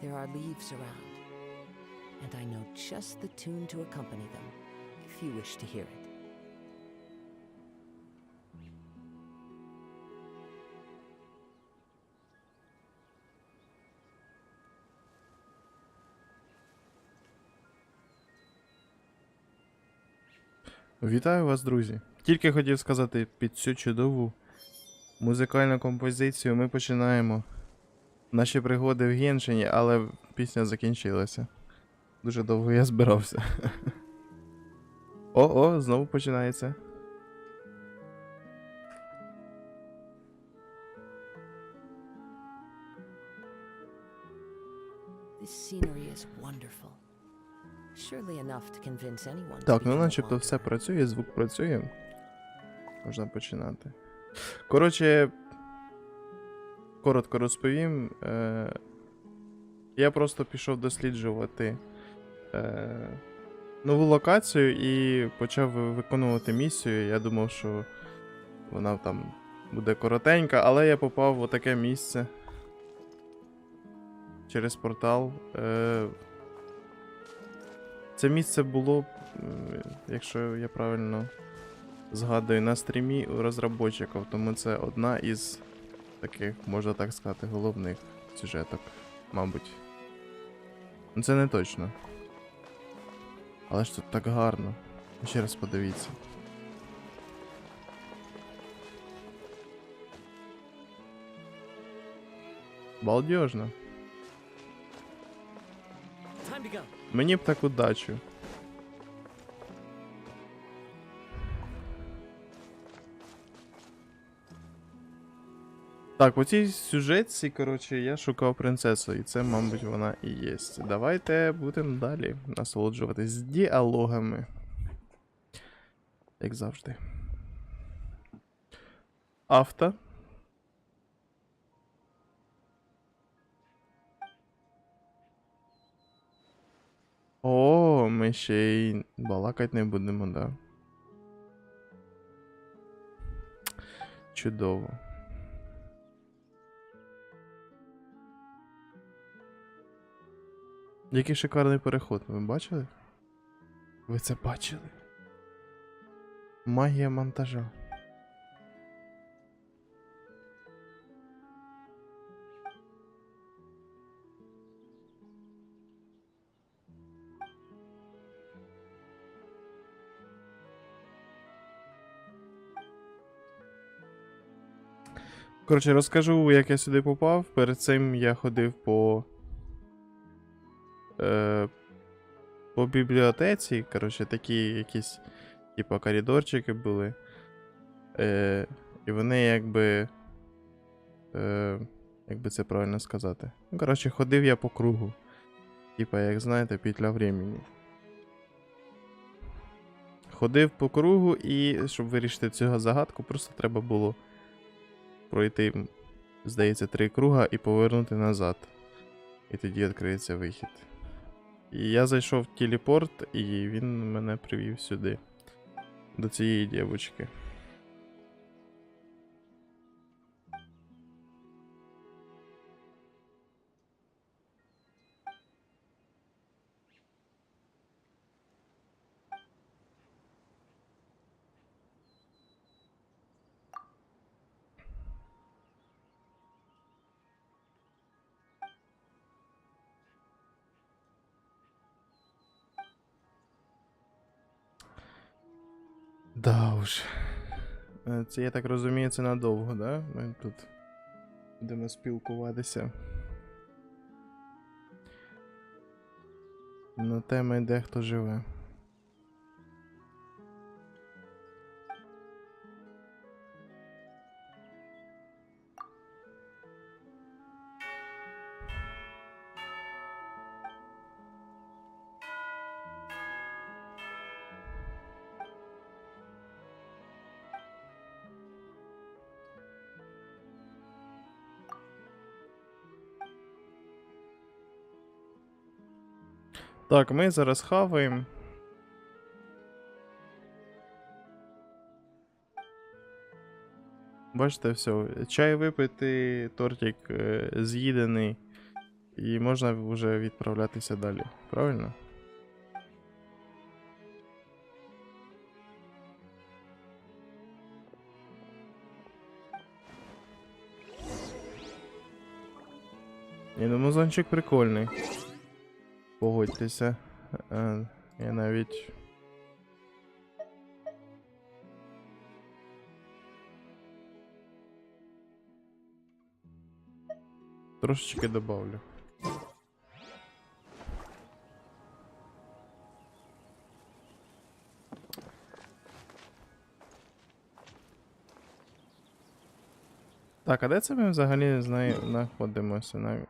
There are leaves around, and I know just the tune to accompany them, if you wish to hear it. Вітаю вас, друзі! Тільки хотів сказати, під цю чудову музикальну композицію ми починаємо наші пригоди в Геншині, але пісня закінчилася. Дуже довго я збирався. О, знову починається. This scenery is wonderful. Surely enough to convince anyone to Так, ну become a начебто wanderer. все працює, звук працює. Можна починати. Коротше, коротко розповім. Я просто пішов досліджувати нову локацію і почав виконувати місію. Я думав, що вона там буде коротенька, але я попав в отаке місце через портал. Це місце було, якщо я правильно згадую, на стрімі у розробників, тому це одна із таких, можна так сказати, головних сюжеток, мабуть. Ну це не точно. Але ж тут так гарно. Ще раз подивіться. Балдежно. Time to go. Мені б так удачу. Так, по цій сюжетці, коротше, я шукав принцесу, і це, мабуть, вона і є. Давайте будемо далі насолоджуватись діалогами. Як завжди. Авто. О, ми ще й балакать не будемо, да. Чудово. Який шикарний переход, ви бачили? Ви це бачили? Магія монтажа. Коротше, розкажу, як я сюди попав. Перед цим я ходив по бібліотеці. Коротше, такі якісь, типа, коридорчики були. І вони якби... як би це правильно сказати? Ну, коротше, ходив я по кругу. Типа, як знаєте, петля времени. Ходив по кругу і, щоб вирішити цю загадку, просто треба було пройти, здається, 3 круга і повернути назад. І тоді відкриється вихід. І я зайшов в телепорт, і він мене привів сюди. До цієї дівчинки. Да уж. Це, я так розумію, це надовго, да? Ми тут будемо спілкуватися. На теми, де хто живе. Так, ми зараз хаваємо. Бачите, все. Чай випити, тортик з'їдений. І можна вже відправлятися далі. Правильно? Ні, ну музончик прикольний. Погодьтеся. Я навіть... Трошечки добавлю. Так, а де це ми взагалі знаходимося?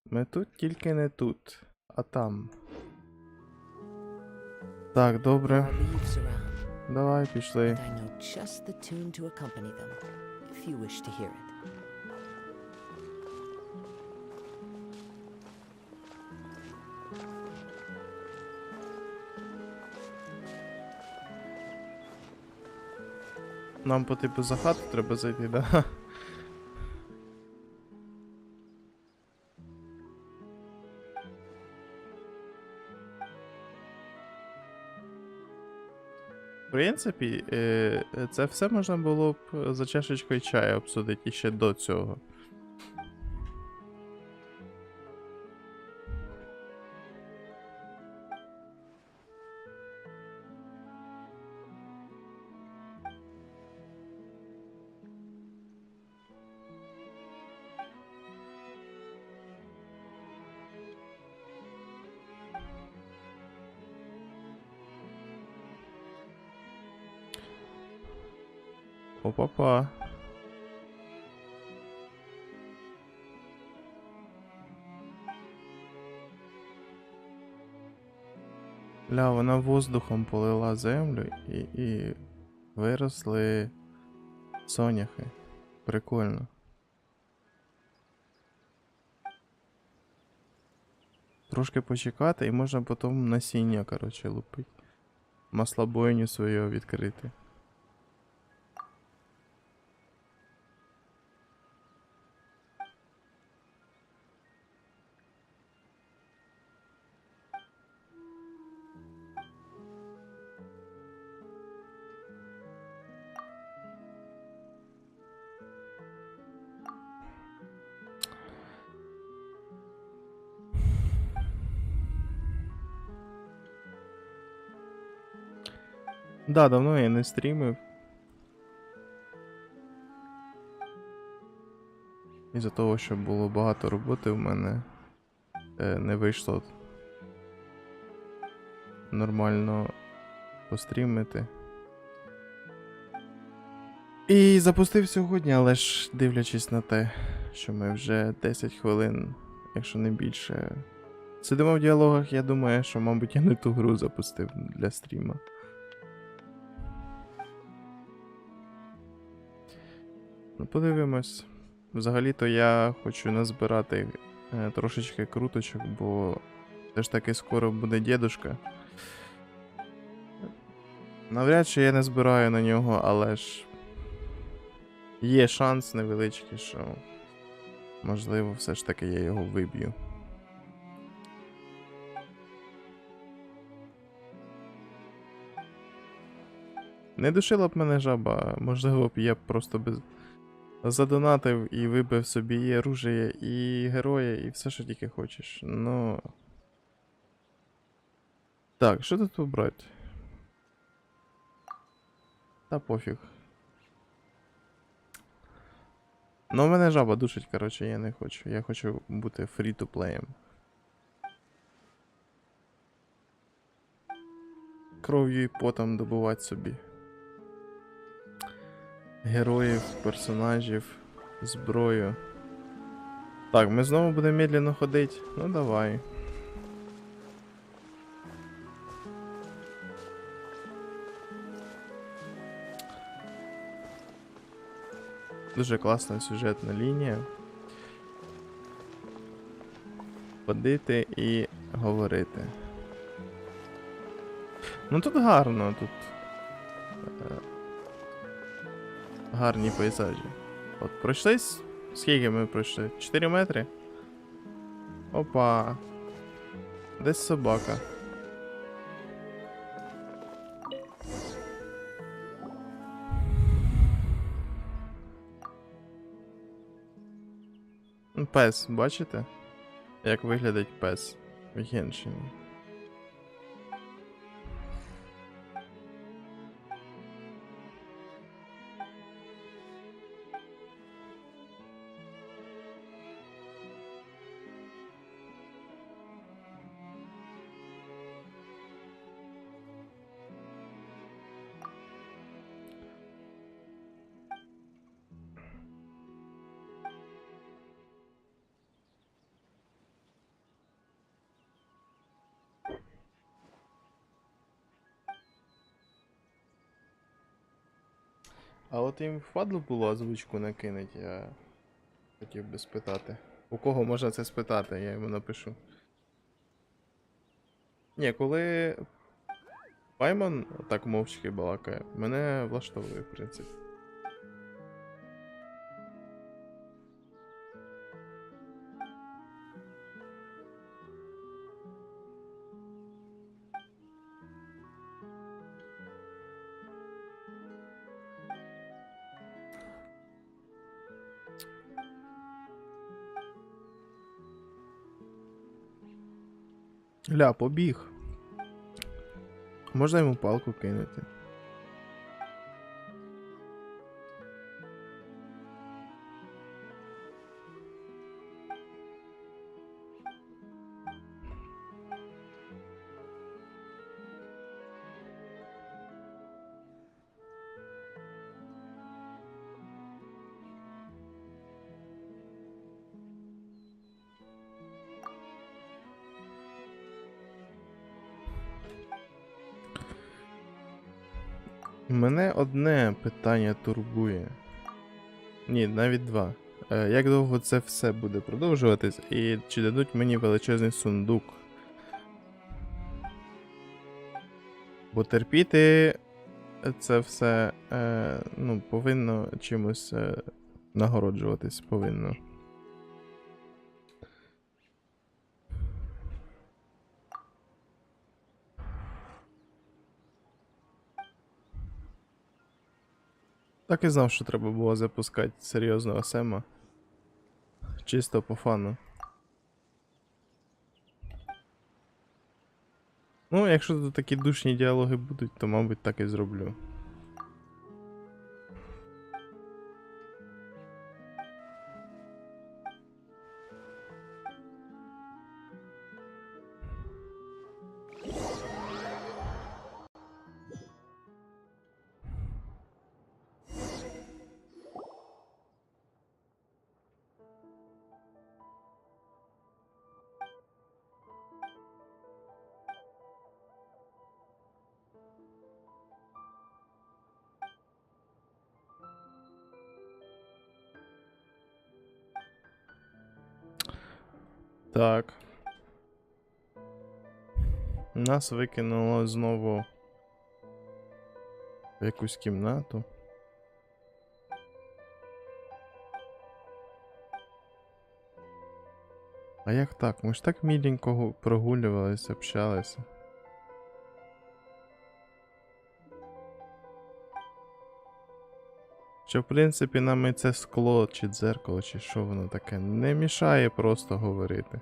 Ми тут, тільки не тут, а там. Так, добре. There are leaves around, Давай, пішли. and I know just the tune to accompany them, if you wish to hear it. Нам по типу за хату треба зайти, да? В принципі, це все можна було б за чашечкою чаю обсудити ще до цього. Опа-па. Ля, вона воздухом полила землю і виросли соняхи. Прикольно. Трошки почекати і можна потім насіння, коротше, лупити. Маслобойню свою відкрити. Да, давно я не стрімив. Із-за того, що було багато роботи в мене, не вийшло нормально пострімити. І запустив сьогодні, але ж дивлячись на те, що ми вже 10 хвилин, якщо не більше, сидимо в діалогах, я думаю, що, мабуть, я не ту гру запустив для стріма. Ну, подивимось. Взагалі-то я хочу назбирати трошечки круточок, бо все ж таки скоро буде дідушка. Навряд чи я не збираю на нього, але ж є шанс невеличкий, що можливо все ж таки я його виб'ю. Не душила б мене жаба, можливо б я просто задонатив і вибив собі і оружие, і героя, і все, що тільки хочеш. Ну. Так, що тут обрати? Та пофіг. Ну, мене жаба душить, коротше, я не хочу. Я хочу бути фрі-то-плеєм. Кров'ю і потом добувати собі героїв, персонажів, зброю. Так, ми знову будемо медленно ходити. Ну давай. Дуже класна сюжетна лінія. Ходити і говорити. Ну тут гарно, тут гарні пейзажі. От пройшлись. Скільки ми пройшли? 4 метри? Опа. Десь собака. Пес, бачите? Як виглядить пес в Геншині. А от їм впадло було озвучку накинуть, я хотів би спитати. У кого можна це спитати, я йому напишу. Ні, коли Паймон так мовчки балакає, мене влаштовує, в принципі. Ля, побіг. Можна йому палку кинути. Мене одне питання турбує. Ні, навіть два. Як довго це все буде продовжуватись, і чи дадуть мені величезний сундук? Бо терпіти це все ну, повинно чимось нагороджуватись, повинно. Так і знав, що треба було запускати серйозного Сема. Чисто по фану. Ну, якщо тут такі душні діалоги будуть, то, мабуть, так і зроблю. Так. Нас викинуло знову в якусь кімнату. А як так? Ми ж так міленько прогулювалися, общалися. Що, в принципі, нам і це скло, чи дзеркало, чи що воно таке, не мішає просто говорити.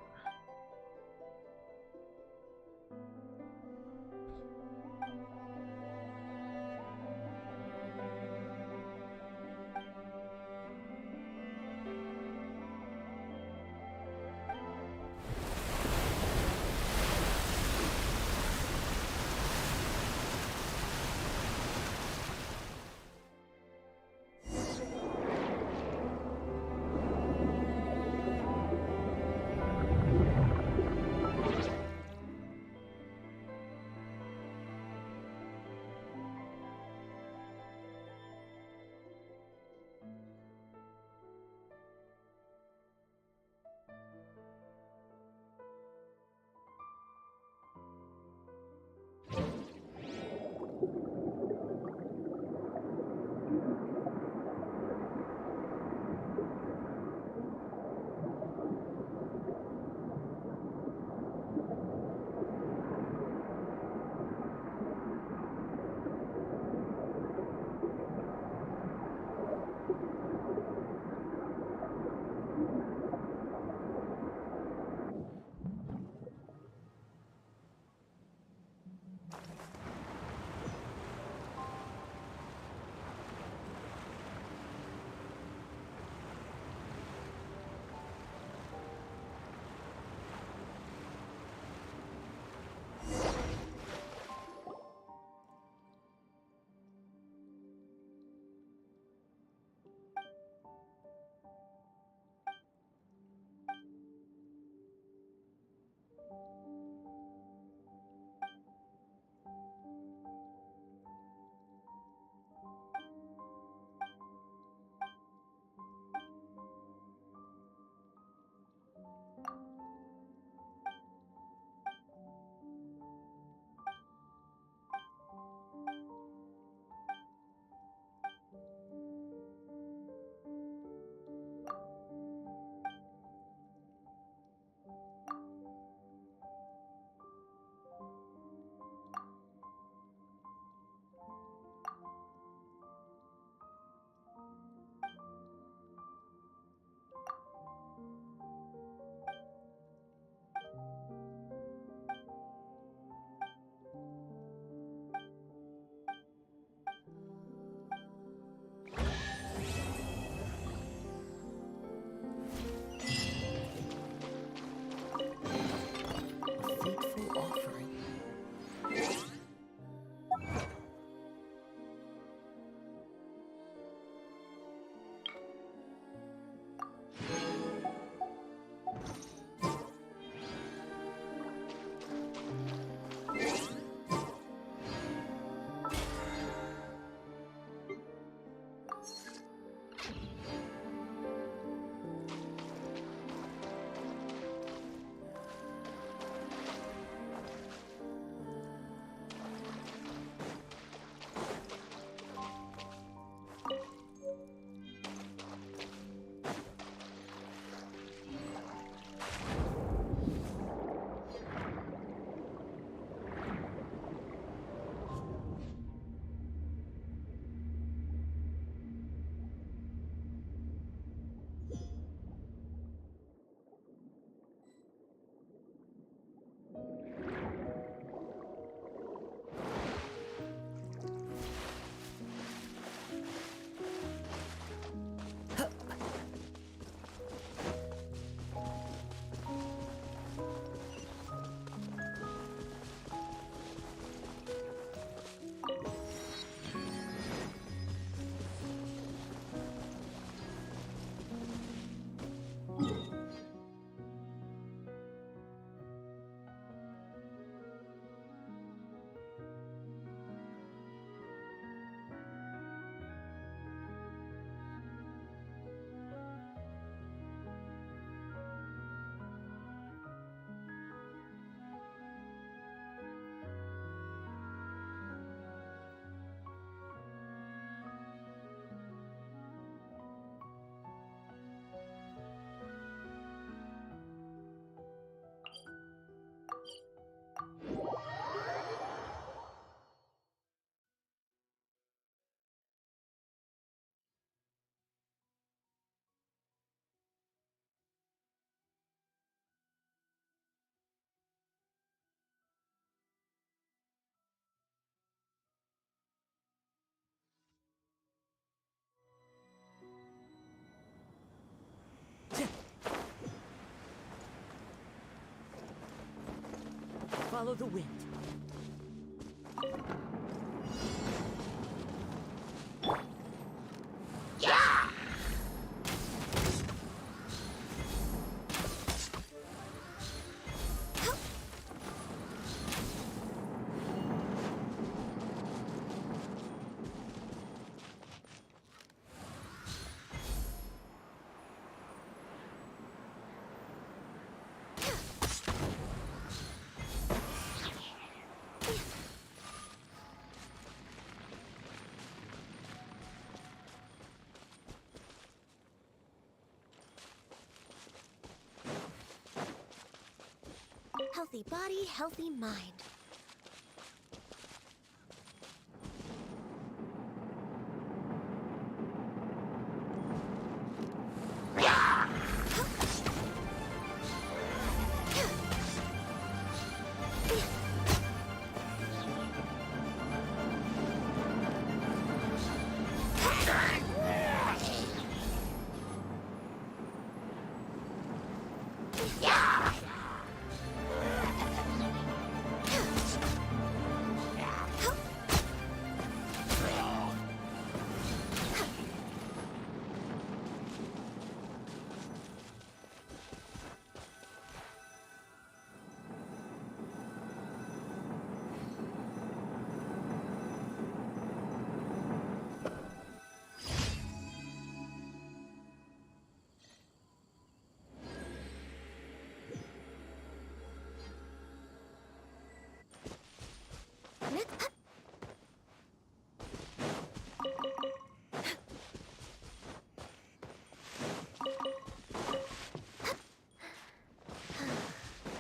follow the wind. Healthy body, healthy mind.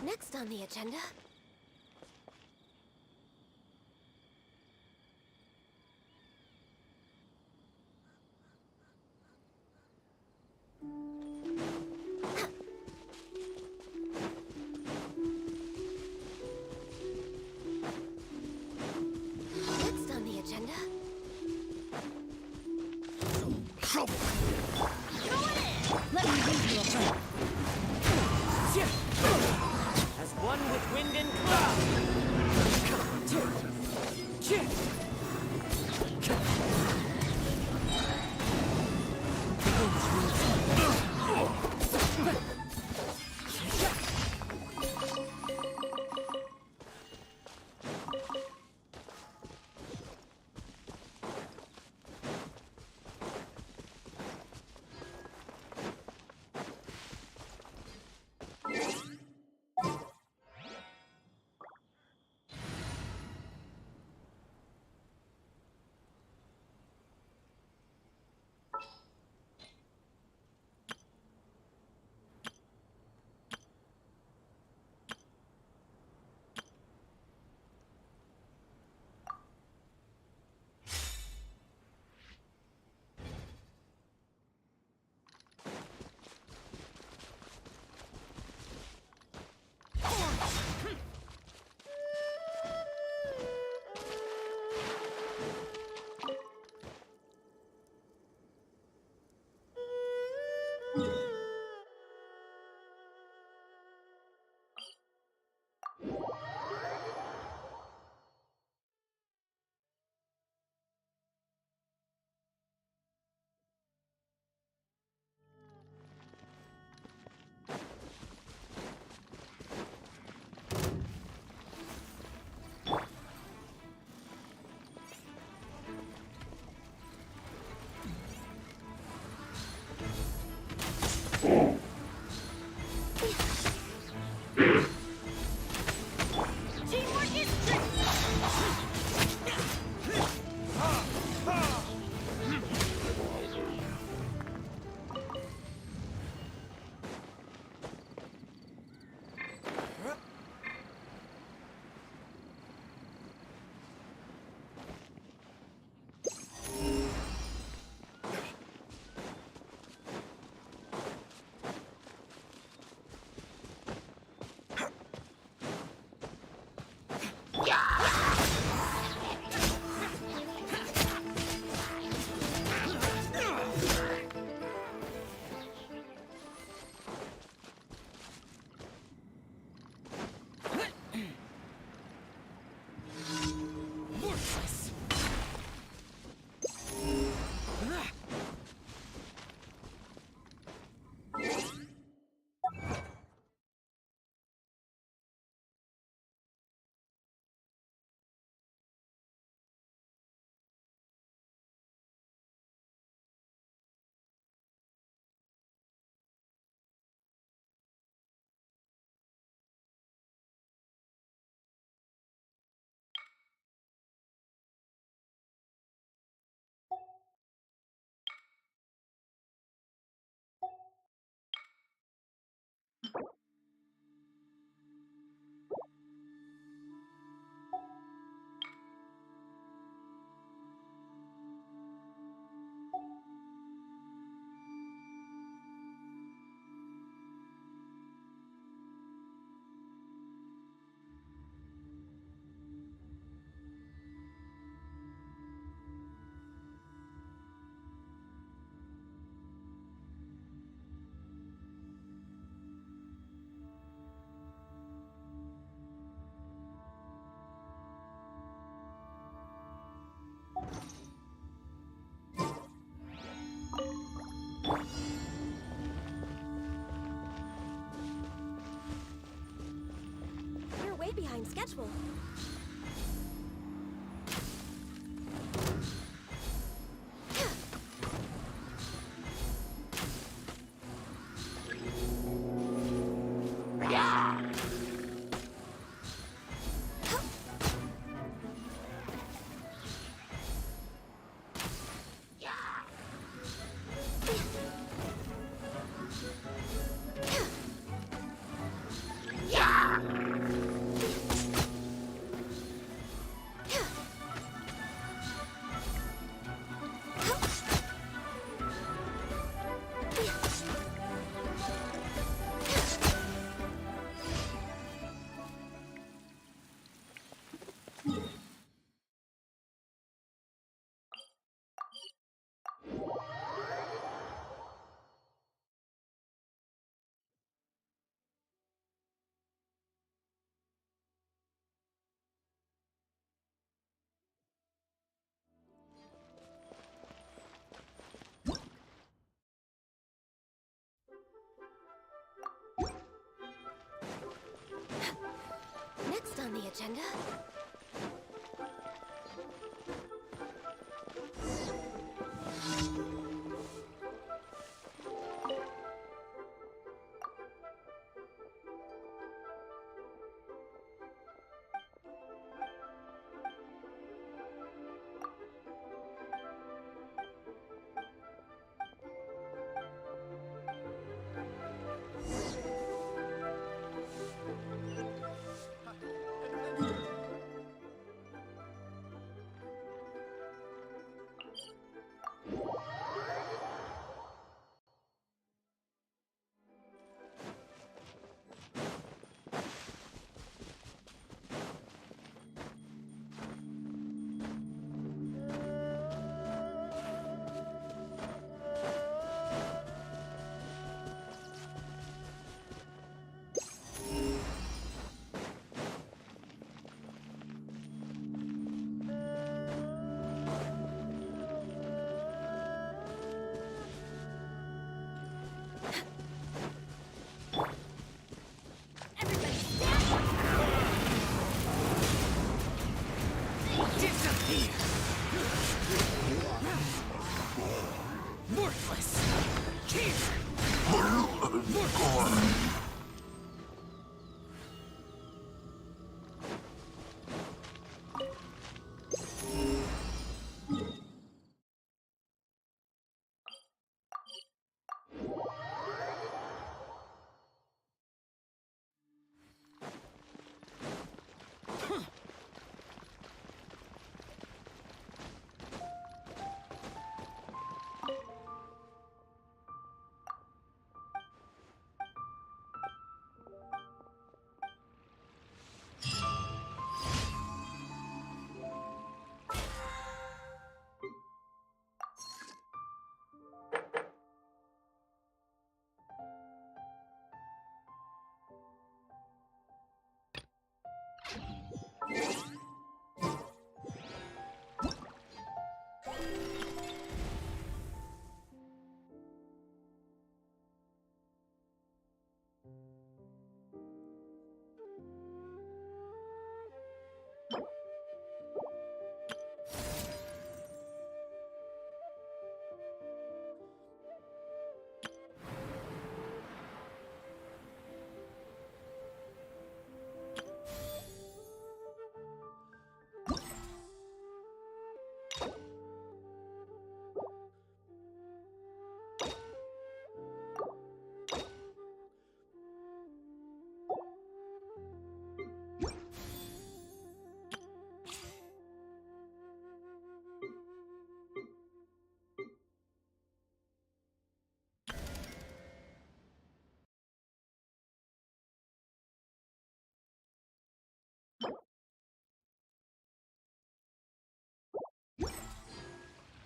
Next on the agenda. Next on the agenda. Let me lead you a friend. As one with wind and cloud. bit behind schedule. Next on the agenda.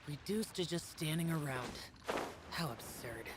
Reduced to just standing around. How absurd.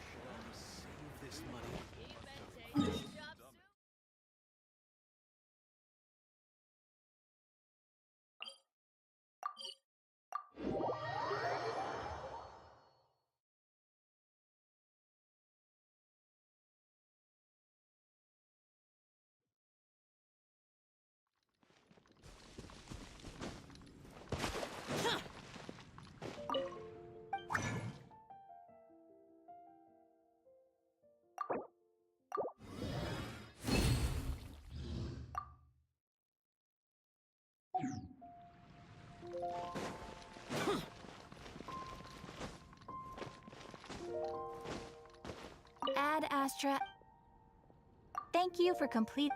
Ad Astra. Thank you for complete.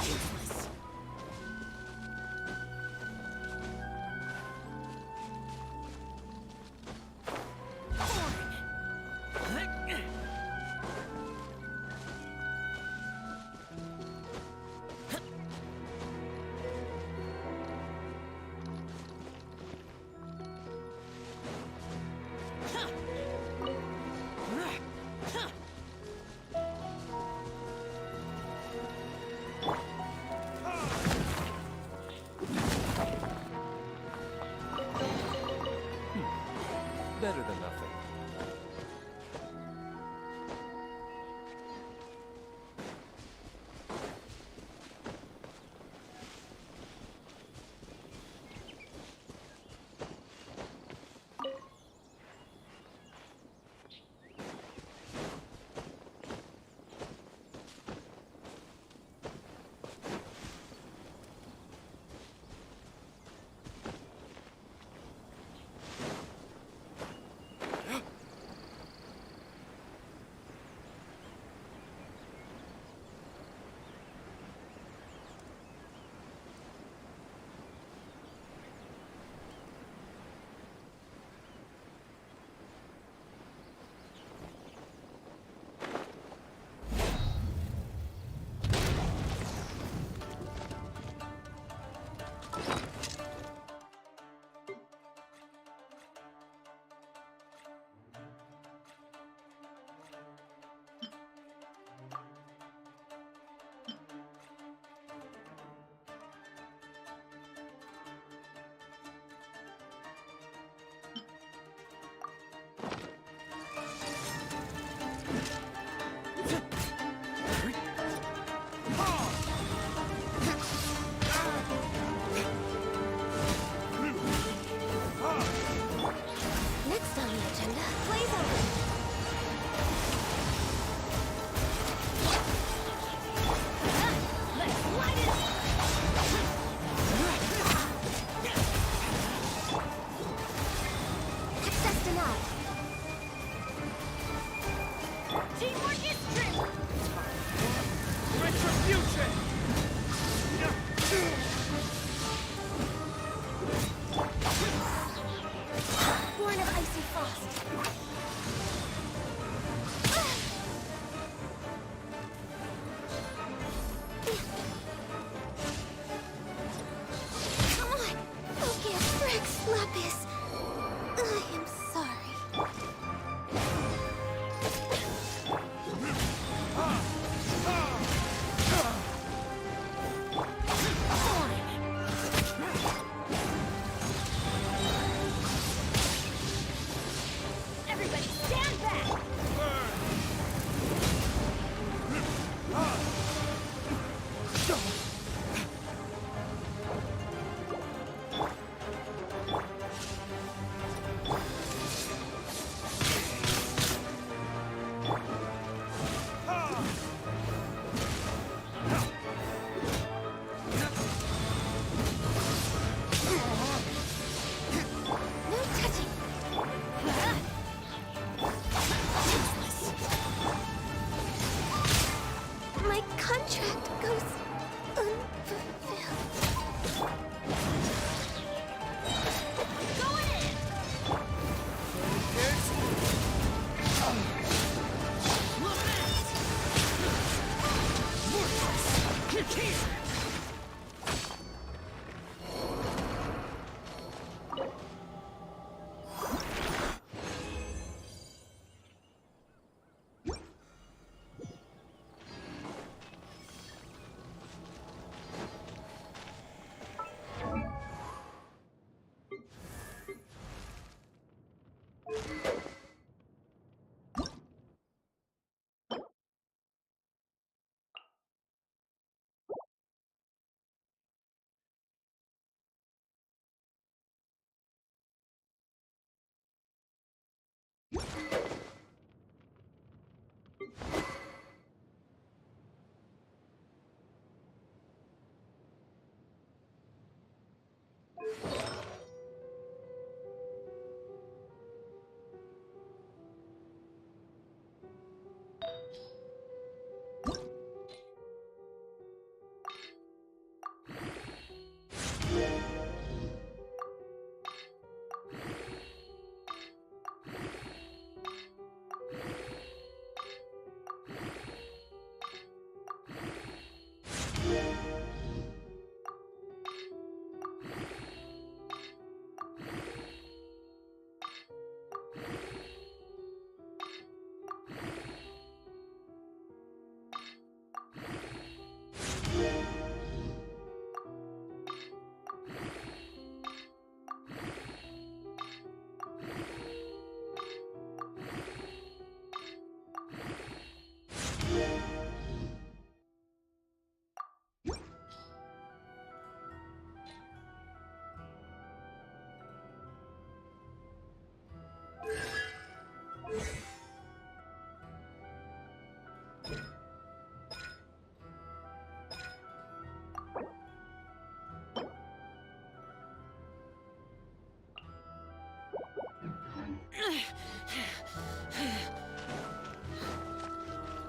Useless. No touching. My contract goes unfulfilled. Going in.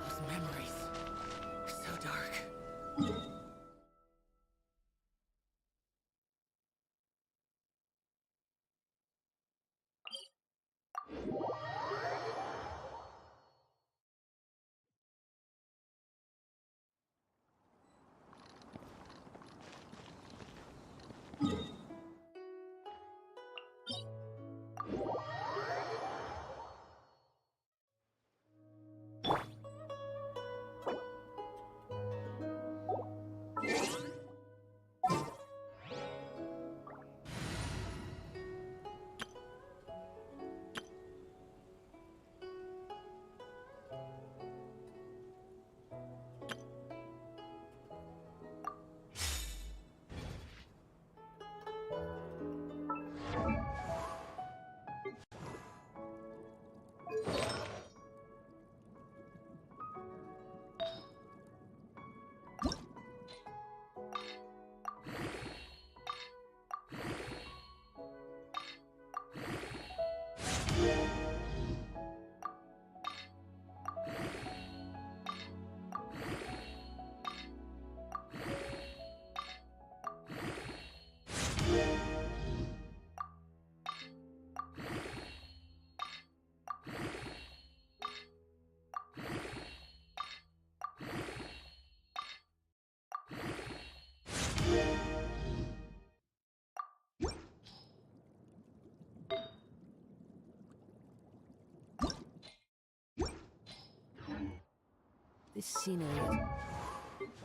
Those memories are so dark. This scenery is...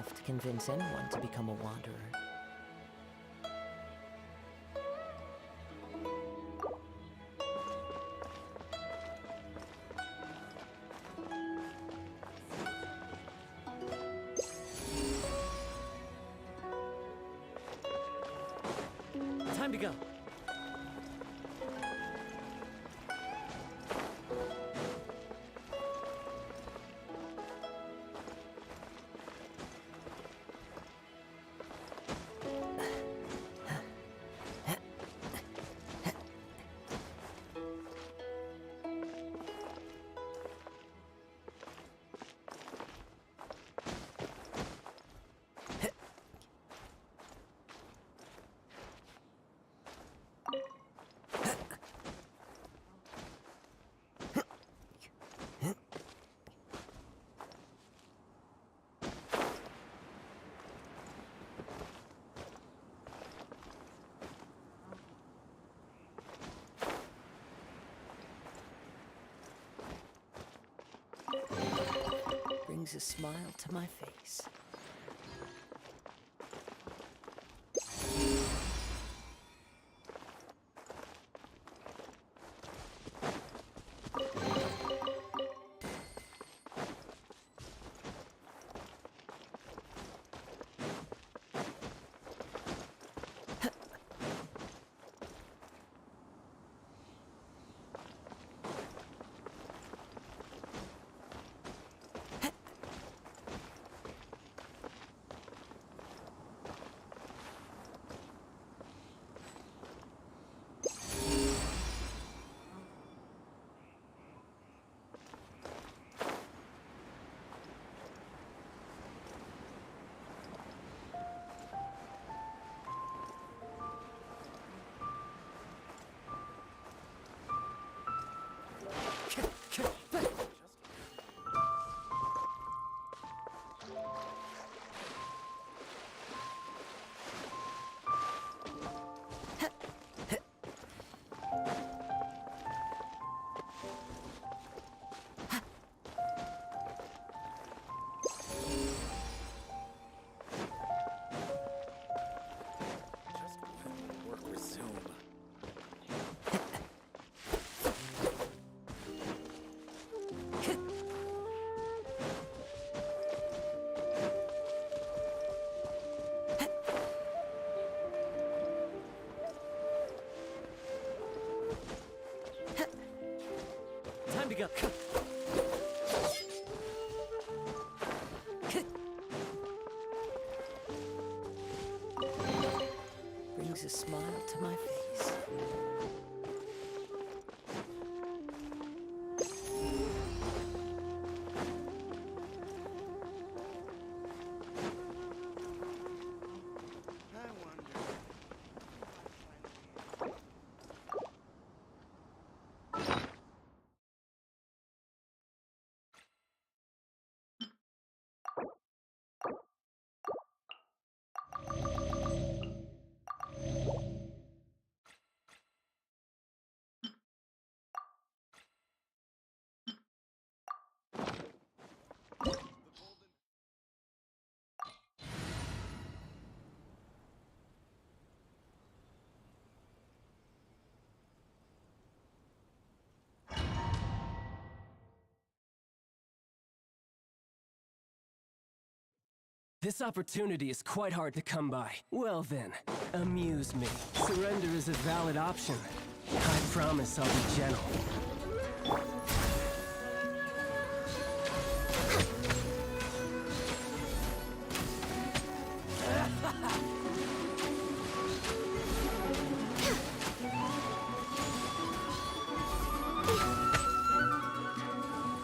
enough to convince anyone to become a wanderer. Time to go. Brings a smile to my face. Time to go. Brings a smile to my face. This opportunity is quite hard to come by. Well then, amuse me. Surrender is a valid option. I promise I'll be gentle.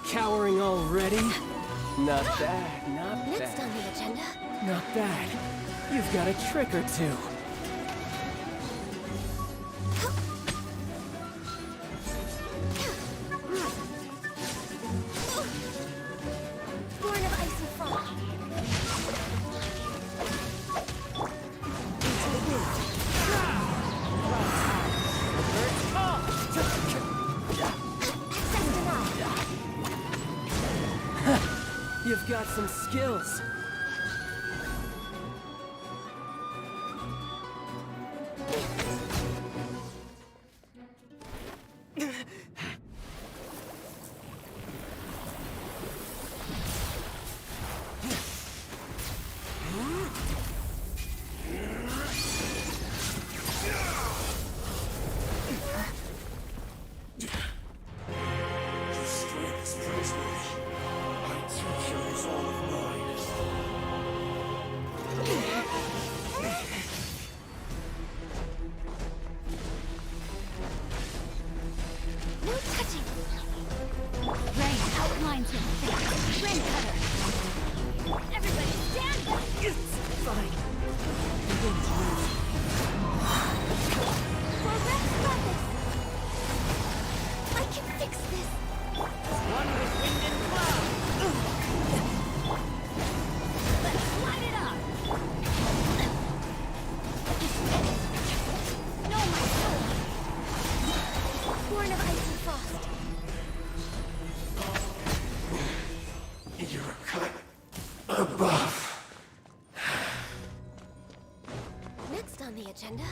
Cowering already? Not bad, not Next bad. on the agenda. Not bad. You've got a trick or two. Born of ice and frost. Into the wind. Access denied. You've got some skills. next on the agenda?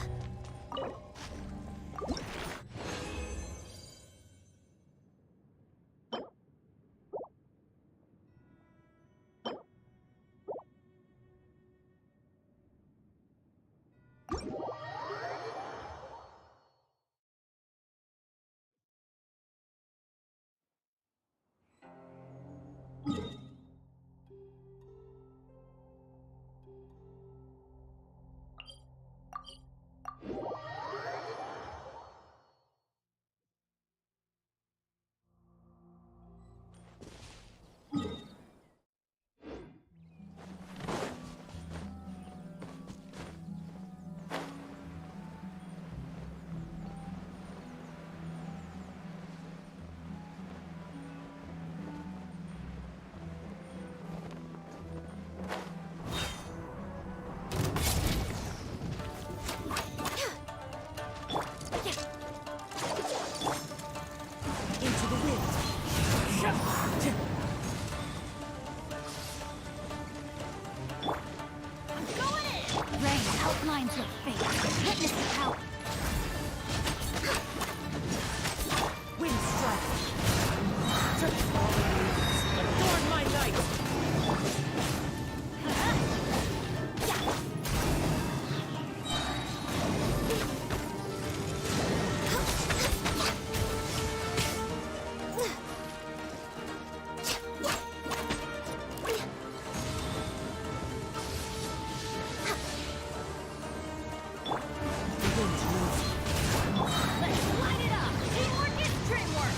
Into the wind. Rain outlines your fate. Witness the power. Wind strike. Adorn my night. Let's light it up. Teamwork is dreamwork.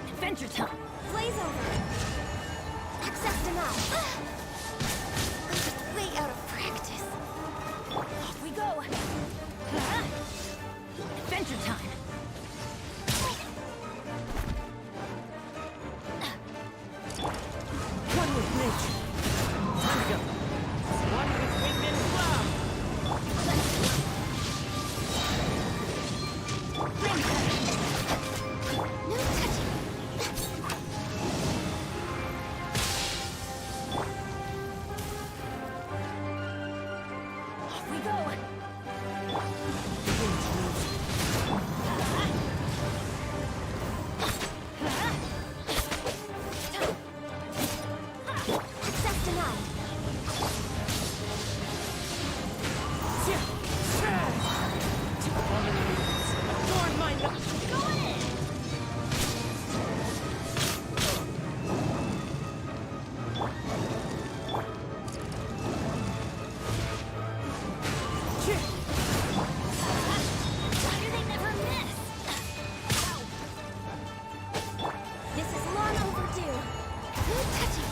Adventure time. Blaze over. Access denied. I'm way out of practice. Off we go. Adventure time. One with nature. Time to go. One with wind and cloud. Rain touch. No touching. Off we go. Access denied. Adorn my night. Go in. Why do they never miss? Ow. This is long overdue. No touching.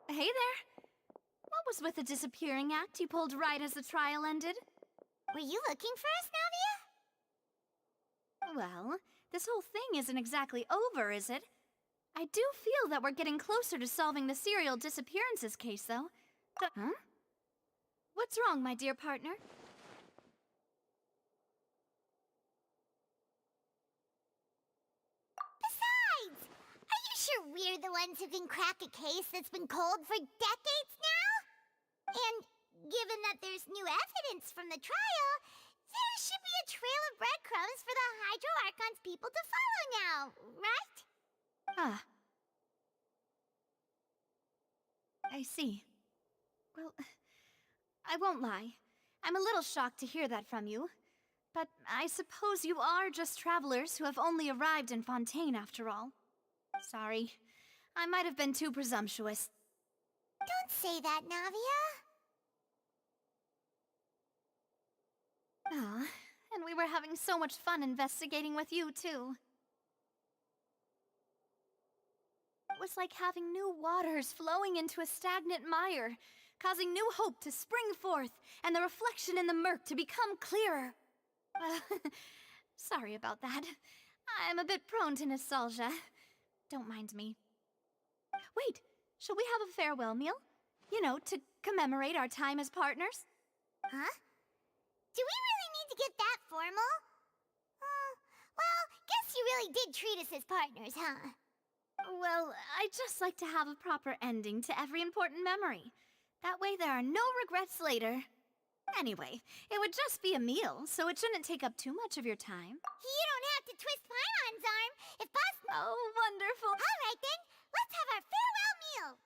Hey there. What was with the disappearing act you pulled right as the trial ended? Were you looking for us, Navia? Well, this whole thing isn't exactly over, is it? I do feel that we're getting closer to solving the serial disappearances case, though. Huh? What's wrong, my dear partner? Besides, are you sure we're the ones who can crack a case that's been cold for decades now? And given that there's new evidence from the trial, there should be a trail of breadcrumbs for the Hydro Archon's people to follow now, right? Ah. I see. Well, I won't lie. I'm a little shocked to hear that from you. But I suppose you are just travelers who have only arrived in Fontaine after all. Sorry. I might have been too presumptuous. Don't say that, Navia. Ah, and we were having so much fun investigating with you, too. It was like having new waters flowing into a stagnant mire, causing new hope to spring forth, and the reflection in the murk to become clearer. Sorry about that. I'm a bit prone to nostalgia. Don't mind me. Wait, shall we have a farewell meal? You know, to commemorate our time as partners? Huh? Do we really need to get that formal? Well, guess you really did treat us as partners, huh? Well, I'd just like to have a proper ending to every important memory. That way there are no regrets later. Anyway, it would just be a meal, so it shouldn't take up too much of your time. You don't have to twist Pylon's arm. If Boss... Oh, wonderful. All right, then. Let's have our farewell meal.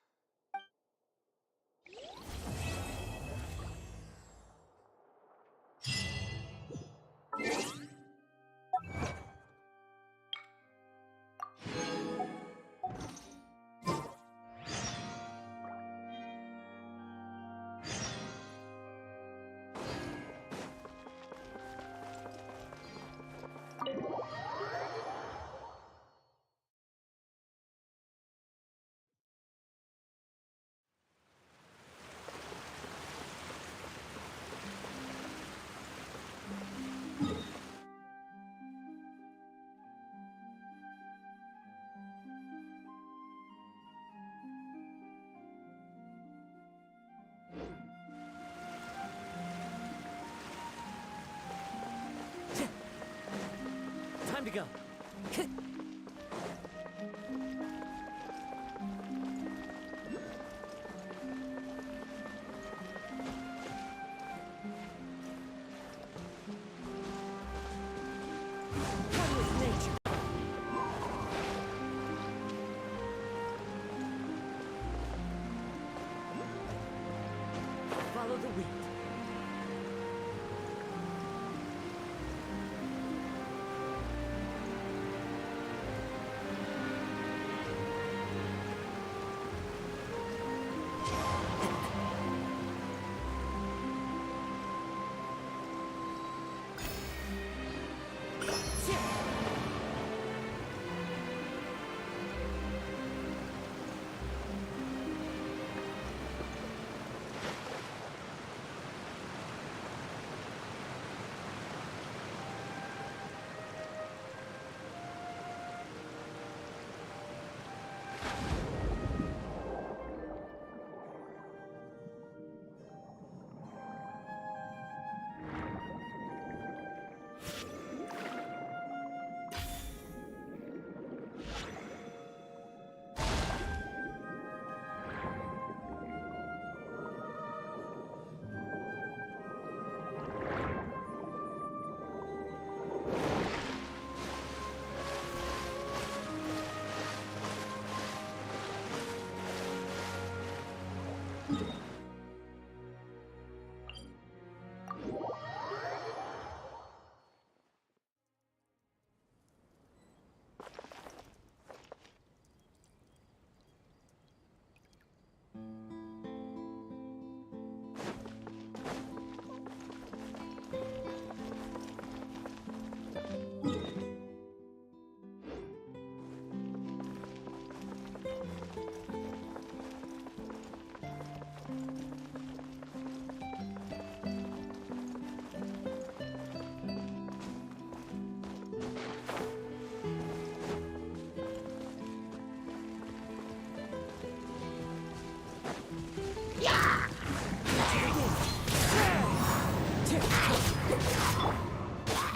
Time to go.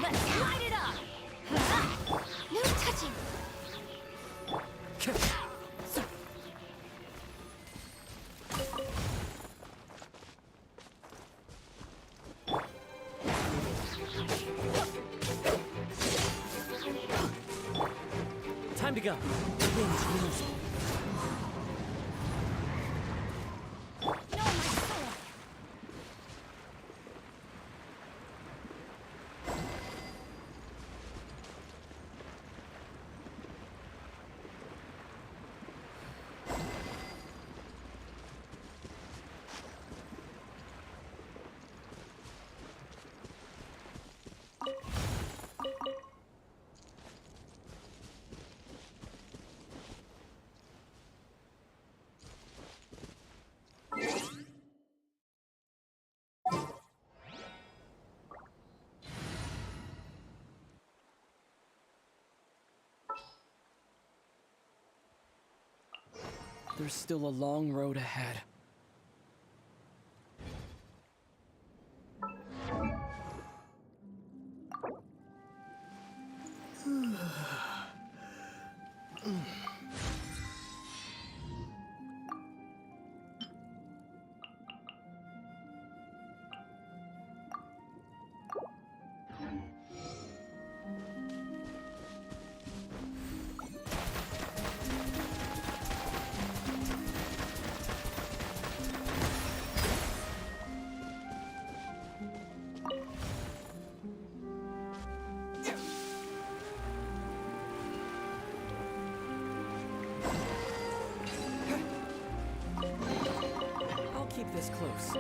Let's light it up! No touching! Time to go. No, my sword! There's still a long road ahead. I'll keep this close.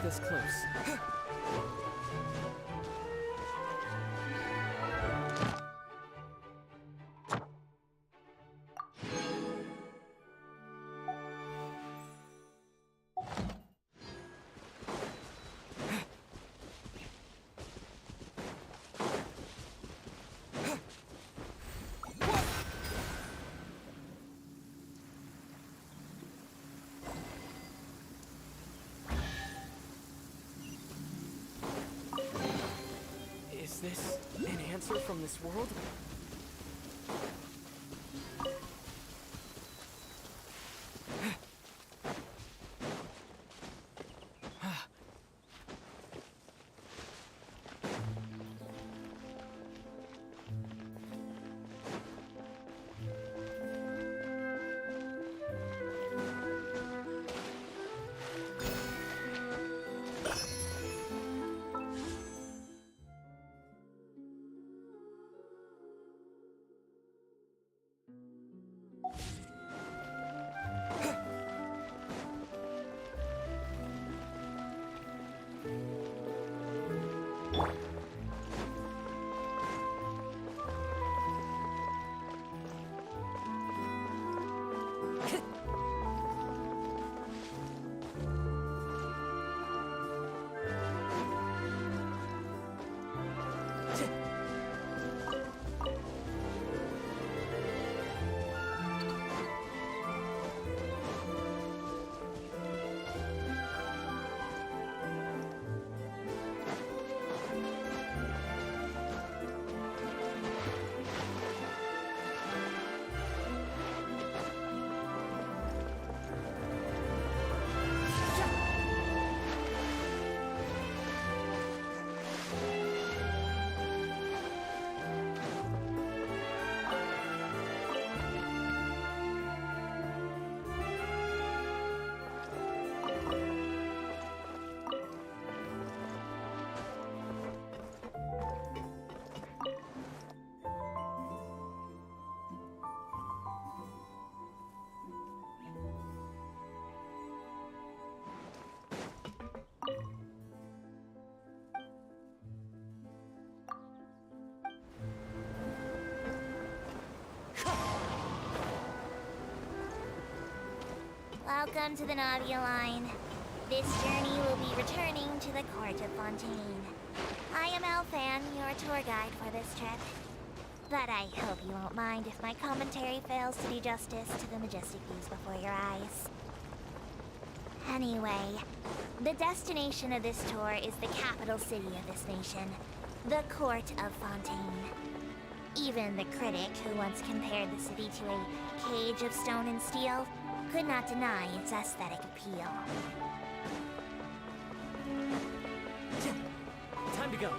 this close. Is this an answer from this world? Welcome to the Nadia line. This journey will be returning to the court of Fontaine. I am Elfan, your tour guide for this trip. But I hope you won't mind if my commentary fails to do justice to the majestic views before your eyes. Anyway, the destination of this tour is the capital city of this nation, the court of Fontaine. Even the critic who once compared the city to a cage of stone and steel could not deny its aesthetic appeal. Time to go.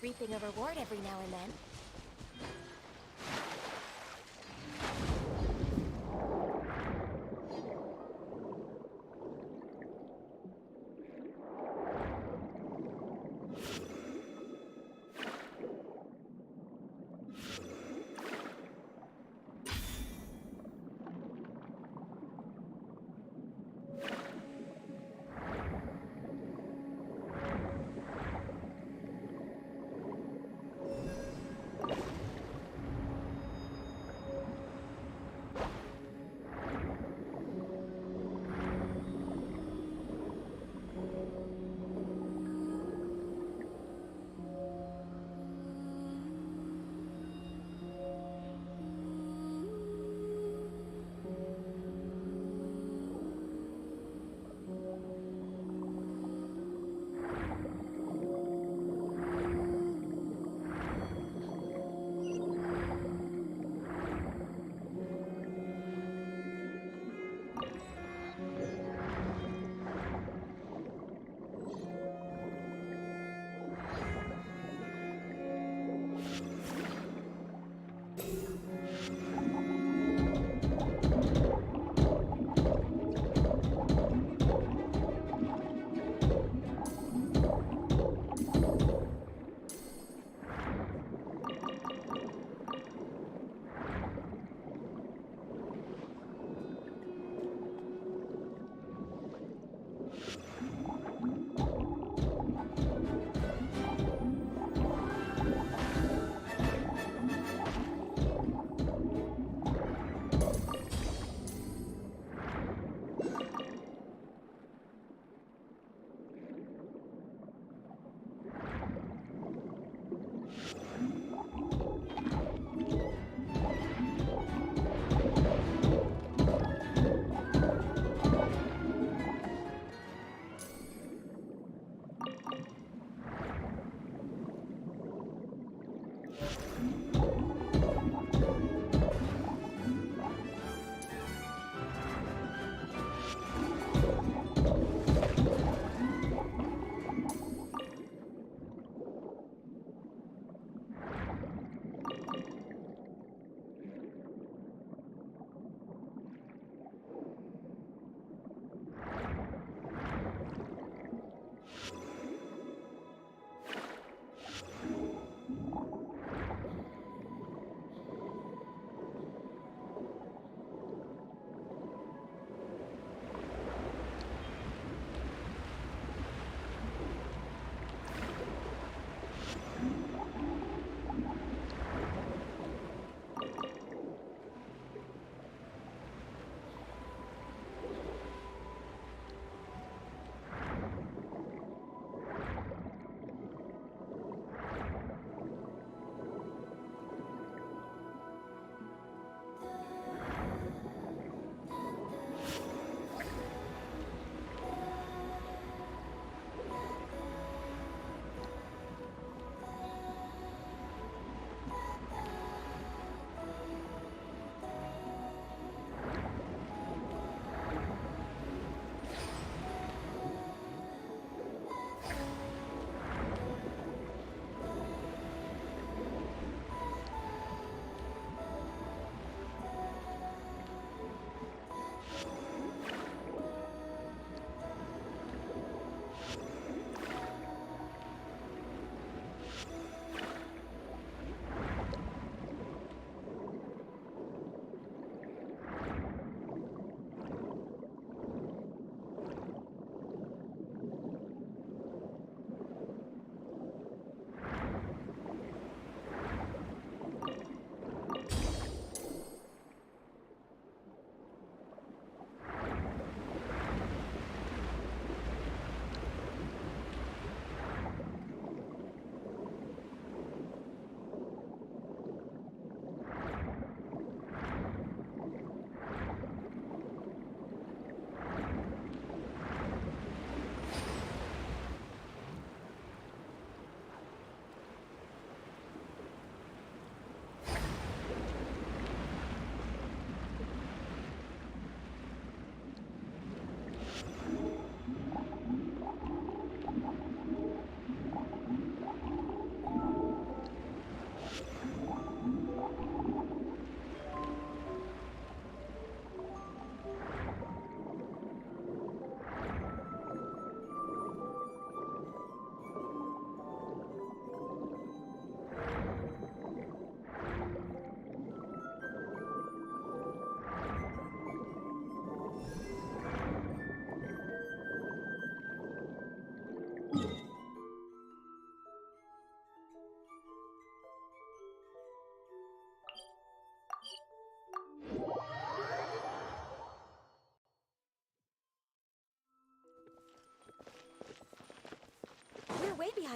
reaping a reward every now and then.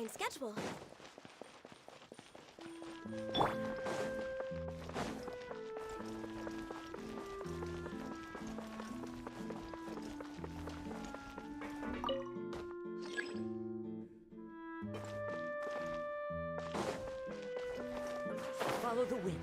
behind schedule. Follow the wind.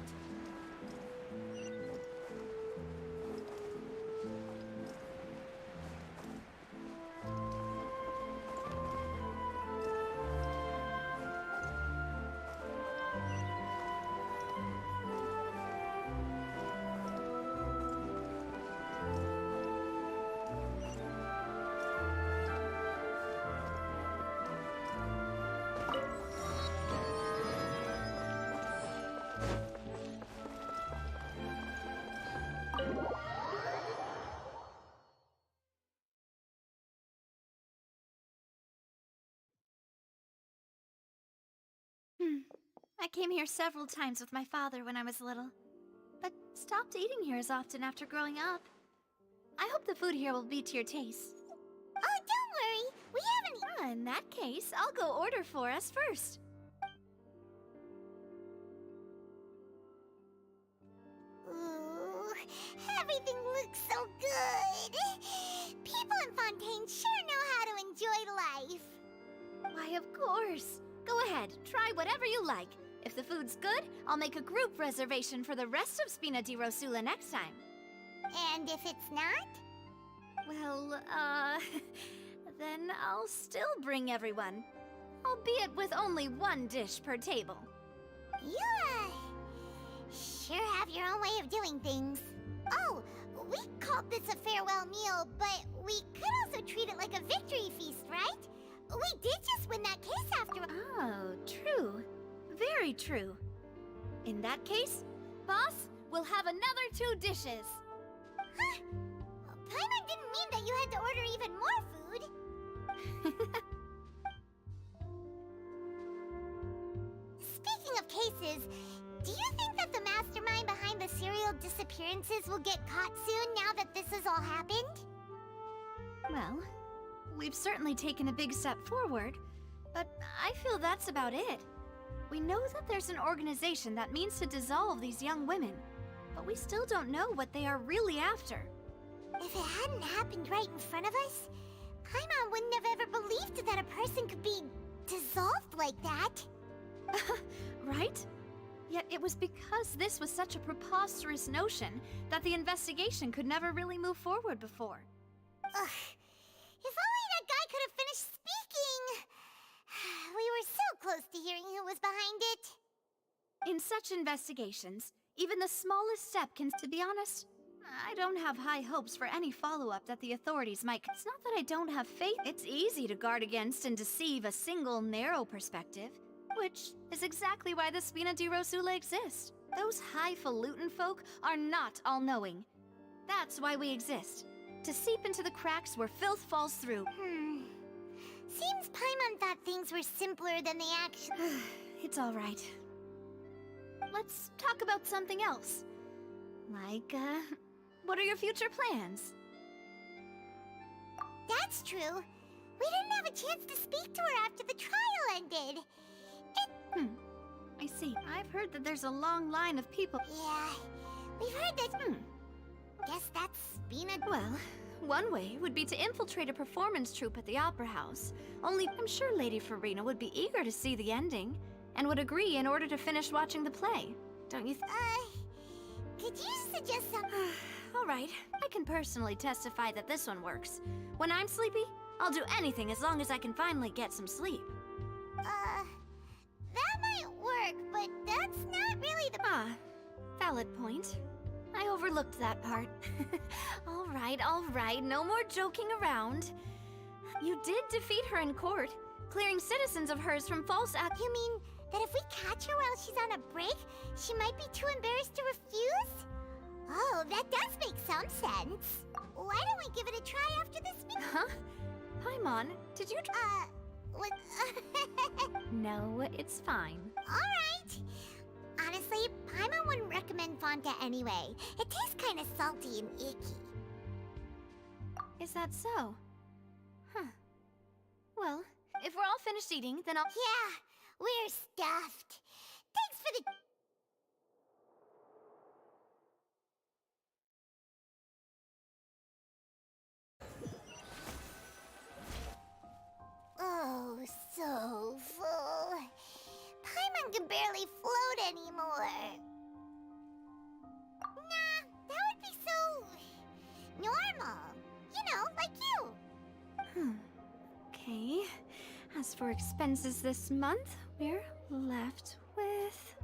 I came here several times with my father when I was little, but stopped eating here as often after growing up. I hope the food here will be to your taste. Oh, don't worry. We haven't In that case, I'll go order for us first. Ooh, everything looks so good. People in Fontaine sure know how to enjoy life. Why, of course. Go ahead, try whatever you like. If the food's good, I'll make a group reservation for the rest of Spina di Rosula next time. And if it's not? Well, then I'll still bring everyone. Albeit with only one dish per table. You, sure have your own way of doing things. Oh, we called this a farewell meal, but we could also treat it like a victory feast, right? We did just win that case after all. Oh, true. Very true. In that case, boss, we'll have another 2 dishes. Huh? Paimon didn't mean that you had to order even more food. Speaking of cases, do you think that the mastermind behind the serial disappearances will get caught soon now that this has all happened? Well, we've certainly taken a big step forward, but I feel that's about it. We know that there's an organization that means to dissolve these young women, but we still don't know what they are really after. If it hadn't happened right in front of us, Paimon wouldn't have ever believed that a person could be dissolved like that. Right? Yet it was because this was such a preposterous notion that the investigation could never really move forward before. Ugh. If only that guy could have finished speaking! We were so close to hearing who was behind it. In such investigations, even the smallest step can, to be honest, I don't have high hopes for any follow-up that the authorities might. It's not that I don't have faith. It's easy to guard against and deceive a single narrow perspective, which is exactly why the Spina di Rosula exists. Those highfalutin folk are not all-knowing. That's why we exist. To seep into the cracks where filth falls through. Seems Paimon thought things were simpler than they actually... It's all right. Let's talk about something else. Like, what are your future plans? That's true. We didn't have a chance to speak to her after the trial ended. I see. I've heard that there's a long line of people. Yeah, we've heard that... Guess that's Spina... Well, one way would be to infiltrate a performance troupe at the Opera House. Only, I'm sure Lady Farina would be eager to see the ending, and would agree in order to finish watching the play. Don't you could you suggest some... All right, I can personally testify that this one works. When I'm sleepy, I'll do anything as long as I can finally get some sleep. That might work, but that's not really the... Valid point. I overlooked that part. All right, no more joking around. You did defeat her in court, clearing citizens of hers from false You mean that if we catch her while she's on a break, she might be too embarrassed to refuse? Oh, that does make some sense. Why don't we give it a try after this meeting? Huh? Paimon, did you... What... No, it's fine. Alright. Honestly, Paimon wouldn't recommend Fonta anyway. It tastes kind of salty and icky. Is that so? Huh. Well, if we're all finished eating, then I'll... Yeah, we're stuffed. Thanks for the... Oh, so full. Paimon can barely float anymore. Nah, that would be so... normal. You know, like you. Okay. As for expenses this month, we're left with...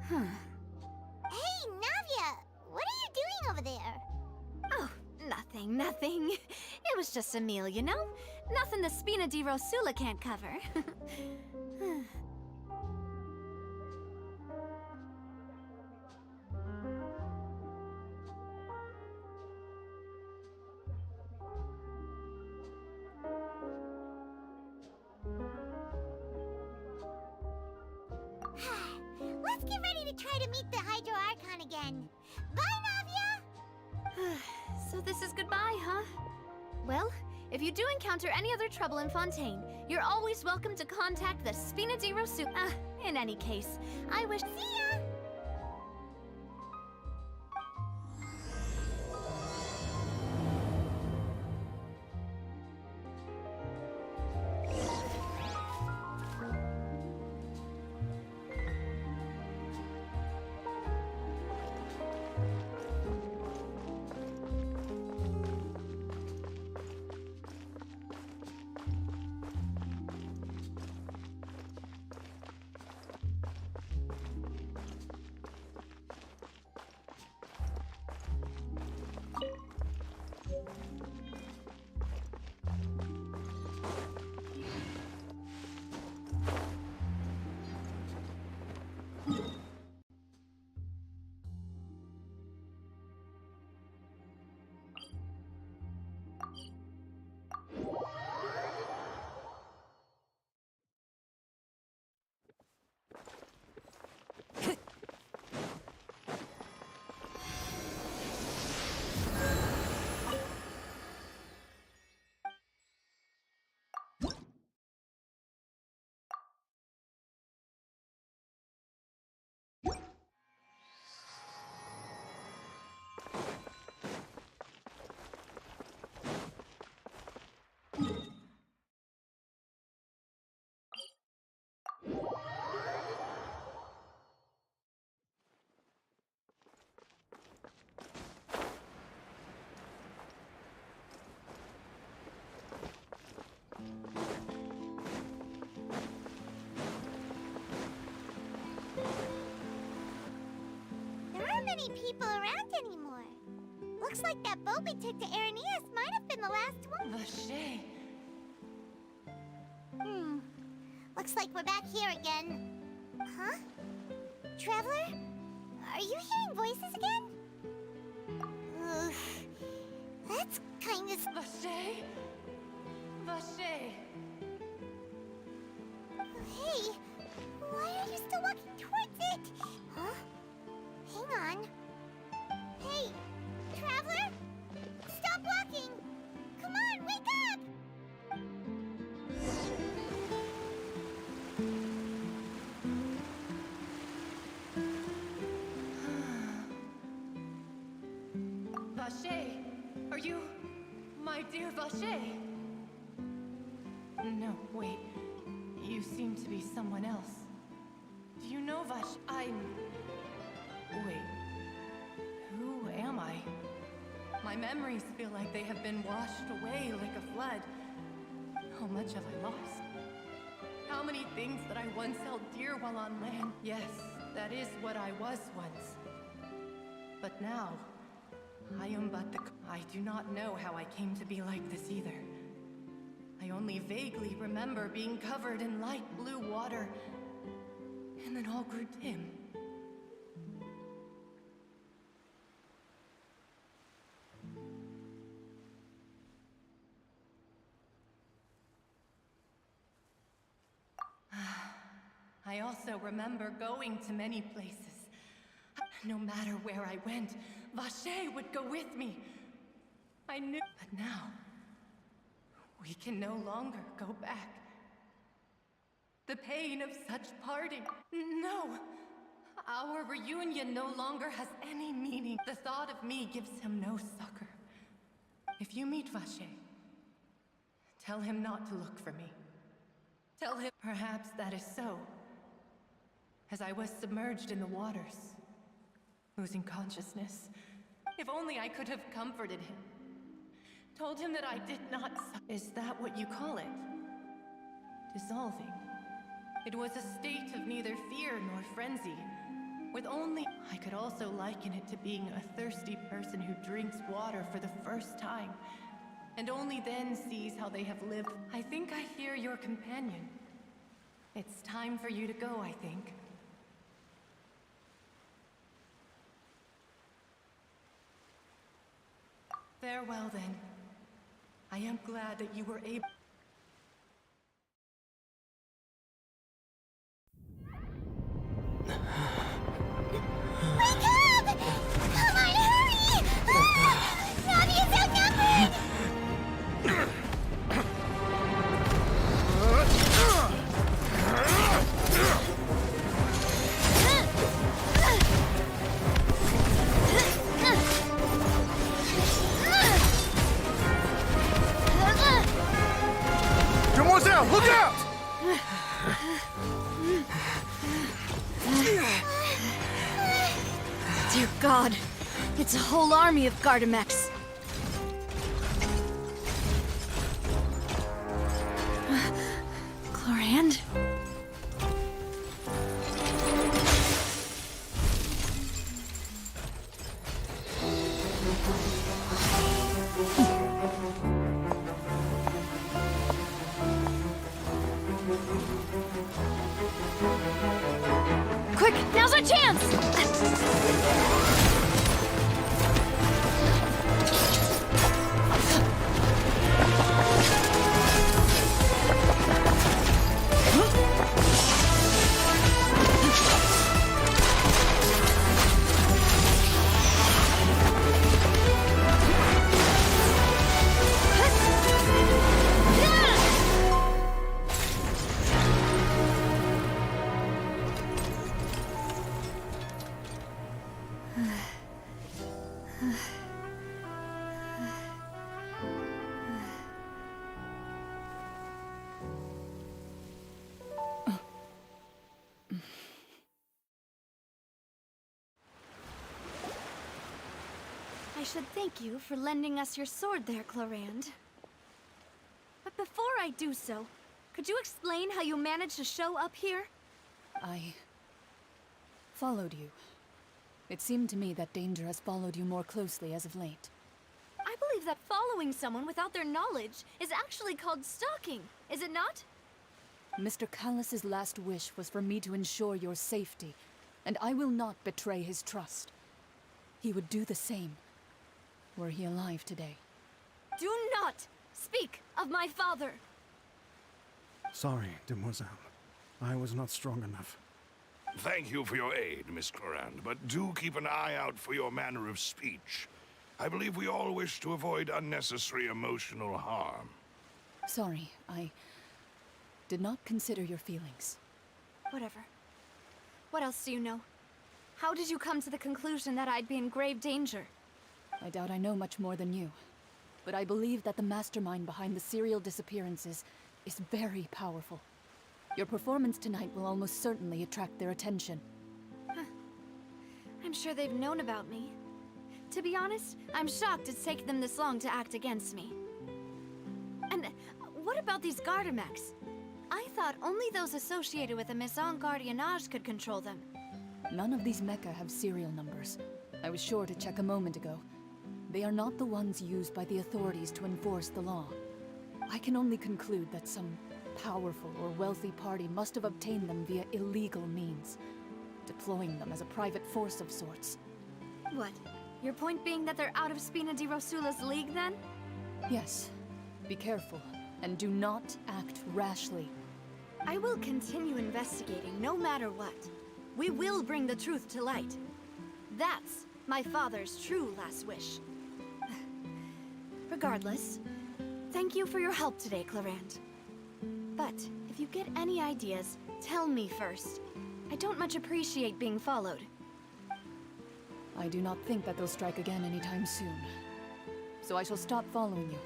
Hey, Navia, what are you doing over there? Oh, nothing. It was just a meal, you know? Nothing the Spina di Rosula can't cover. Let's get ready to try to meet the Hydro Archon again. Bye, Navia! So this is goodbye, huh? Well, if you do encounter any other trouble in Fontaine, you're always welcome to contact the Spina di Rosula. In any case, I wish... See ya! Many people around anymore. Looks like that boat we took to Araneas might have been the last one. Vache. Looks like we're back here again. Huh? Traveler? Are you hearing voices again? Ugh. That's kind of... Vache. Vache. Hey, why are you still walking towards it? Huh? Hang on. Hey, Traveler? Stop walking! Come on, wake up! Vache. Are you... my dear Vache? No, wait. You seem to be someone else. Do you know Vache? Wait. Who am I? My memories feel like they have been washed away like a flood. How much have I lost? How many things that I once held dear while on land? Yes, that is what I was once. But now, I am but the... I do not know how I came to be like this either. I only vaguely remember being covered in light blue water, and then all grew dim. I also remember going to many places. No matter where I went, Vache would go with me. I knew, but now, we can no longer go back. The pain of such parting. No. Our reunion no longer has any meaning. The thought of me gives him no succor. If you meet Vache, tell him not to look for me. Tell him perhaps that is so, as I was submerged in the waters, losing consciousness. If only I could have comforted him. Told him that I did not Is that what you call it? Dissolving. It was a state of neither fear nor frenzy, with only... I could also liken it to being a thirsty person who drinks water for the first time, and only then sees how they have lived. I think I hear your companion. It's time for you to go, I think. Farewell, then. I am glad that you were able... Wake up! Come on, hurry! Navi is outnumbered! Look out! Dear God, it's a whole army of Gardamex. Chlorand? Quick, now's our chance! I should thank you for lending us your sword there, Chlorand. But before I do so, could you explain how you managed to show up here? I followed you. It seemed to me that danger has followed you more closely as of late. I believe that following someone without their knowledge is actually called stalking, is it not? Mr. Callus's last wish was for me to ensure your safety, and I will not betray his trust. He would do the same, were he alive today. Do not speak of my father! Sorry, demoiselle. I was not strong enough. Thank you for your aid, Miss Clorand, but do keep an eye out for your manner of speech. I believe we all wish to avoid unnecessary emotional harm. Sorry, I did not consider your feelings. Whatever. What else do you know? How did you come to the conclusion that I'd be in grave danger? I doubt I know much more than you, but I believe that the mastermind behind the serial disappearances is very powerful. Your performance tonight will almost certainly attract their attention. I'm sure they've known about me. To be honest, I'm shocked it's taken them this long to act against me. And what about these Gardamex? I thought only those associated with the Maison Gardiennage could control them. None of these mecha have serial numbers. I was sure to check a moment ago. They are not the ones used by the authorities to enforce the law. I can only conclude that some powerful or wealthy party must have obtained them via illegal means, deploying them as a private force of sorts. What? Your point being that they're out of Spina di Rosula's league, then? Yes. Be careful, and do not act rashly. I will continue investigating no matter what. We will bring the truth to light. That's my father's true last wish. Regardless, thank you for your help today, Clorand. But If you get any ideas, tell me first. I don't much appreciate being followed. I do not think that they'll strike again anytime soon. So I shall stop following you.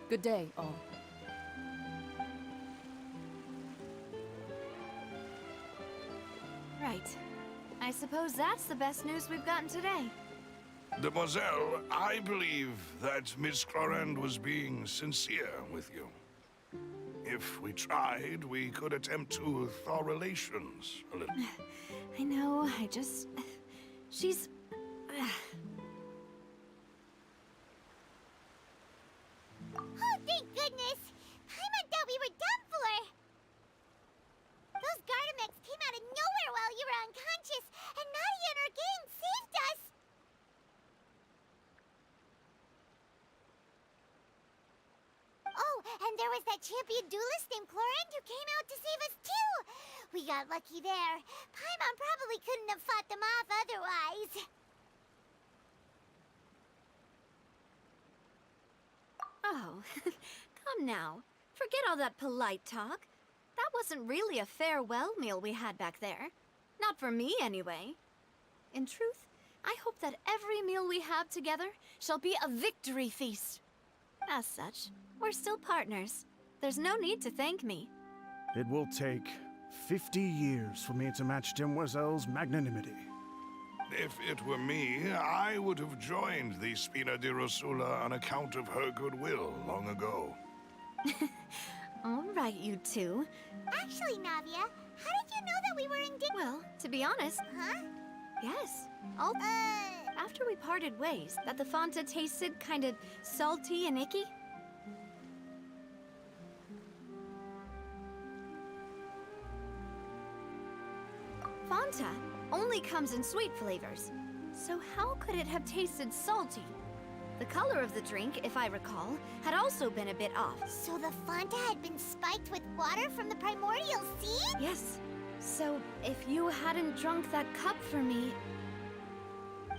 Good day, all. Right. I suppose that's the best news we've gotten today. Demoiselle, I believe that Miss Clorand was being sincere with you. If we tried, we could attempt to thaw relations a little. I know, she's... Oh, thank goodness! Paimon thought we were done for! Those Gardamex came out of nowhere while you were unconscious, and Nadia and her gang saved us! Oh, and there was that champion duelist named Clorand who came out to save us too! We got lucky there. Paimon probably couldn't have fought them off otherwise. Oh, come now. Forget all that polite talk. That wasn't really a farewell meal we had back there. Not for me, anyway. In truth, I hope that every meal we have together shall be a victory feast. As such, we're still partners. There's no need to thank me. It will take 50 years for me to match Demoiselle's magnanimity. If it were me, I would have joined the Spina di Rosula on account of her goodwill long ago. All right, you two. Actually, Navia, how did you know that we were in Well, to be honest, Huh? yes. After we parted ways, that the Fanta tasted kind of salty and icky. Fanta only comes in sweet flavors, so how could it have tasted salty? The color of the drink, if I recall, had also been a bit off. So the Fanta had been spiked with water from the primordial sea? Yes. So, if you hadn't drunk that cup for me...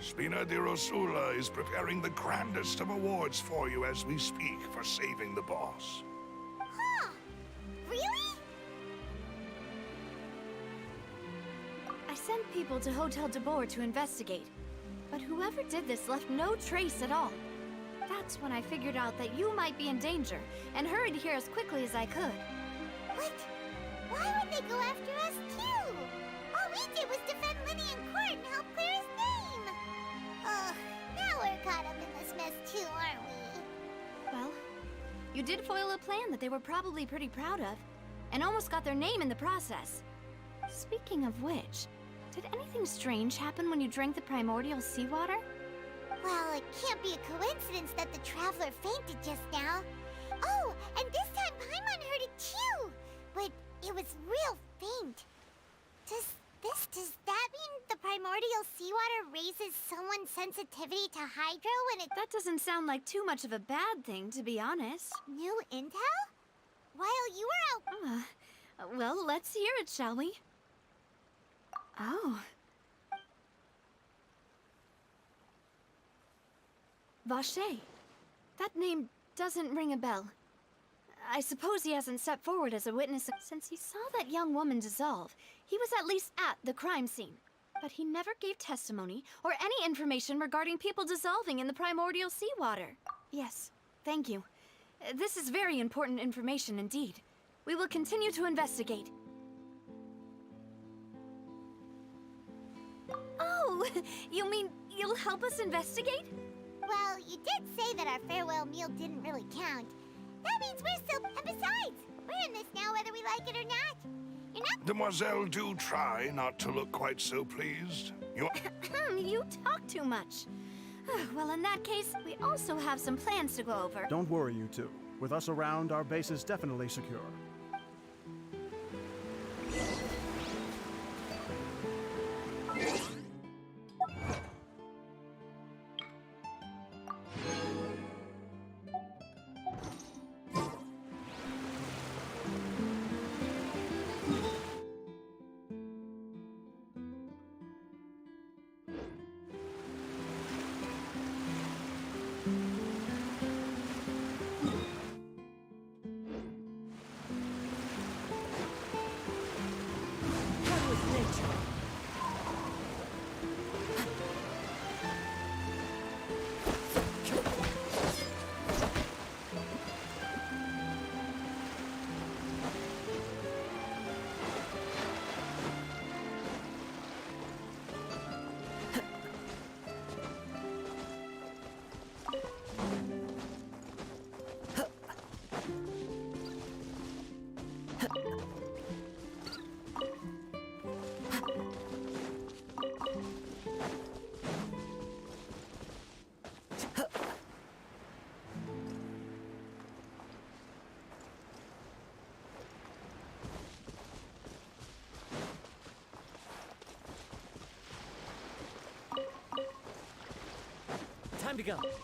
Spina di Rosula is preparing the grandest of awards for you as we speak for saving the boss. Huh. Really? I sent people to Hotel de Boer to investigate, but whoever did this left no trace at all. That's when I figured out that you might be in danger, and hurried here as quickly as I could. What? Why would they go after us too? All we did was defend Linny in court and help clear his name. Ugh, now we're caught up in this mess too, aren't we? Well, you did foil a plan that they were probably pretty proud of, and almost got their name in the process. Speaking of which, did anything strange happen when you drank the primordial seawater? Well, it can't be a coincidence that the traveler fainted just now. Oh, and this time Paimon heard it too! But it was real faint. Does that mean the primordial seawater raises someone's sensitivity to hydro when it... That doesn't sound like too much of a bad thing, to be honest. New intel? While you were out... Well, let's hear it, shall we? Oh. Vache. That name doesn't ring a bell. I suppose he hasn't stepped forward as a witness since he saw that young woman dissolve. He was at least at the crime scene. But he never gave testimony or any information regarding people dissolving in the primordial seawater. Yes, thank you. This is very important information indeed. We will continue to investigate. Oh, you mean you'll help us investigate? Well, you did say that our farewell meal didn't really count. That means we're still... And besides, we're in this now whether we like it or not. You're not... Demoiselle, do try not to look quite so pleased. You talk too much. Well, in that case, we also have some plans to go over. Don't worry, you two. With us around, our base is definitely secure. Time to go.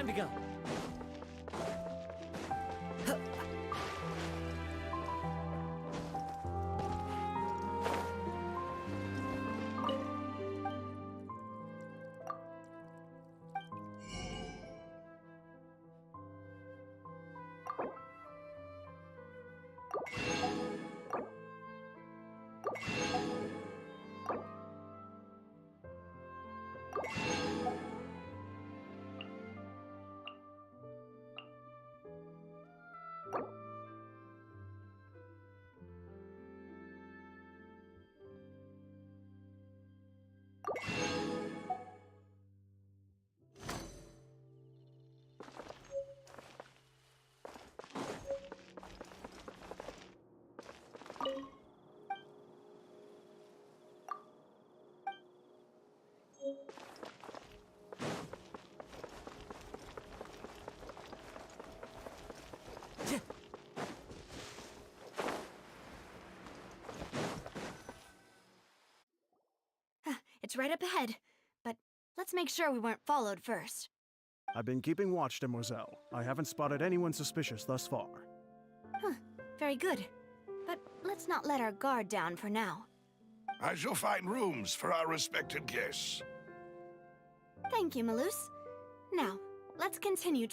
Time to go. It's right up ahead, but let's make sure we weren't followed first. I've been keeping watch, demoiselle. I haven't spotted anyone suspicious thus far. Huh, very good. But let's not let our guard down for now. I shall find rooms for our respected guests. Thank you, Malus. Now, let's continue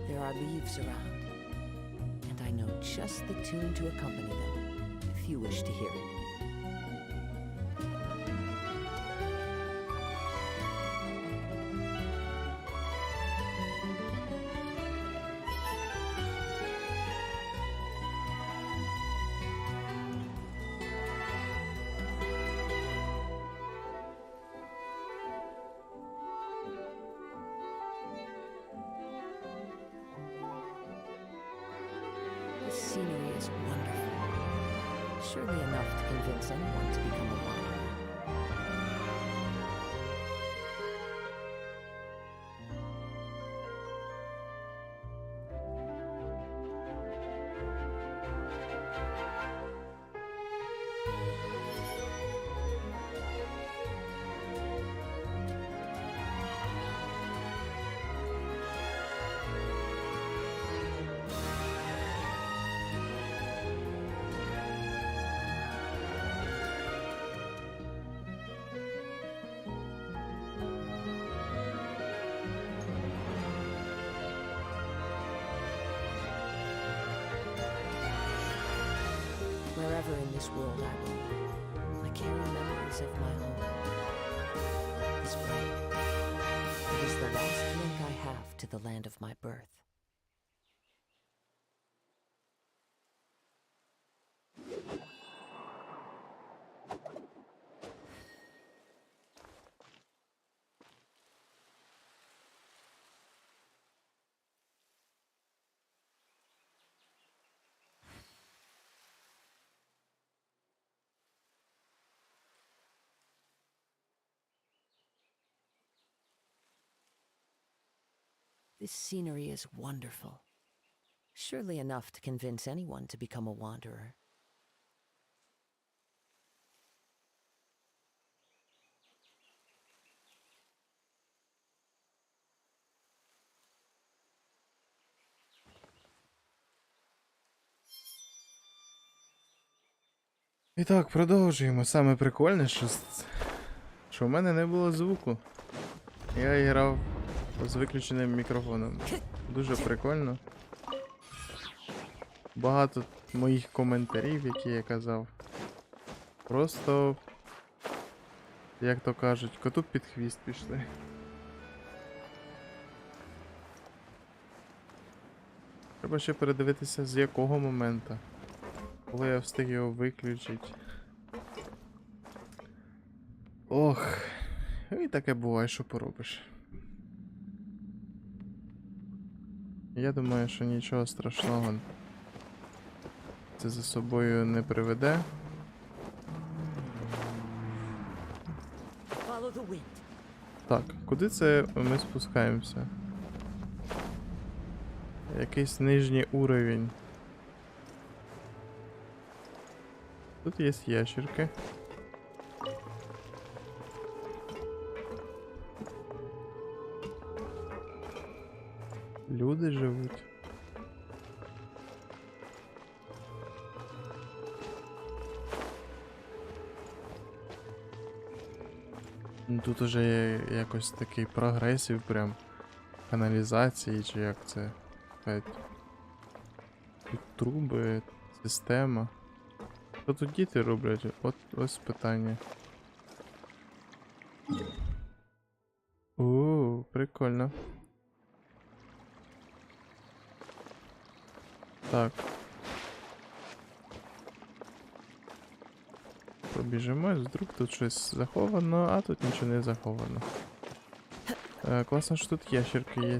There are leaves around, and I know just the tune to accompany them, if you wish to hear it. The scenery is wonderful. Surely enough to convince anyone to become a wanderer. Wherever in this world I roam, I carry memories of my home. This blade, it is the last link I have to the land of my birth. This scenery is wonderful. Surely enough to convince anyone to become a wanderer. І так, продовжуємо. Саме прикольне, що в мене не було звуку. Я грав з виключеним мікрофоном. Дуже прикольно. Багато моїх коментарів, які я казав. Просто, як то кажуть, коту під хвіст пішли. Треба ще передивитися, з якого моменту. Коли я встиг його виключити. Ох, і таке буває, що поробиш. Я думаю, що нічого страшного це за собою не приведе. Follow the wind. Так, куди це ми спускаємося? Якийсь нижній уровень. Тут є ящерки. Люди живуть. Ну, тут уже є якось такий прогресів прям каналізації, чи як це сказати. Тут труби, система. Що тут діти роблять? От ось питання. Прикольно. Так. Побіжимо, вдруг тут щось заховано, а тут нічого не заховано. Класно, що тут ящерки є.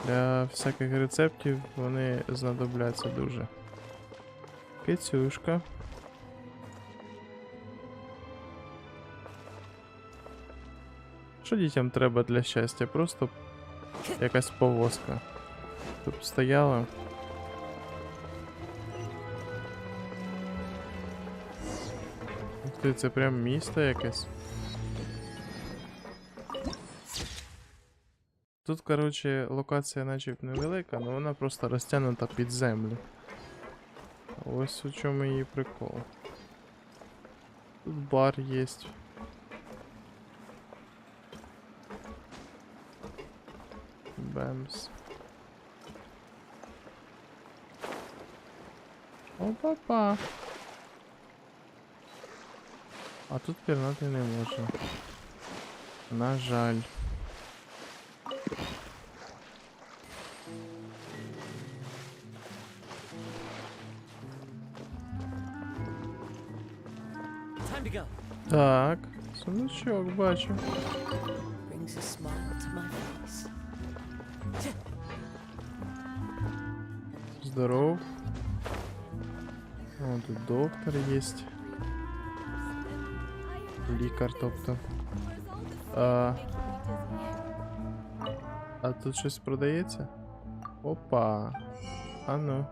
Для всяких рецептів вони знадобляться дуже. Кицюшка. Що дітям треба для щастя? Просто якась повозка. Щоб стояла. Це прям місто якесь. Тут, коротше, локація начеб невелика, але вона просто розтягнута під землю. Ось у чому її прикол. Тут бар є. Бемс. Опа-па. А тут пірнати не можна. На жаль. Time to go. Так, сундучок бачу. Brings a smile to my face. Здоров. О, тут доктор є. Лікар, тобто. А тут щось продається? Опа. А ну.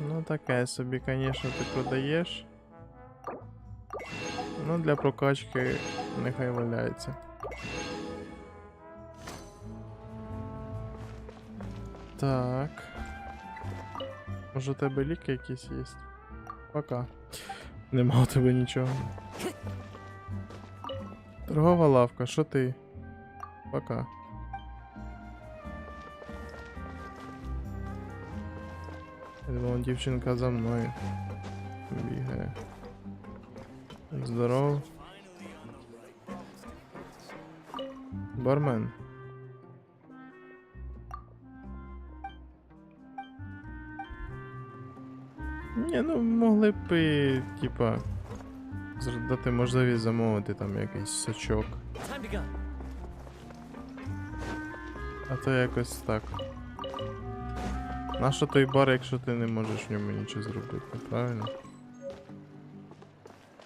Ну таке собі, конечно, ти продаєш. Ну для прокачки нехай валяється. Так. Може у тебе ліки якісь є? Пока. Нема у тебе нічого. Торгова лавка, що ти? Пока. Я думав, дівчинка за мною бігає. Здоров. Бармен. Ні, ну могли б, типа, дати можливість замовити там якийсь сачок. А то якось так. Нащо той бар, якщо ти не можеш в ньому нічого зробити, правильно?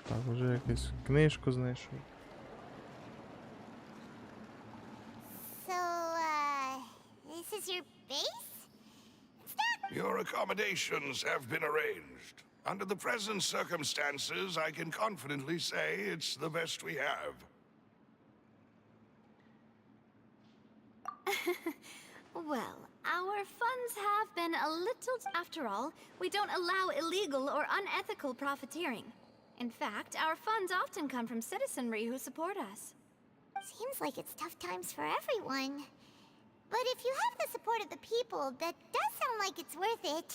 Так, вже якусь книжку знайшов. So, this is your base? Your accommodations have been arranged. Under the present circumstances, I can confidently say it's the best we have. Well, our funds have been a little... After all, we don't allow illegal or unethical profiteering. In fact, our funds often come from citizenry who support us. Seems like it's tough times for everyone. But if you have the support of the people, that does sound like it's worth it.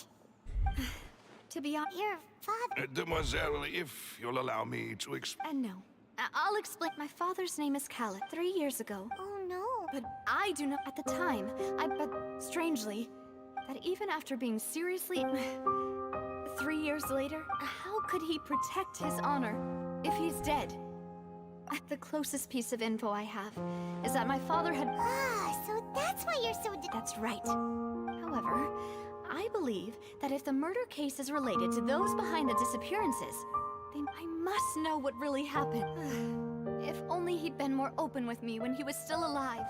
To be honest, Your father... Demoiselle, if you'll allow me to no. I'll explain. My father's name is Khaled. 3 years ago. Oh no. But I do not... At the time, but strangely, that even after being seriously... 3 years later, how could he protect his honor if he's dead? The closest piece of info I have is that my father had... Ah, so that's why you're so... That's right. However, I believe that if the murder case is related to those behind the disappearances, then I must know what really happened. If only he'd been more open with me when he was still alive.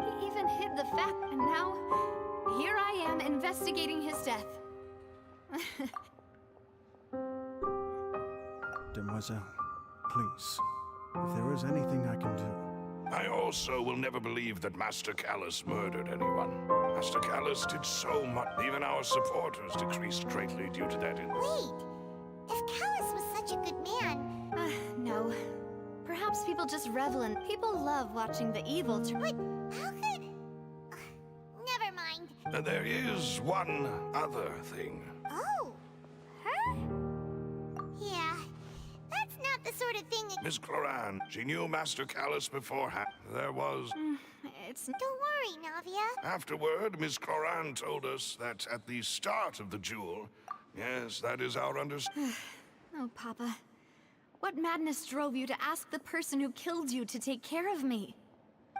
He even hid the fact, and now here I am investigating his death. Demoiselle, please, if there is anything I can do. I also will never believe that Master Callus murdered anyone. Master Callus did so much. Even our supporters decreased greatly due to that. Wait, if Callus was such a good man... No. Perhaps people just revel in... People love watching the evil... But how could... Never mind. There is one other thing. Oh, her? Yeah, that's not the sort of thing that... Miss Cloran, she knew Master Callus beforehand. There was... It's... Don't worry, Navia. Afterward, Miss Cloran told us that at the start of the duel... Yes, that is our understanding. Oh, Papa. What madness drove you to ask the person who killed you to take care of me?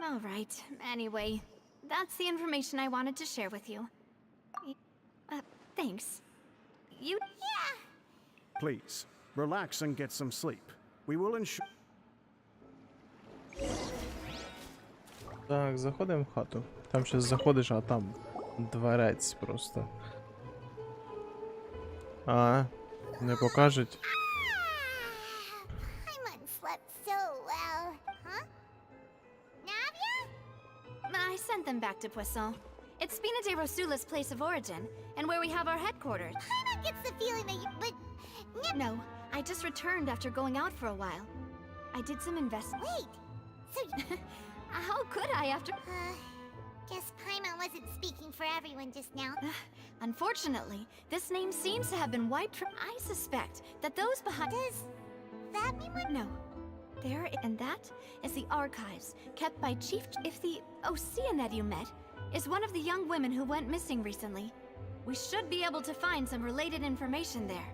All right. Anyway, that's the information I wanted to share with you. Thanks. You... Yeah. Please, relax and get some sleep. We will ensure... Так, заходимо в хату. Там щас заходиш, а там дворець просто. А, не покажуть. Paimon slept so well. Huh? Navia? I sent them back to Poisson. It's Spina de Rosula's place of origin, and where we have our headquarters. Paimon gets the feeling that you... But... No, I just returned after going out for a while. I did some Wait, so... How could I after... Guess Paimon wasn't speaking for everyone just now. Unfortunately, this name seems to have been wiped from... I suspect that those behind... Does that mean what... No. There, and that is the archives kept by Chief... If the Oceanid you met is one of the young women who went missing recently, we should be able to find some related information there.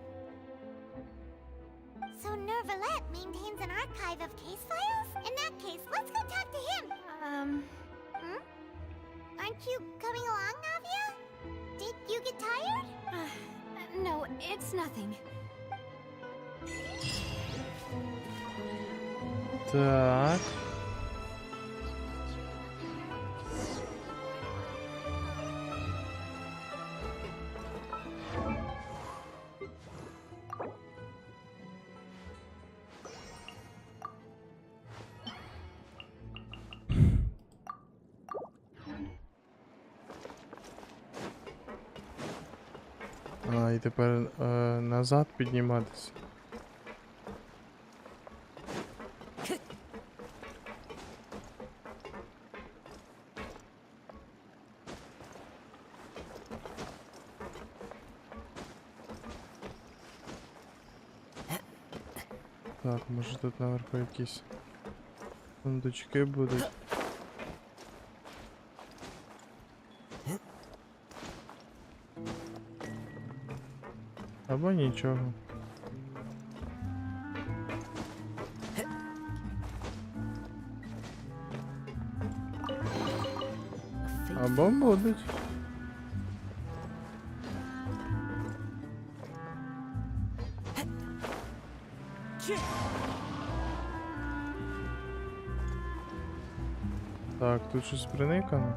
So Nervalette maintains an archive of case files? In that case, let's go talk to him. Aren't you coming along, Navia? Did you get tired? No, it's nothing. Так. А, і тепер назад підніматися. Так, може тут наверху якісь сундучки будуть. Або нічого. Або будуть. Так, тут щось приникано.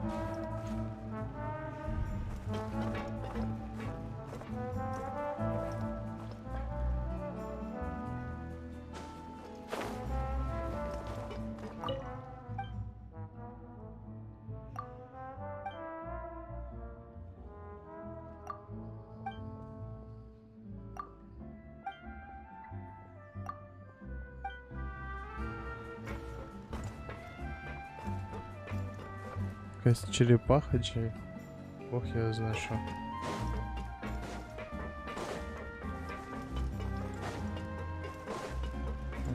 Якась черепаха чи... Ох, я знаю що.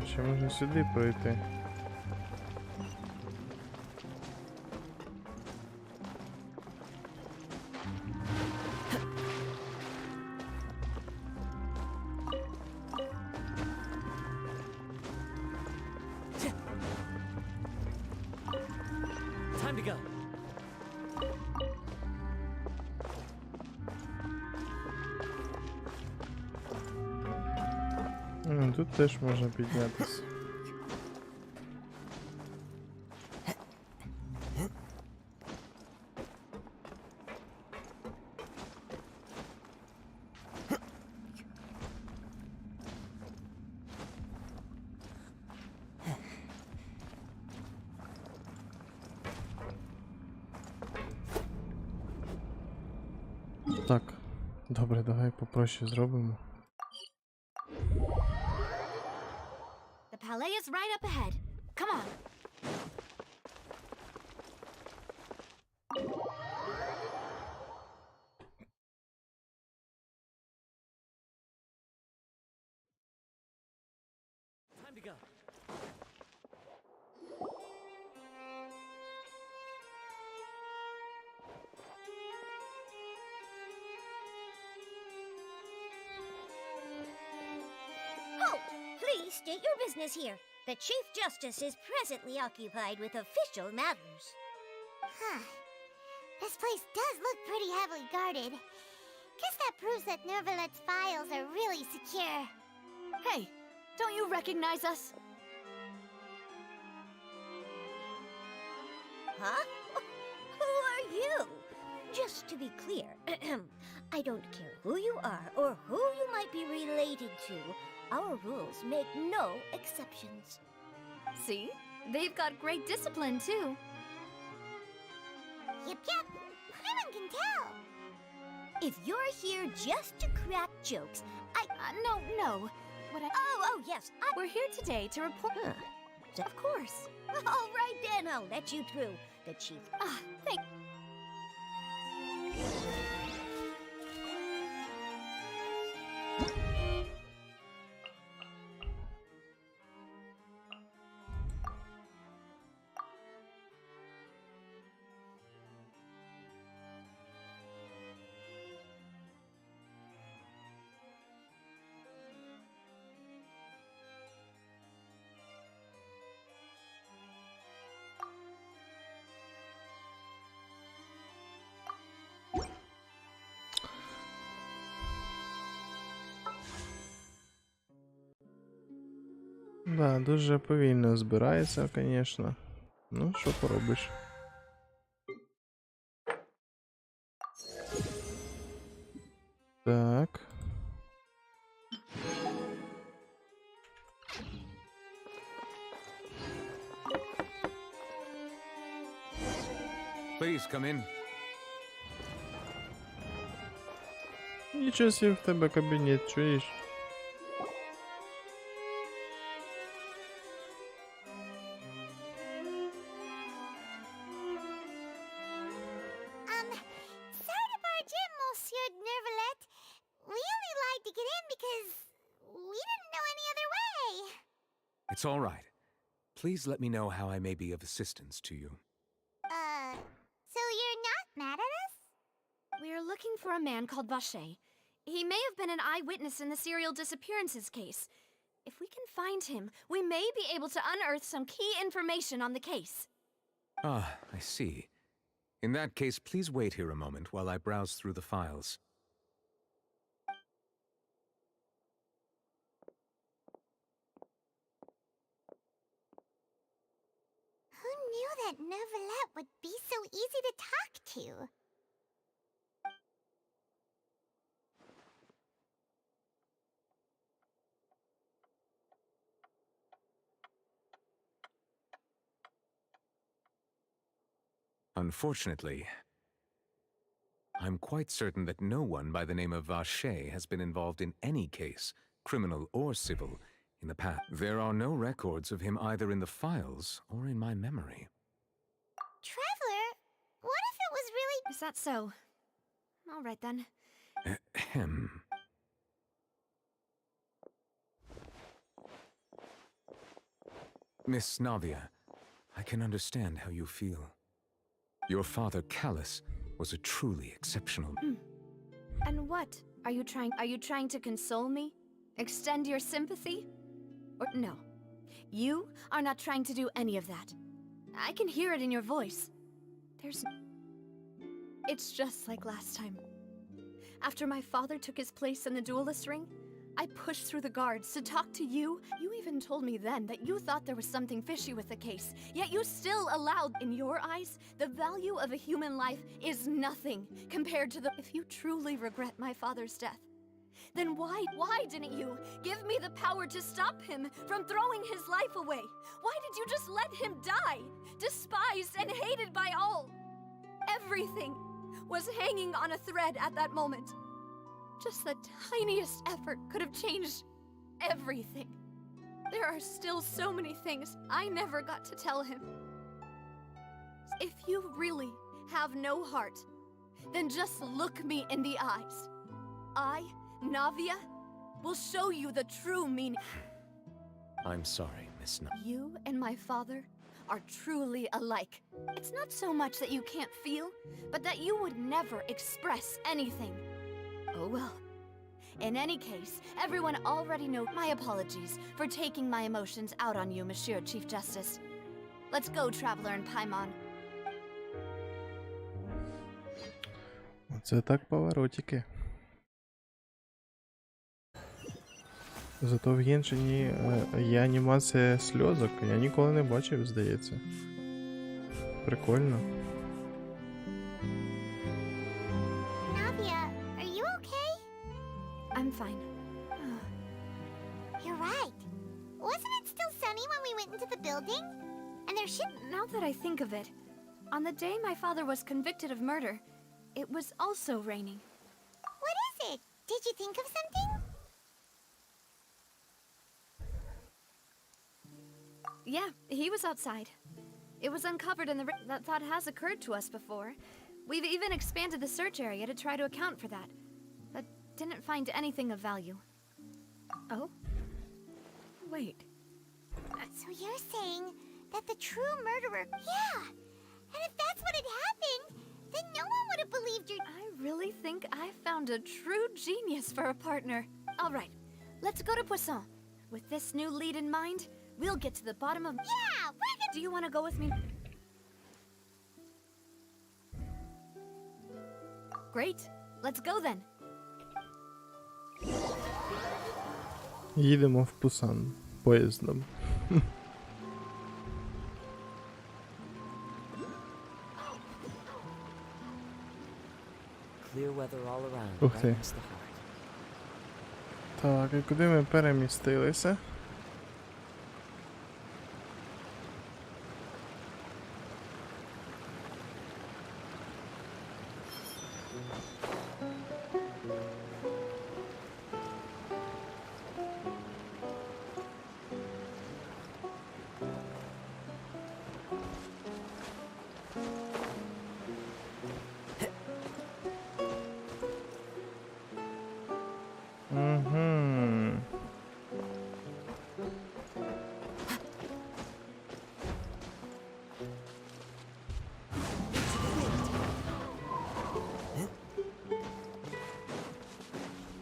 А ще можна сюди пройти. Time to go. Тут теж можна піднятися. Так, добре, давай попроще зробимо. The palais is right up ahead. Come on. Time to go. Halt! Please state your business here. The Chief Justice is presently occupied with official matters. Huh. This place does look pretty heavily guarded. Guess that proves that Nervalet's files are really secure. Hey, don't you recognize us? Huh? Who are you? Just to be clear, I don't care who you are or who you might be related to. Our rules make no exceptions. See? They've got great discipline, too. Yep, anyone can tell. If you're here just to crack jokes, No. What I... Oh, yes, We're here today to report... Huh. Of course. All right then, I'll let you through. The Chief... Thank... Да, дуже повільно збирається, звісно. Ну, що поробиш. Так. Please come in. Нічого собі в тебе кабінет, чуєш? Sorry to barge in, Monsieur Nervalet. We only lied to get in because we didn't know any other way. It's all right. Please let me know how I may be of assistance to you. So you're not mad at us? We're looking for a man called Vache. He may have been an eyewitness in the serial disappearances case. If we can find him, we may be able to unearth some key information on the case. Ah, I see. In that case, please wait here a moment while I browse through the files. Who knew that Neuvillette would be so easy to talk to. Unfortunately, I'm quite certain that no one by the name of Vache has been involved in any case, criminal or civil, in the past. There are no records of him either in the files or in my memory. Traveler, what if it was really... Is that so? All right then. Ahem. Miss Navia, I can understand how you feel. Your father, Callus, was a truly exceptional... And what? Are you trying to console me? Extend your sympathy? Or no. You are not trying to do any of that. I can hear it in your voice. It's just like last time. After my father took his place in the duelist ring, I pushed through the guards to talk to you. You even told me then that you thought there was something fishy with the case, yet you still allowed, in your eyes, the value of a human life is nothing compared to the... If you truly regret my father's death, then why didn't you give me the power to stop him from throwing his life away? Why did you just let him die, despised and hated by all? Everything was hanging on a thread at that moment. Just the tiniest effort could have changed everything. There are still so many things I never got to tell him. If you really have no heart, then just look me in the eyes. I, Navia, will show you the true meaning. I'm sorry, Miss Navia. You and my father are truly alike. It's not so much that you can't feel, but that you would never express anything. Oh well. In any case, everyone already knows my apologies for taking my emotions out on you, Monsieur Chief Justice. Let's go, Traveler and Paimon. Це так поворотики. Зато в Геншині є анімація сльозок, я ніколи не бачив, здається. Прикольно. Navia, are you okay? I'm fine. You're right. Wasn't it still sunny when we went into the building? And there should... Now that I think of it, on the day my father was convicted of murder, it was also raining. What is it? Did you think of something? Yeah, he was outside. It was uncovered in the that thought has occurred to us before. We've even expanded the search area to try to account for that, but didn't find anything of value. Oh? Wait. So you're saying that the true murderer... Yeah! And if that's what had happened, then no one would have believed your... I really think I found a true genius for a partner. All right, let's go to Poisson. With this new lead in mind, we'll get to the bottom of... Yeah! We're gonna... Do you want to go with me? Great. Let's go then. Їдемо в Пусан поїздом. Clear weather all around. Ух ти. Brightens the heart. Так, і куди ми перемістилися? Угу.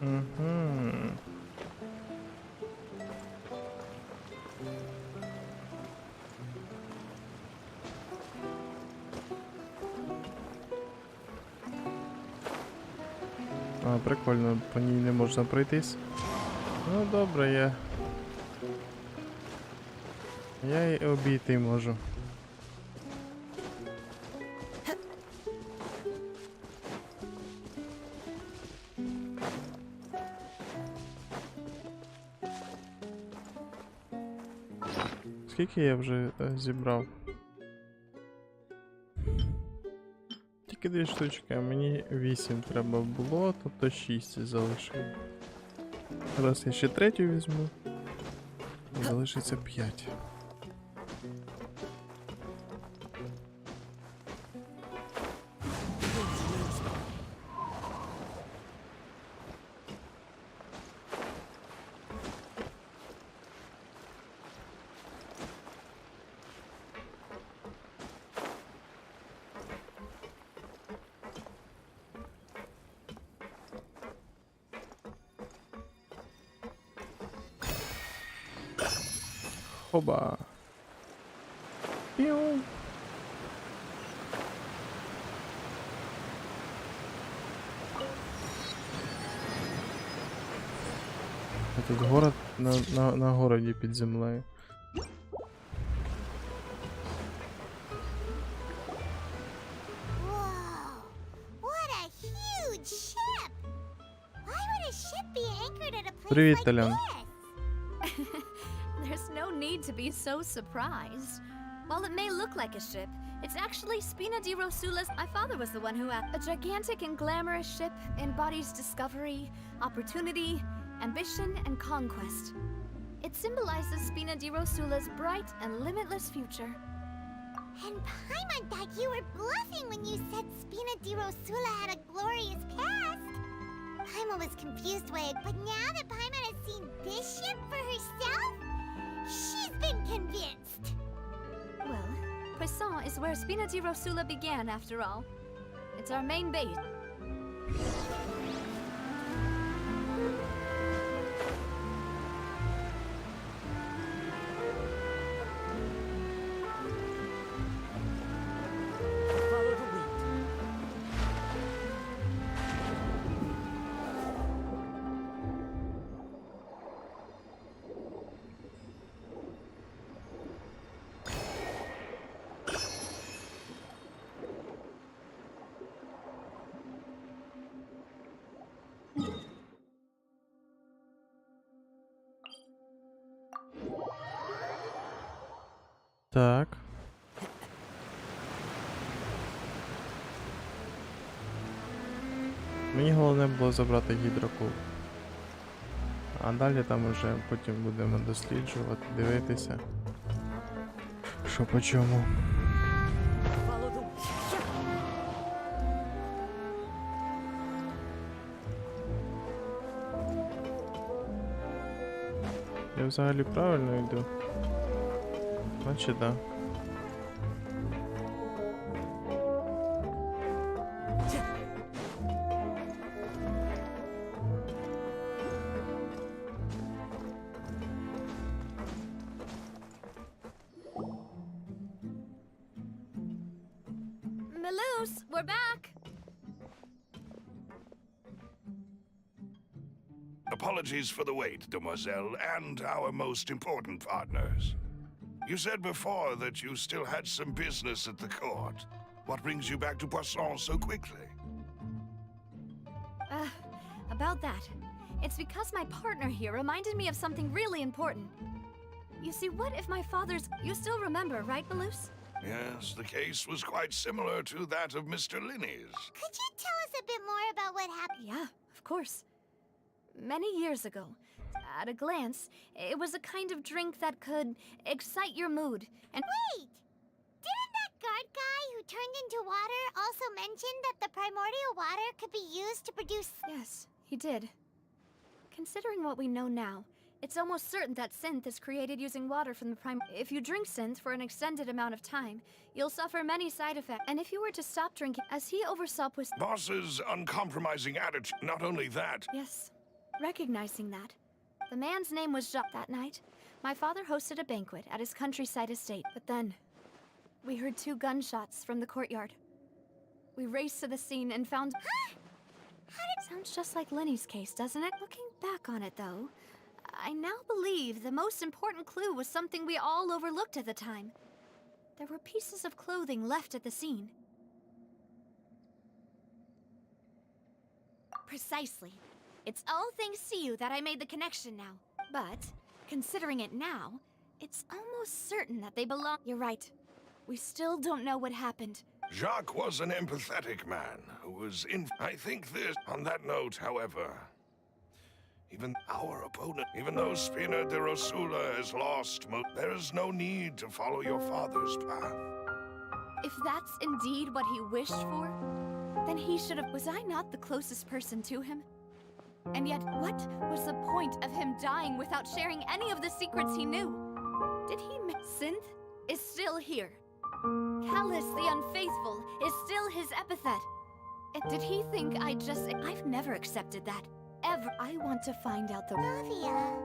Угу. А, прикольно, по ній не можна пройтись. Ну добре, я її обійти можу. Скільки я вже зібрав? Тільки 2 штучки, а мені 8 треба було, тобто 6 залишив. Зараз я ще 3 візьму. І залишиться 5. Хоба. Піу. Тут город на городі під землею. Whoa! What a huge ship! Why would a ship be anchored at a place Привіт, like Талян. this? There's no need to be so surprised. While it may look like a ship, it's actually Spina di Rosula's. My father was the one who had a gigantic and glamorous ship embodies discovery, opportunity, ambition, and conquest. It symbolizes Spina di Rosula's bright and limitless future. And Paimon thought you were bluffing when you said Spina di Rosula had a glorious past. Paimon was confused, Wig, but now that Paimon has seen this ship for herself, she's been convinced. Well, Poisson is where Spina di Rosula began, after all. It's our main base. Follow the wind. Так. Мені головне було забрати гідрокул. А далі там уже потім будемо досліджувати, дивитися, що по чому. Follow the wind. Я взагалі правильно йду? Значить, да. Maloose, we're back! Apologies for the wait, demoiselle, and our most important partners. You said before that you still had some business at the court. What brings you back to Poisson so quickly? About that. It's because my partner here reminded me of something really important. You see, what if my father's... You still remember, right, Maloose? Yes, the case was quite similar to that of Mr. Linney's. Could you tell us a bit more about what happened? Yeah, of course. Many years ago, at a glance, it was a kind of drink that could excite your mood. And Wait! Didn't that guard guy who turned into water also mention that the primordial water could be used to produce... yes, he did. Considering what we know now, it's almost certain that synth is created using water from the prime. If you drink synth for an extended amount of time, you'll suffer many side effects. And if you were to stop drinking, as he oversaw Boss's uncompromising attitude. Not only that, Yes, recognizing that. The man's name was Jacques. That night, my father hosted a banquet at his countryside estate. But then, we heard 2 gunshots from the courtyard. We raced to the scene and found... Sounds just like Lenny's case, doesn't it? Looking back on it, though, I now believe the most important clue was something we all overlooked at the time. There were pieces of clothing left at the scene. Precisely. It's all thanks to you that I made the connection now. But, considering it now, It's almost certain that they belong. You're right. We still don't know what happened. Jacques was an empathetic man who was in. I think this. On that note, however, even our opponent, even though Spina de Rosula has lost, there is no need to follow your father's path. If that's indeed what he wished for, then he should have. Was I not the closest person to him? And yet, what was the point of him dying without sharing any of the secrets he knew? Did he Synth is still here. Callus the Unfaithful is still his epithet. And did he think I've never accepted that. Ever. I want to find out the... Novia.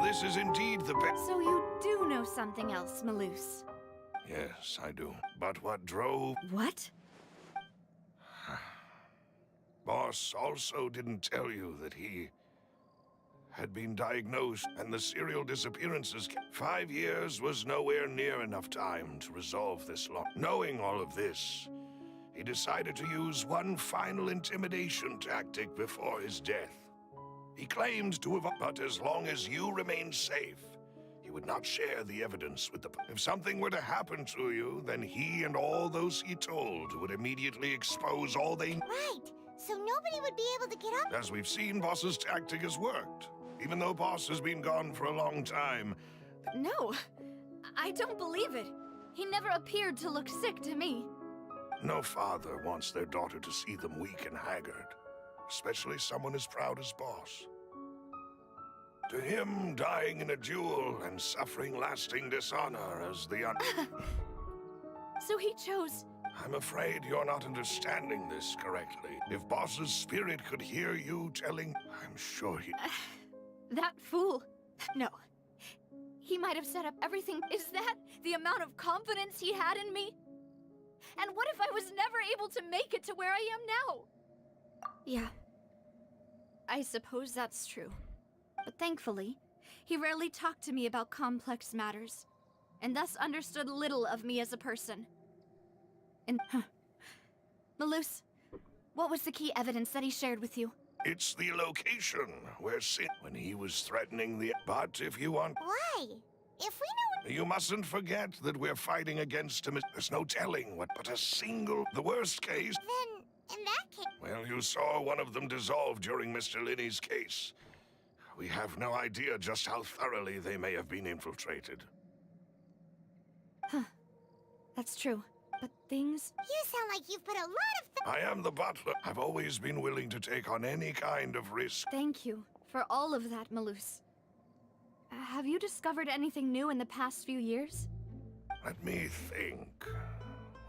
This is indeed the best. So you do know something else, Malus? Yes, I do. But what drove... What? Boss also didn't tell you that he had been diagnosed and the serial disappearances. 5 years was nowhere near enough time to resolve this law. Knowing all of this, he decided to use one final intimidation tactic before his death. He claimed to have, but as long as you remained safe, he would not share the evidence with the... If something were to happen to you, then he and all those he told would immediately expose all they... Right. So nobody would be able to get up. As we've seen, Boss's tactic has worked. Even though Boss has been gone for a long time. No, I don't believe it. He never appeared to look sick to me. No father wants their daughter to see them weak and haggard, especially someone as proud as Boss. To him, dying in a duel and suffering lasting dishonor as the So he chose... I'm afraid you're not understanding this correctly. If Boss's spirit could hear you telling, I'm sure he... That fool. No. He might have set up everything. Is that the amount of confidence he had in me? And what if I was never able to make it to where I am now? Yeah. I suppose that's true. But thankfully, he rarely talked to me about complex matters, and thus understood little of me as a person. And... Malus, what was the key evidence that he shared with you? It's the location where when he was threatening the... But if you want... Why? If we know... You mustn't forget that we're fighting against him. There's no telling what, but a single... The worst case... Then, in that case... Well, you saw one of them dissolve during Mr. Linney's case. We have no idea just how thoroughly they may have been infiltrated. Huh. That's true. But things... You sound like you've put a lot of... I am the butler. I've always been willing to take on any kind of risk. Thank you for all of that, Malus. Have you discovered anything new in the past few years? Let me think.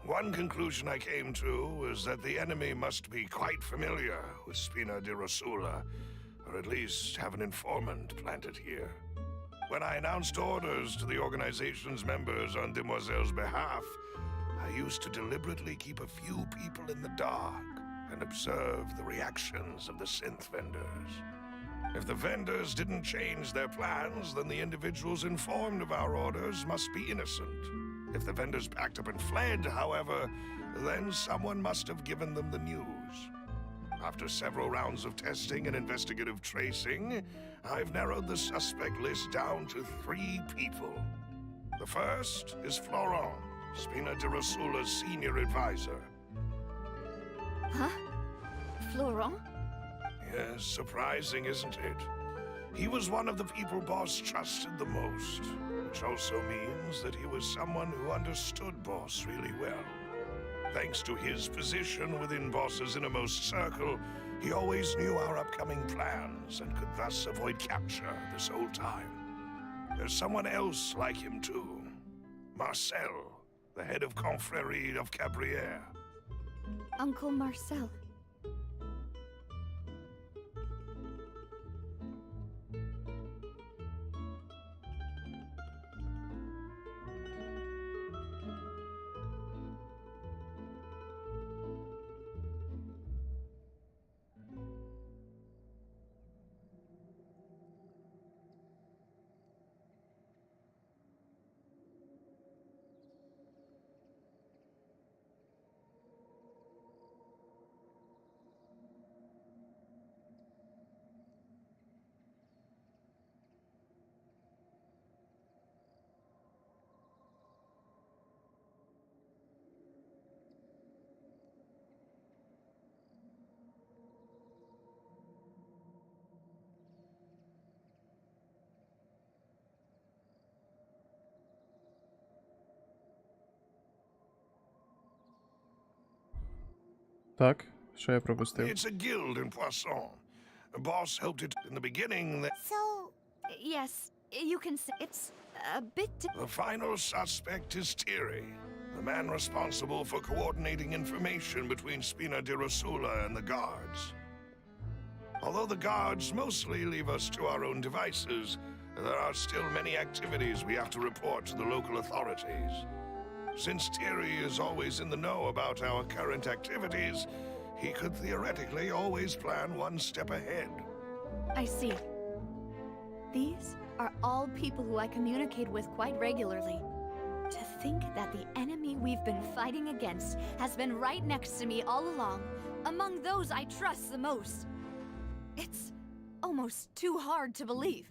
One conclusion I came to was that the enemy must be quite familiar with Spina de Rosula, or at least have an informant planted here. When I announced orders to the organization's members on Demoiselle's behalf, I used to deliberately keep a few people in the dark and observe the reactions of the synth vendors. If the vendors didn't change their plans, then the individuals informed of our orders must be innocent. If the vendors packed up and fled, however, then someone must have given them the news. After several rounds of testing and investigative tracing, I've narrowed the suspect list down to 3 people. The first is Florent, Spina de Rosula's senior advisor. Huh? Florent? Yes, surprising, isn't it? He was one of the people Boss trusted the most, which also means that he was someone who understood Boss really well. Thanks to his position within Boss's innermost circle, he always knew our upcoming plans and could thus avoid capture this whole time. There's someone else like him too. Marcel, the head of Confrérie of Cabrières. Uncle Marcel. Так, що я пропустив? It's a guild in Poisson. The boss hoped it in the beginning that So, Yes, you can say it's a bit. the final suspect is Thierry, the man responsible for coordinating information between Spina di Rosula and the guards. Although the guards mostly leave us to our own devices, there are still many activities we have to report to the local authorities. Since Thierry is always in the know about our current activities, he could theoretically always plan one step ahead. I see. These are all people who I communicate with quite regularly. To think that the enemy we've been fighting against has been right next to me all along, among those I trust the most. It's almost too hard to believe.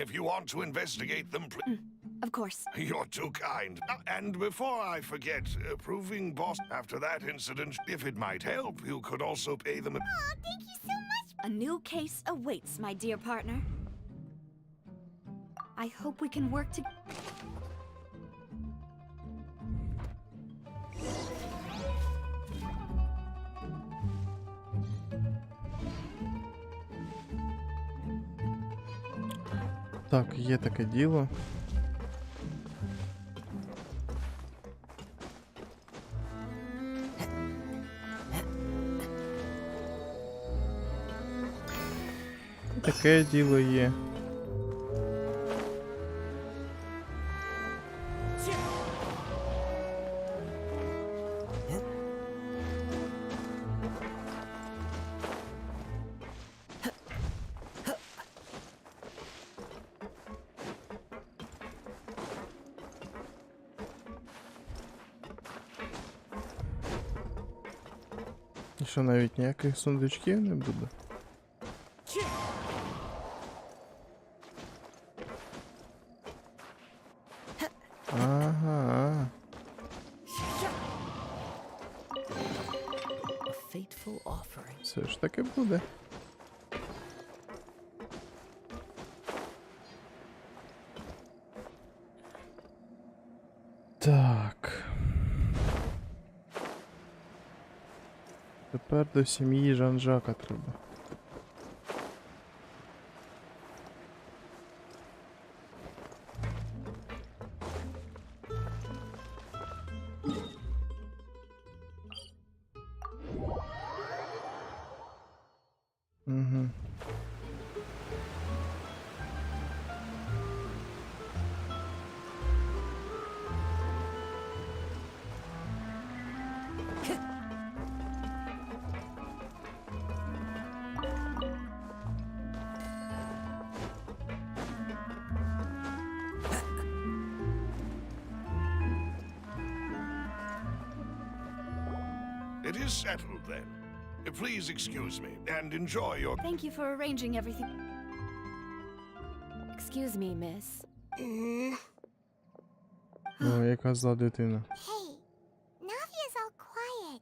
If you want to investigate them, Of course. you're too kind. And before I forget, proving boss after that incident, if it might help, you could also pay them a... oh, thank you so much. A new case awaits, my dear partner. I hope we can work together. Так, є таке діло. Таке діло є. І що, навіть ніяких сундучків не буде? Ага. A fateful offering. Все ж таки буде. Так. Тепер до сім'ї Жан-Жака треба. Угу. It is settled then. Please excuse me and enjoy your... Thank you for arranging everything. Excuse me, miss. О, яка зла дитина. Hey, Navia's all quiet.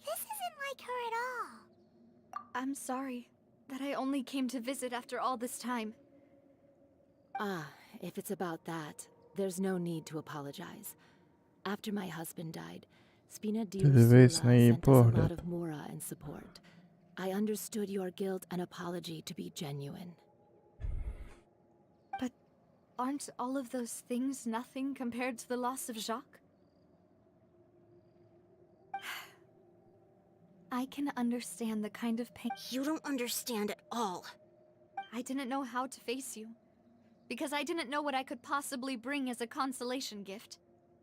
This isn't like her at all. I'm sorry that I only came to visit after all this time. Ah, if it's about that, there's no need to apologize. After my husband died, Spina di Дивись Rosula на її sent us a lot погляд. of mura and support. I understood your guilt and apology to be genuine. But aren't all of those things nothing compared to the loss of Jacques? I can understand the kind of pain. You don't understand at all. I didn't know how to face you, because I didn't know what I could possibly bring as a consolation gift.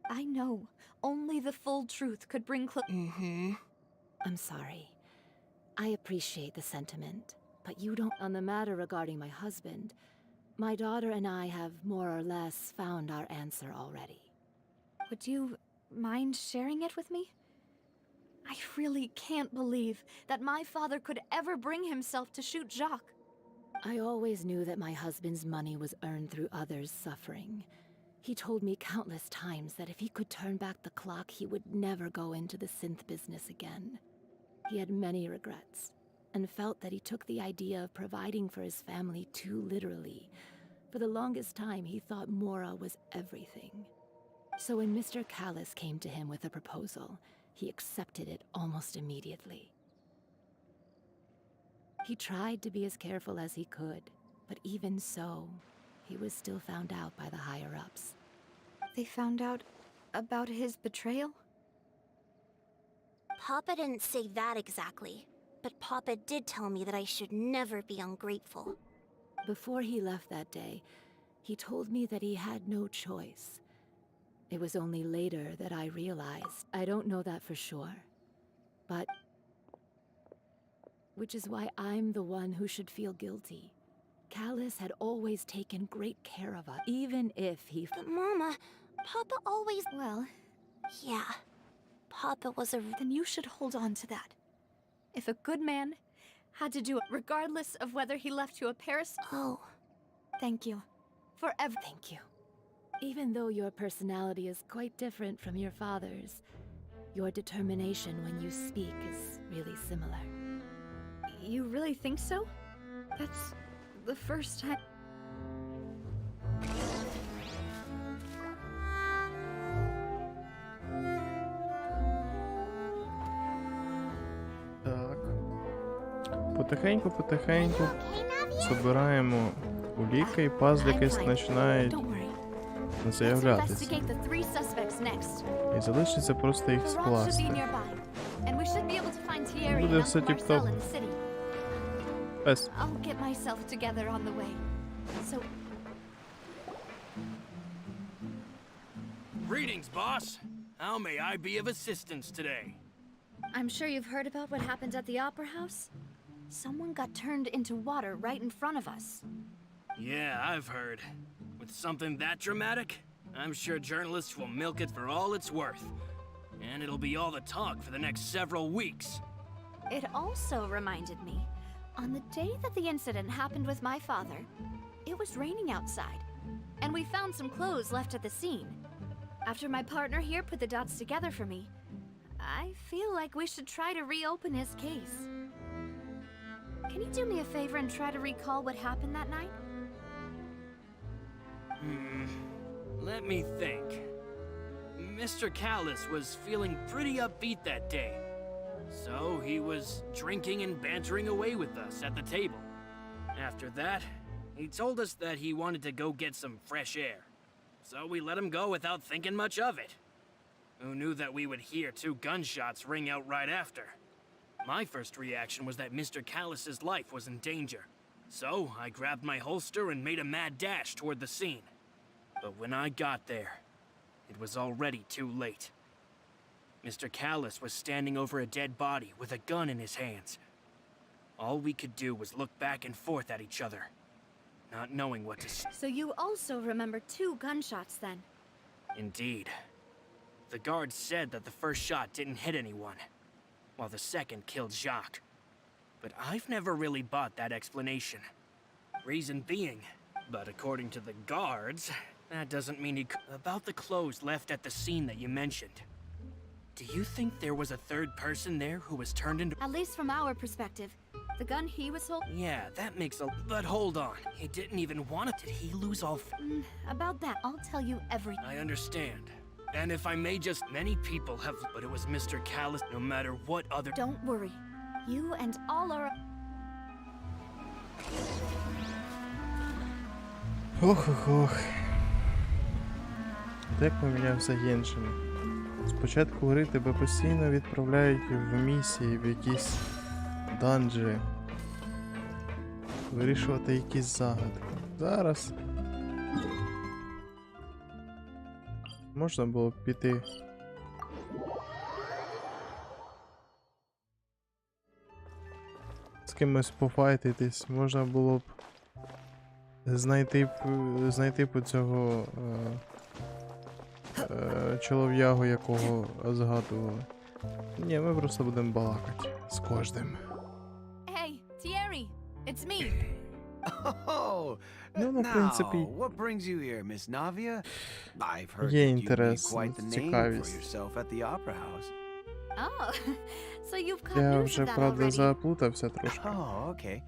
I know only the full truth could bring I'm sorry. I appreciate the sentiment, but you don't. On the matter regarding my husband, my daughter and I have more or less found our answer already. Would you mind sharing it with me? I really can't believe that my father could ever bring himself to shoot Jacques. I always knew that my husband's money was earned through others' suffering. He told me countless times that if he could turn back the clock, he would never go into the synth business again. He had many regrets, and felt that he took the idea of providing for his family too literally. For the longest time, he thought Mora was everything. So when Mr. Callis came to him with a proposal, he accepted it almost immediately. He tried to be as careful as he could, but even so, he was still found out by the higher-ups. They found out about his betrayal? Papa didn't say that exactly, but Papa did tell me that I should never be ungrateful. Before he left that day, he told me that he had no choice. It was only later that I realized. I don't know that for sure, but... Which is why I'm the one who should feel guilty. Callis had always taken great care of us, even if he... But Mama, Papa always... Well, Yeah, Papa was a... then you should hold on to that. If a good man had to do it regardless of whether he left you a parasite... Oh, Thank you. For Thank you. Even though your personality is quite different from your father's, your determination when you speak is really similar. You really think so? That's the first time... Так. Потихеньку okay, Navia? збираємо уліки, і пазлики I'm fine. починають Don't worry. Let's з'являтися. investigate the 3 suspects next. І залишиться просто їх The rock should be скласти. nearby, and we should be able to find Thierry Буде and все Uncle тіп-топ. Marcel in the city. Пес. I'll get myself together on the way. So, Greetings, boss. How may I be of assistance today? I'm sure you've heard about what happened at the Opera House? Someone got turned into water right in front of us. Yeah, I've heard. With something that dramatic, I'm sure journalists will milk it for all it's worth. And it'll be all the talk for the next several weeks. It also reminded me, on the day that the incident happened with my father, it was raining outside, and we found some clothes left at the scene. After my partner here put the dots together for me, I feel like we should try to reopen his case. Can you do me a favor and try to recall what happened that night? Let me think. Mr. Callis was feeling pretty upbeat that day. So he was drinking and bantering away with us at the table. After that, he told us that he wanted to go get some fresh air. So we let him go without thinking much of it. Who knew that we would hear 2 gunshots ring out right after? My first reaction was that Mr. Callis's life was in danger. So I grabbed my holster and made a mad dash toward the scene. But when I got there, it was already too late. Mr. Callis was standing over a dead body with a gun in his hands. All we could do was look back and forth at each other, not knowing what to say. So you also remember 2 gunshots then? Indeed. The guard said that the first shot didn't hit anyone, while the second killed Jacques. But I've never really bought that explanation. Reason being, but according to the guards, that doesn't mean he about the clothes left at the scene that you mentioned. Do you think there was a third person there who was turned into... At least from our perspective, the gun he was holding... Yeah, that makes a... But hold on. He didn't even want it. Did he lose all... About that, I'll tell you everything. I understand. And if I may just... Many people have... But it was Mr. Callis, no matter what other... Don't worry. You and all our... Ох. Як помінявся Геншин. Спочатку гри тебе постійно відправляють в місії, в якісь данжі. Вирішувати якісь загадки. Зараз можна було б піти. З кимось пофайтитись, можна було б знайти по цього чолов'ягу, якого згадували. Ні, ми просто будемо балакати з кожним. Hey, Thierry, it's me. Oh, Ну, в принципі, now, what brings you here, Miss Navia? I've heard є that you made інтерес, quite the name for цікавість. yourself at the Opera House. Oh, so you've caught Я news вже, of that правда, already. заплутався трошки. Oh, okay.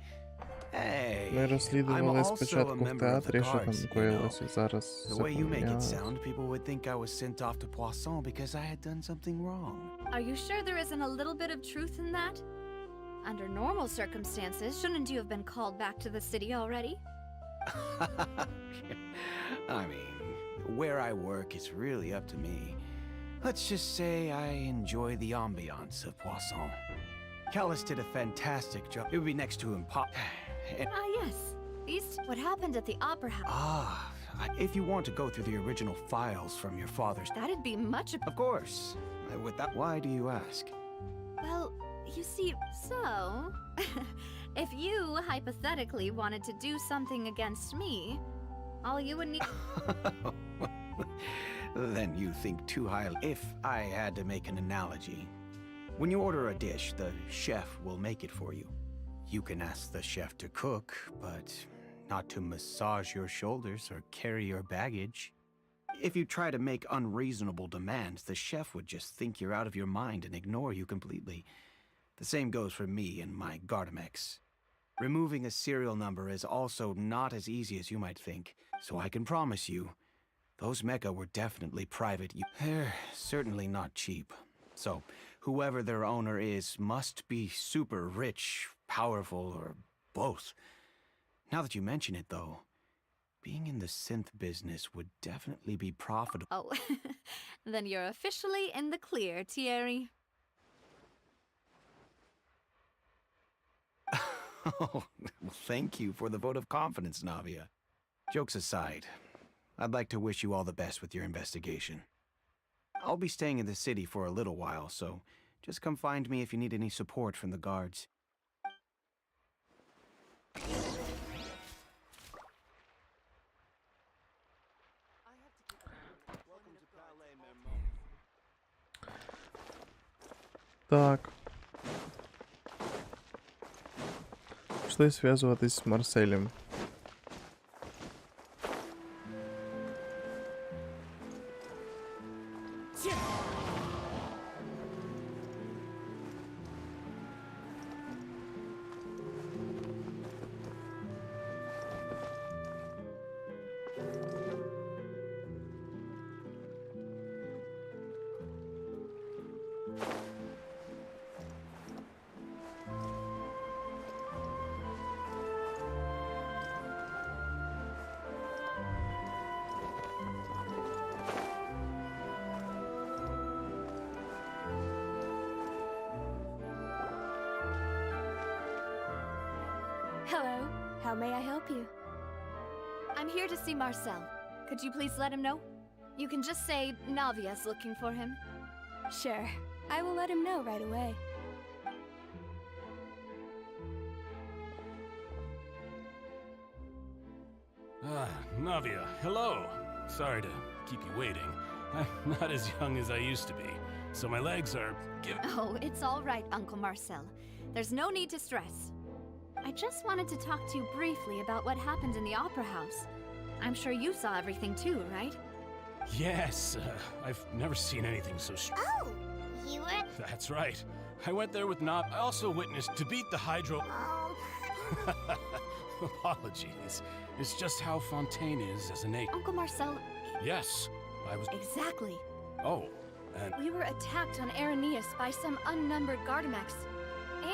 Hey, Ми I'm розслідували also a спочатку в member of the театрі, що там guards, you know. коїлося, і зараз The все way you make it помінялось. sound, people would think I was sent off to Poisson because I had done something wrong. Are you sure there isn't a little bit of truth in that? Under normal circumstances, shouldn't you have been called back to the city already? I mean, where I work is really up to me. Let's just say I enjoy the ambiance of Poisson. Callus did a fantastic job. It would be next to Ah, yes. What happened at the opera house? If you want to go through the original files from your father's... That'd be much... Of course. With that, why do you ask? Well, you see, so... if you, hypothetically, wanted to do something against me, all you would need... Then you think too highly. If I had to make an analogy, when you order a dish, the chef will make it for you. You can ask the chef to cook, but not to massage your shoulders or carry your baggage. If you try to make unreasonable demands, the chef would just think you're out of your mind and ignore you completely. The same goes for me and my Gardamex. Removing a serial number is also not as easy as you might think, so I can promise you, those mecha were definitely private. They're certainly not cheap. So, whoever their owner is must be super rich, powerful, or both. Now that you mention it, though, being in the synth business would definitely be profitable. Oh, then you're officially in the clear, Thierry. Oh, well, thank you for the vote of confidence, Navia. Jokes aside, I'd like to wish you all the best with your investigation. I'll be staying in the city for a little while, so just come find me if you need any support from the guards. Так. Пішли зв'язуватись з Марселем. Hello. How may I help you? I'm here to see Marcel. Could you please let him know? You can just say Navia's looking for him. Sure. I will let him know right away. Navia, hello. Sorry to keep you waiting. I'm not as young as I used to be, so my legs are Oh, it's all right, Uncle Marcel. There's no need to stress. I just wanted to talk to you briefly about what happened in the opera house. I'm sure you saw everything too, right? Yes, I've never seen anything so Oh, you were... That's right. I went there with Nav. I also witnessed to beat the Hydro... Oh. Apologies. It's just how Fontaine is as a native. Uncle Marcel... Yes, I was... Exactly. Oh, and... We were attacked on Araneus by some unnumbered Gardamex.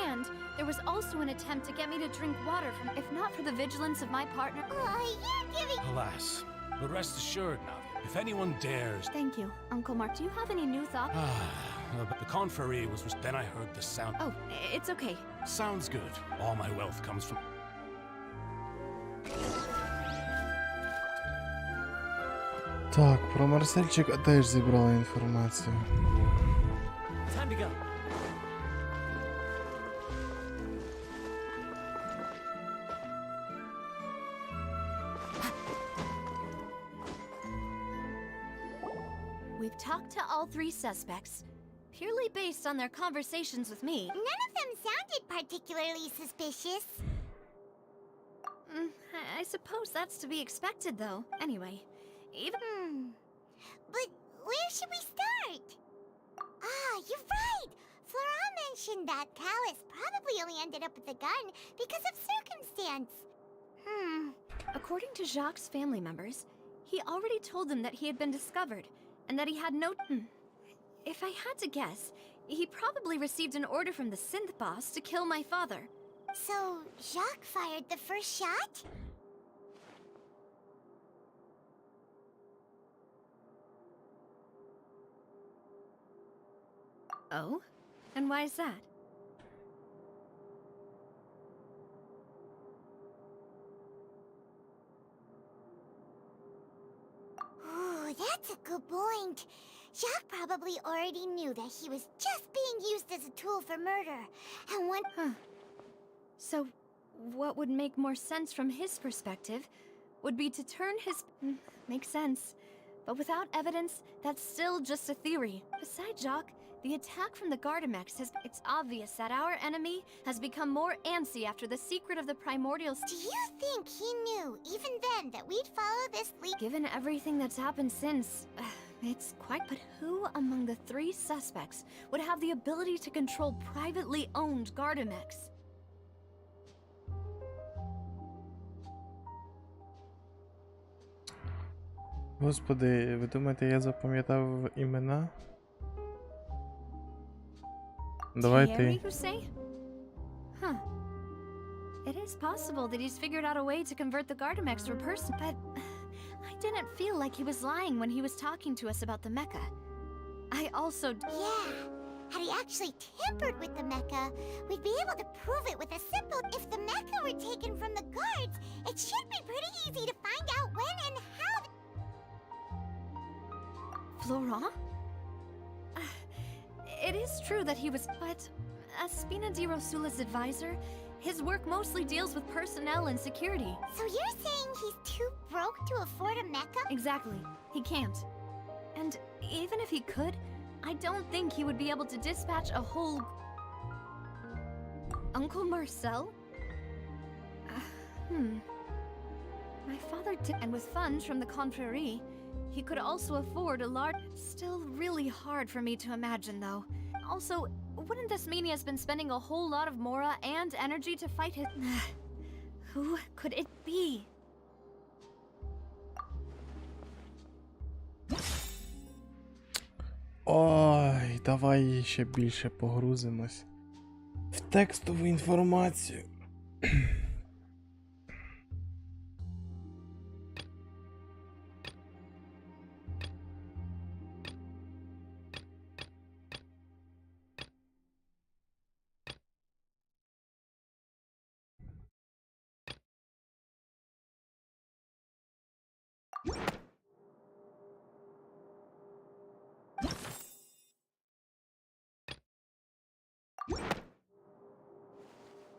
And there was also an attempt to get me to drink water from... If not for the vigilance of my partner... Oh, you're giving... Alas. But rest assured, Navia, if anyone dares... Thank you. Uncle Mark, do you have any new thoughts? The confrérie was... Then I heard the sound... Oh, it's okay. Sounds good. All my wealth comes from... Так, про Марсельчика теж зібрали інформацію. Time to go. We've talked to all three suspects, purely based on their conversations with me. None of them sounded particularly suspicious. I suppose that's to be expected, though. Anyway, even... But where should we start? Ah, you're right! Flora mentioned that Callus probably only ended up with the gun because of circumstance. According to Jacques' family members, he already told them that he had been discovered, and that he had no... If I had to guess, he probably received an order from the synth boss to kill my father. So, Jacques fired the first shot? Oh? And why is that? Ooh, that's a good point. Jacques probably already knew that he was just being used as a tool for murder. And when... So, what would make more sense from his perspective would be to turn his... Makes sense. But without evidence, that's still just a theory. Besides Jacques, the attack from the Gardamex has... It's obvious that our enemy has become more antsy after the secret of the primordials... Do you think he knew, even then, that we'd follow this lead? Given everything that's happened since... it's quite... But who among the 3 suspects would have the ability to control privately owned Gardamex? Господи, ви думаєте, я запам'ятав імена? Давайте. Thierry, you say? Huh. It is possible that he's figured out a way to convert the Gardamex to a person, but I didn't feel like he was lying when he was talking to us about the mecha. I also... Yeah. Had he actually tampered with the mecha, we'd be able to prove it with a simple... If the mecha were taken from the guards, it should be pretty easy to find out when and how... Florent? It is true that he was... But as Spina di Rosula's advisor, his work mostly deals with personnel and security. So you're saying he's too broke to afford a mecha? Exactly. He can't. And even if he could, I don't think he would be able to dispatch a whole... Uncle Marcel? My father did... And with funds from the Confrérie, he could also afford a large... Still really hard for me to imagine, though. Also, wouldn't this mean he has been spending a whole lot of mora and energy to fight his... Who could it be? Ой, давай ще більше погрузимось в текстову інформацію.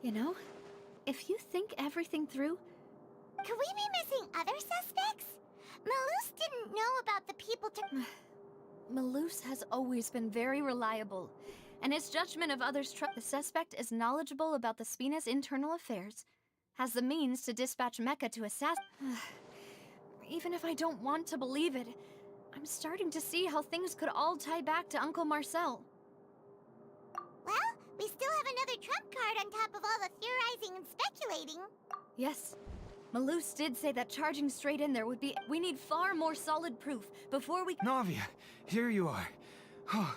You know, if you think everything through... Could we be missing other suspects? Malus didn't know about the people to... Malus has always been very reliable, and his judgment of others' The suspect is knowledgeable about the Spina's internal affairs, has the means to dispatch Mecha to assassinate... Even if I don't want to believe it, I'm starting to see how things could all tie back to Uncle Marcel. Well, we still have another trump card on top of all the theorizing and speculating. Yes. Malus did say that charging straight in there would be... We need far more solid proof before we... Navia, here you are. Oh,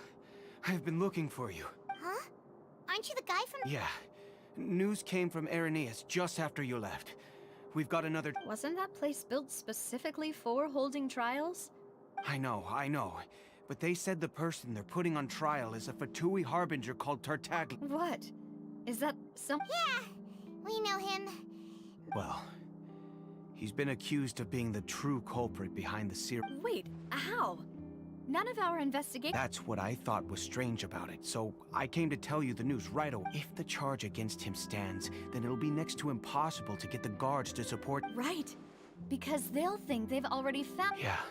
I've been looking for you. Huh? Aren't you the guy from... Yeah. News came from Irenaeus just after you left. We've got another... Wasn't that place built specifically for holding trials? I know. But they said the person they're putting on trial is a Fatui harbinger called Tartaglia. What? Is that some... Yeah, we know him. Well, he's been accused of being the true culprit behind the series. Wait, how? None of our investigation... That's what I thought was strange about it, so I came to tell you the news right away. If the charge against him stands, then it'll be next to impossible to get the guards to support... Right, because they'll think they've already found... Yeah,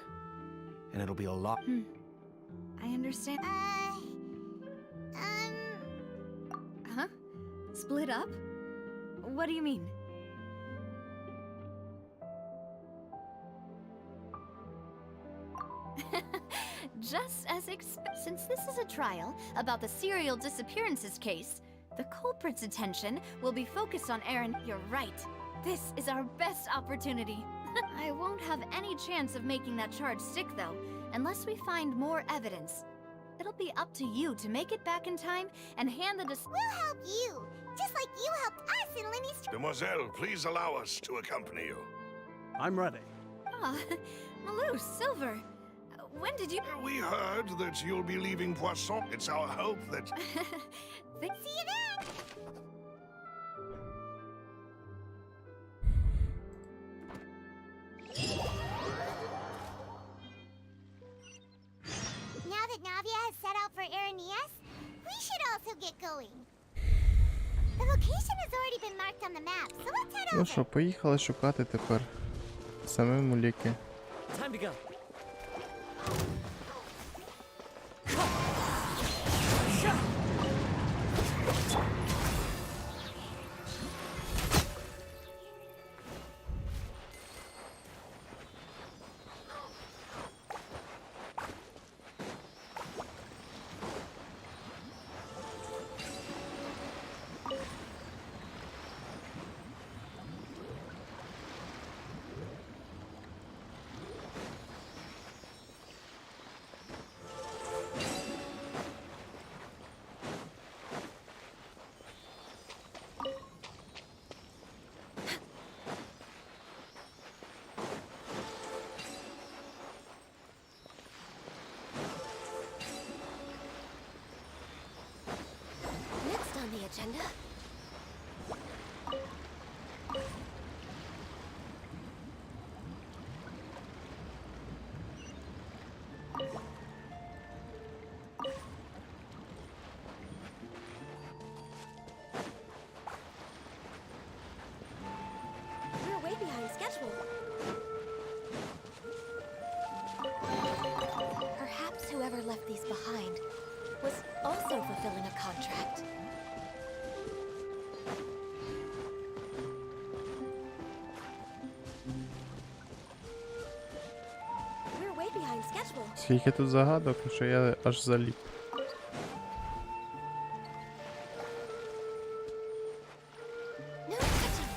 and it'll be a lot... I understand. Huh? Split up? What do you mean? Just as since this is a trial about the serial disappearances case, the culprit's attention will be focused on Aaron. You're right. This is our best opportunity. I won't have any chance of making that charge stick, though, unless we find more evidence. It'll be up to you to make it back in time and hand the We'll help you, just like you helped us in Linny's Demoiselle, please allow us to accompany you. I'm ready. Ah, Malou, Silver. When did you... We heard that you'll be leaving Poisson. It's our hope that... See you then! Now that Navia has set out for Aranias, we should also get going. The location has already been marked on the map, so let's head Ну over. що, поїхали шукати тепер самому ліки. Time to go. Next on the agenda. We're way behind schedule. Perhaps whoever left these behind was also fulfilling a contract. We're way behind schedule. Скільки тут загадок, що я аж заліп. No touching.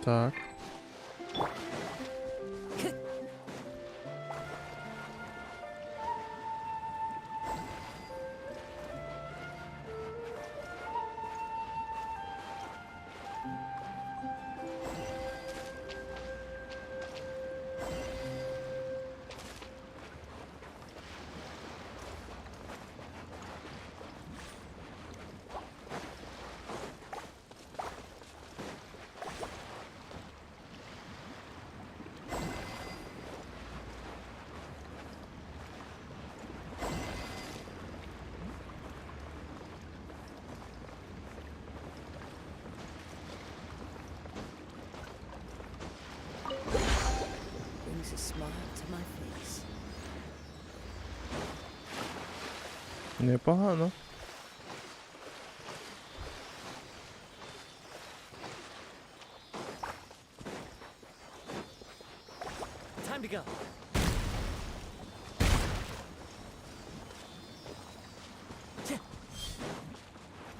Так. Brings a smile to my face. Непогано. Time to go.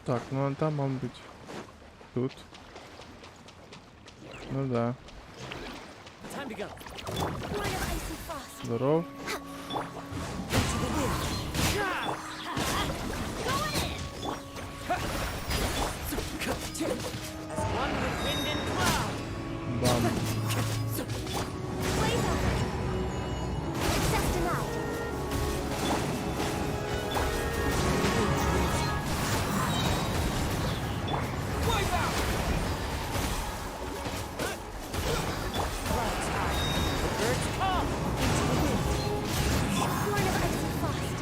Так, ну а там, мабуть, тут. Ну да. Time to go. Line of icy frost. Здоров. As one with wind and cloud. Бам. Blaze over. Access denied. Wipe out. Clouds high. The birds come. Line of icy frost.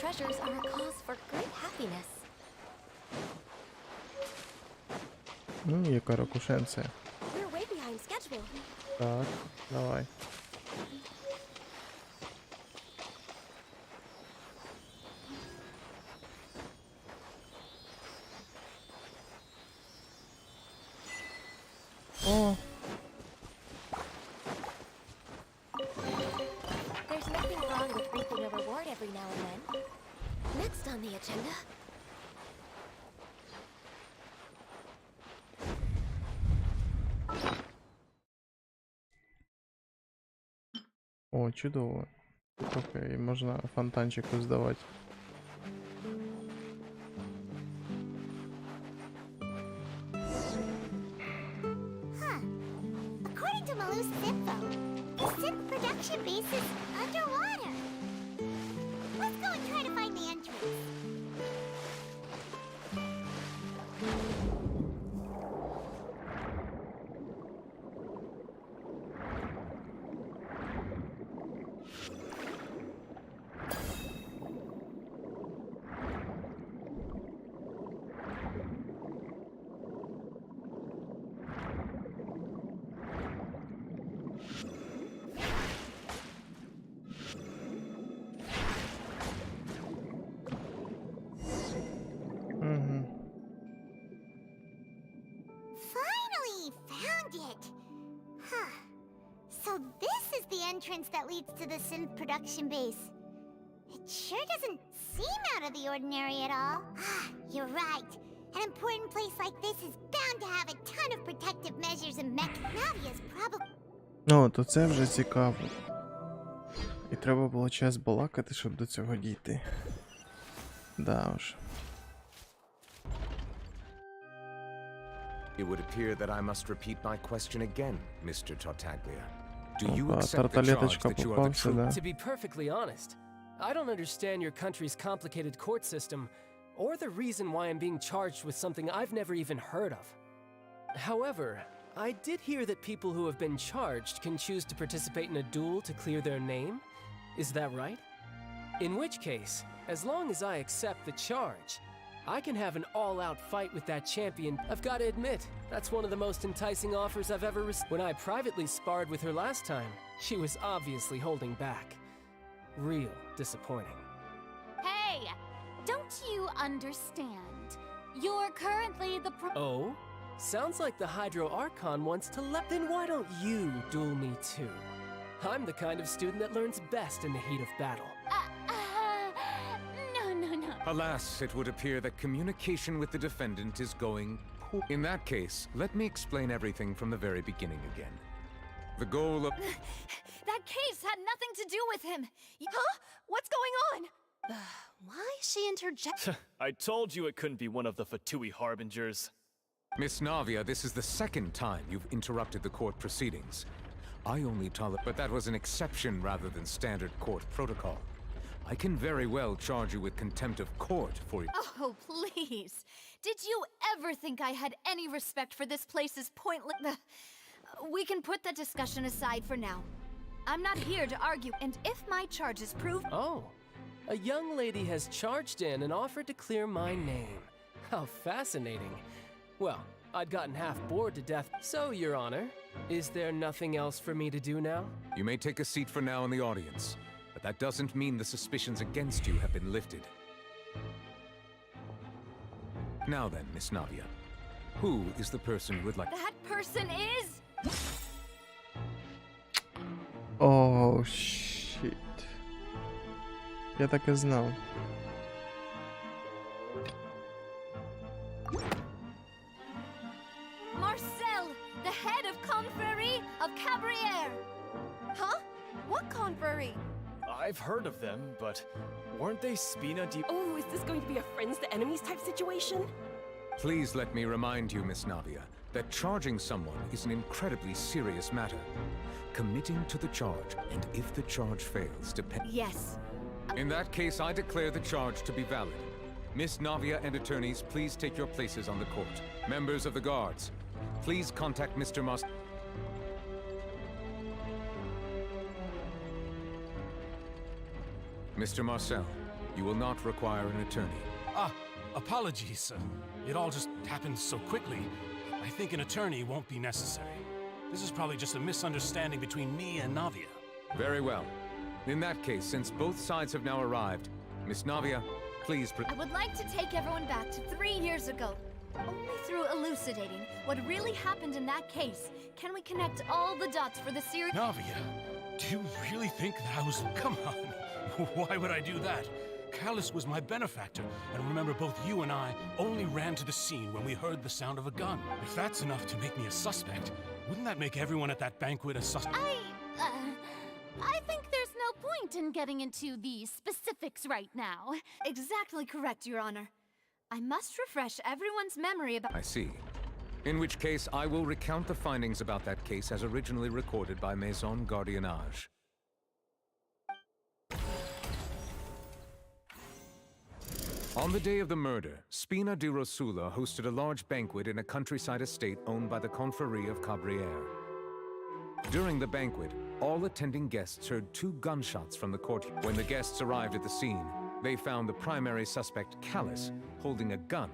treasures are a cause for great happiness. Яка ракушенція. We're way behind schedule. Так, давай. О, There's nothing wrong with reaping a reward every now and then. Next on the agenda. о, чудово. Окей, можна фонтанчику здавати. Huh. According to Malu's info, the synth production base is underwater. Let's go and try to find the entrance. Угу. Finally found it. Huh. So this is the entrance that leads to the synth production base. It sure doesn't seem out of the ordinary at all. You're right. An important place like this is bound to have a ton of protective measures and Navia's probably... О, то це вже цікаво. І треба було час балакати, щоб до цього дійти. Да уж. It would appear that I must repeat my question again, Mr. Tartaglia. Do you Опа, accept the charge тарталеточка that you are the попався, true... да. To be perfectly honest, I don't understand your country's complicated court system, or the reason why I'm being charged with something I've never even heard of. However, I did hear that people who have been charged can choose to participate in a duel to clear their name. Is that right? In which case, as long as I accept the charge, I can have an all-out fight with that champion. I've got to admit, that's one of the most enticing offers I've ever received. When I privately sparred with her last time, she was obviously holding back. Real disappointing. Hey! Don't you understand? You're currently the Oh? Sounds like the Hydro Archon wants to let. Then why don't you duel me too? I'm the kind of student that learns best in the heat of battle. No. Alas, it would appear that communication with the defendant is going poor. In that case, let me explain everything from the very beginning again. The goal of... That case had nothing to do with him. Huh? What's going on? Why is she interjecting? I told you it couldn't be one of the Fatui harbingers. Miss Navia, this is the second time you've interrupted the court proceedings. I only tolerate, but that was an exception rather than standard court protocol. I can very well charge you with contempt of court for... Oh, please. Did you ever think I had any respect for this place's pointless... We can put that discussion aside for now. I'm not here to argue, and if my charge is proved... Oh, a young lady has charged in and offered to clear my name. How fascinating. Well, I'd gotten half bored to death. So, Your Honor, is there nothing else for me to do now? You may take a seat for now in the audience, but that doesn't mean the suspicions against you have been lifted. Now then, Miss Navia, who is the person you would like... That person is... О, щит. Я так і знав. Marcel, the head of Confrérie of Cabrières. Huh? What Confrérie? I've heard of them, but weren't they Spina di... Oh, is this going to be a friends to enemies type situation? Please let me remind you, Miss Navia, that charging someone is an incredibly serious matter. Committing to the charge, and if the charge fails, depend... Yes. In that case, I declare the charge to be valid. Miss Navia and attorneys, please take your places on the court. Members of the guards, please contact Mr. Mr. Marcel, You will not require an attorney. Apologies. It all just happened so quickly. I think an attorney won't be necessary. This is probably just a misunderstanding between me and Navia. Very well. In that case, since both sides have now arrived, Miss Navia, please I would like to take everyone back to 3 years ago. Only through elucidating what really happened in that case can we connect all the dots for the series. Navia, do you really think that I was... Come on. Why would I do that? Callus was my benefactor, and remember both you and I only ran to the scene when we heard the sound of a gun. If that's enough to make me a suspect, wouldn't that make everyone at that banquet a suspect? I think there's no point in getting into the specifics right now. Exactly correct, Your Honor. I must refresh everyone's memory about... I see. In which case, I will recount the findings about that case as originally recorded by Maison Gardiennage. On the day of the murder, Spina di Rosula hosted a large banquet in a countryside estate owned by the Confrérie of Cabrières. During the banquet, all attending guests heard 2 gunshots from the courtyard. When the guests arrived at the scene, they found the primary suspect, Callus, holding a gun.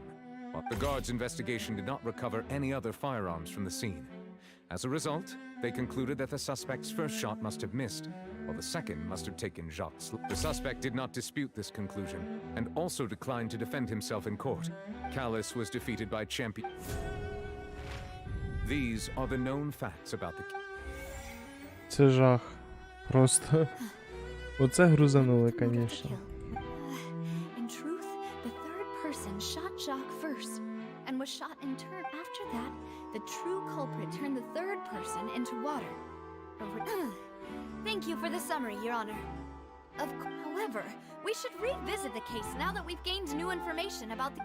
The guards' investigation did not recover any other firearms from the scene. As a result, they concluded that the suspect's first shot must have missed, while the second must have taken Jacques. The suspect did not dispute this conclusion, and also declined to defend himself in court. Callus was defeated by champion. These are the known facts about the case. Це жах. Просто. Оце грузанули, конечно. In truth, the third person shot Jacques first, and was shot in turn. After that, the true culprit turned the third person into water. Thank you for the summary, Your Honor. However, we should revisit the case now that we've gained new information about the...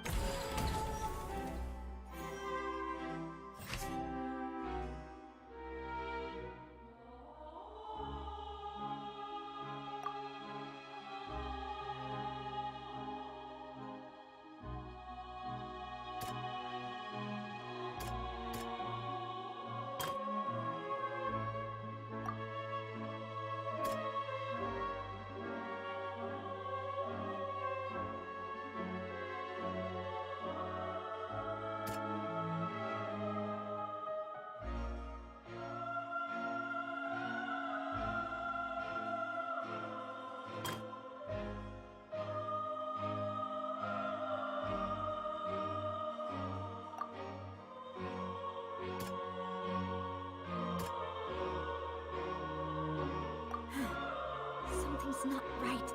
Something's not right.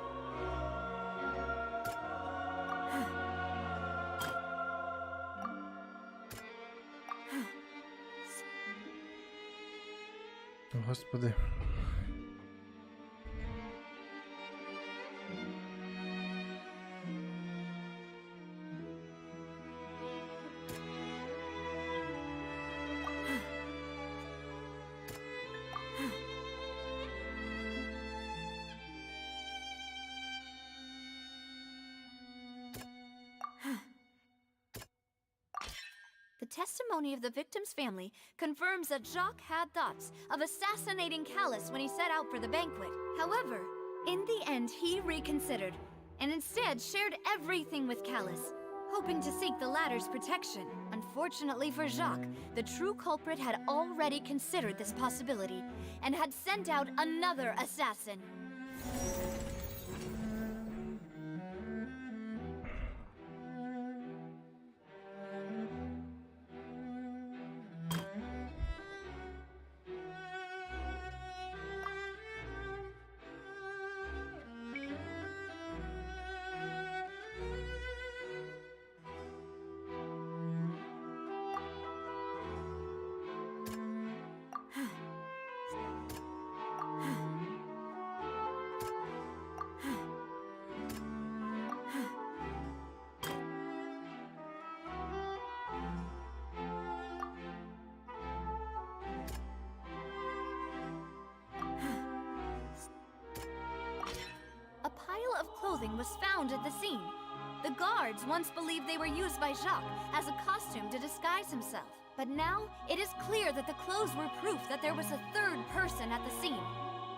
Господи. The testimony of the victim's family confirms that Jacques had thoughts of assassinating Callus when he set out for the banquet. However, in the end, he reconsidered, and instead shared everything with Callus, hoping to seek the latter's protection. Unfortunately for Jacques, the true culprit had already considered this possibility, and had sent out another assassin. A pile of clothing was found at the scene. The guards once believed they were used by Jacques as a costume to disguise himself. But now, it is clear that the clothes were proof that there was a third person at the scene.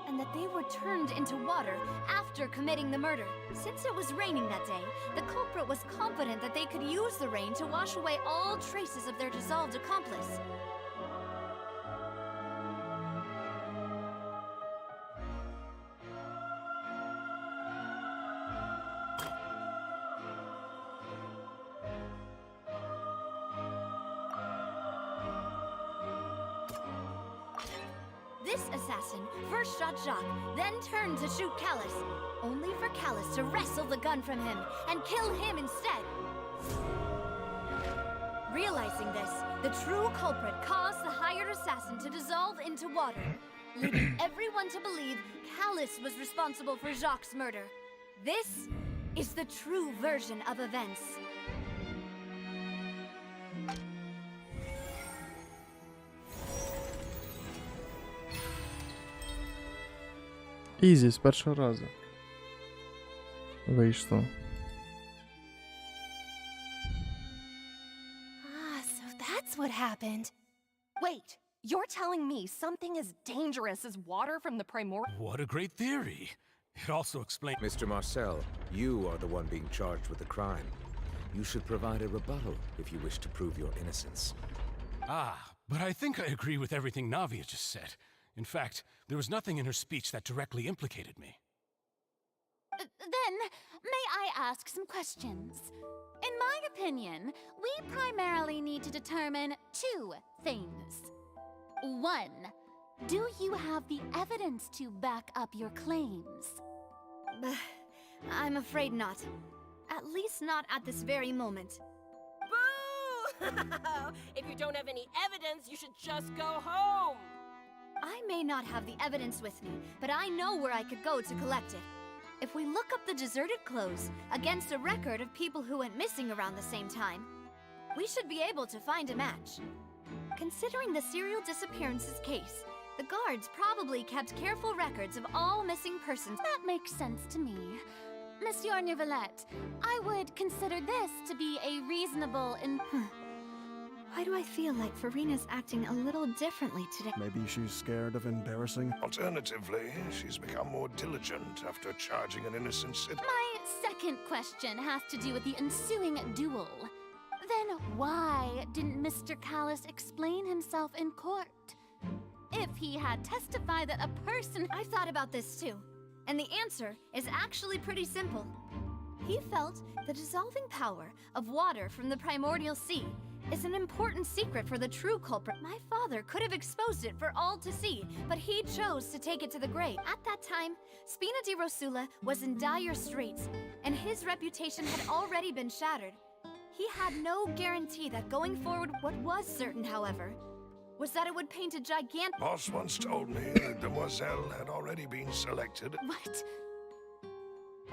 and that they were turned into water after committing the murder. Since it was raining that day, the culprit was confident that they could use the rain to wash away all traces of their dissolved accomplice. This assassin first shot Jacques, then turned to shoot Callus, only for Callus to wrestle the gun from him and kill him instead. Realizing this, the true culprit caused the hired assassin to dissolve into water, leading everyone to believe Callus was responsible for Jacques' murder. This is the true version of events. Ізі, з першого разу. Вийшло. So that's what happened. Wait, you're telling me something as dangerous as water from the primordial... What a great theory. It also explains... Mr. Marcel, you are the one being charged with the crime. You should provide a rebuttal if you wish to prove your innocence. But I think I agree with everything Navia just said. In fact, there was nothing in her speech that directly implicated me. Then, may I ask some questions? In my opinion, we primarily need to determine two things. One, do you have the evidence to back up your claims? I'm afraid not. At least not at this very moment. Boo! If you don't have any evidence, you should just go home! I may not have the evidence with me, but I know where I could go to collect it. If we look up the deserted clothes against a record of people who went missing around the same time, we should be able to find a match. Considering the serial disappearances case, the guards probably kept careful records of all missing persons. That makes sense to me. Monsieur Neuvillette, I would consider this to be a reasonable Why do I feel like Farina's acting a little differently today? Maybe she's scared of embarrassing. Alternatively, she's become more diligent after charging an innocent citizen. My second question has to do with the ensuing duel. Then why didn't Mr. Callus explain himself in court? If he had testified that a person... I've thought about this too, and the answer is actually pretty simple. He felt the dissolving power of water from the primordial sea is an important secret for the true culprit. My father could have exposed it for all to see, but he chose to take it to the grave. At that time, Spina di Rosula was in dire straits, and his reputation had already been shattered. He had no guarantee that going forward, what was certain, however, was that it would paint a gigantic... Boss once told me that Demoiselle had already been selected. What?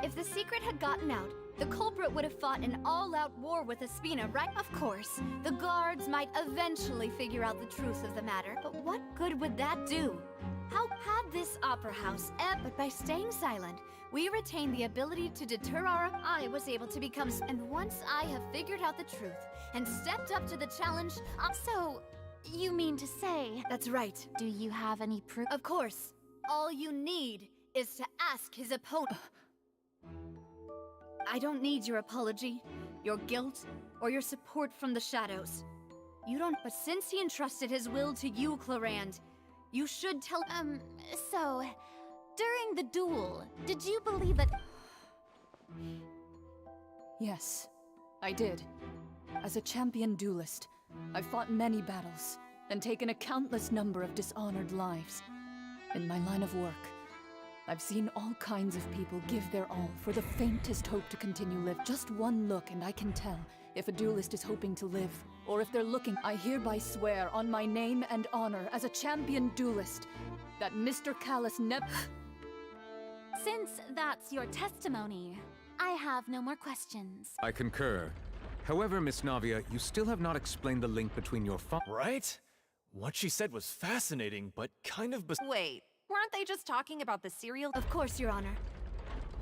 If the secret had gotten out, the culprit would have fought an all-out war with Espina, right? Of course, the guards might eventually figure out the truth of the matter, but what good would that do? How had this opera house but by staying silent, we retained the ability to deter our... I was able to become... And once I have figured out the truth and stepped up to the challenge... So, you mean to say... That's right. Do you have any proof? Of course. All you need is to ask his opponent... I don't need your apology, your guilt, or your support from the shadows. You don't... But since he entrusted his will to you, Clarand, you should tell... So, during the duel, did you believe that... Yes, I did. As a champion duelist, I've fought many battles and taken a countless number of dishonored lives. In my line of work, I've seen all kinds of people give their all for the faintest hope to continue live. Just one look and I can tell if a duelist is hoping to live, or if they're looking. I hereby swear on my name and honor as a champion duelist that Mr. Callus never... Since that's your testimony, I have no more questions. I concur. However, Miss Navia, you still have not explained the link between your Right? What she said was fascinating, but kind of Wait, weren't they just talking about the serial... Of course, Your Honor.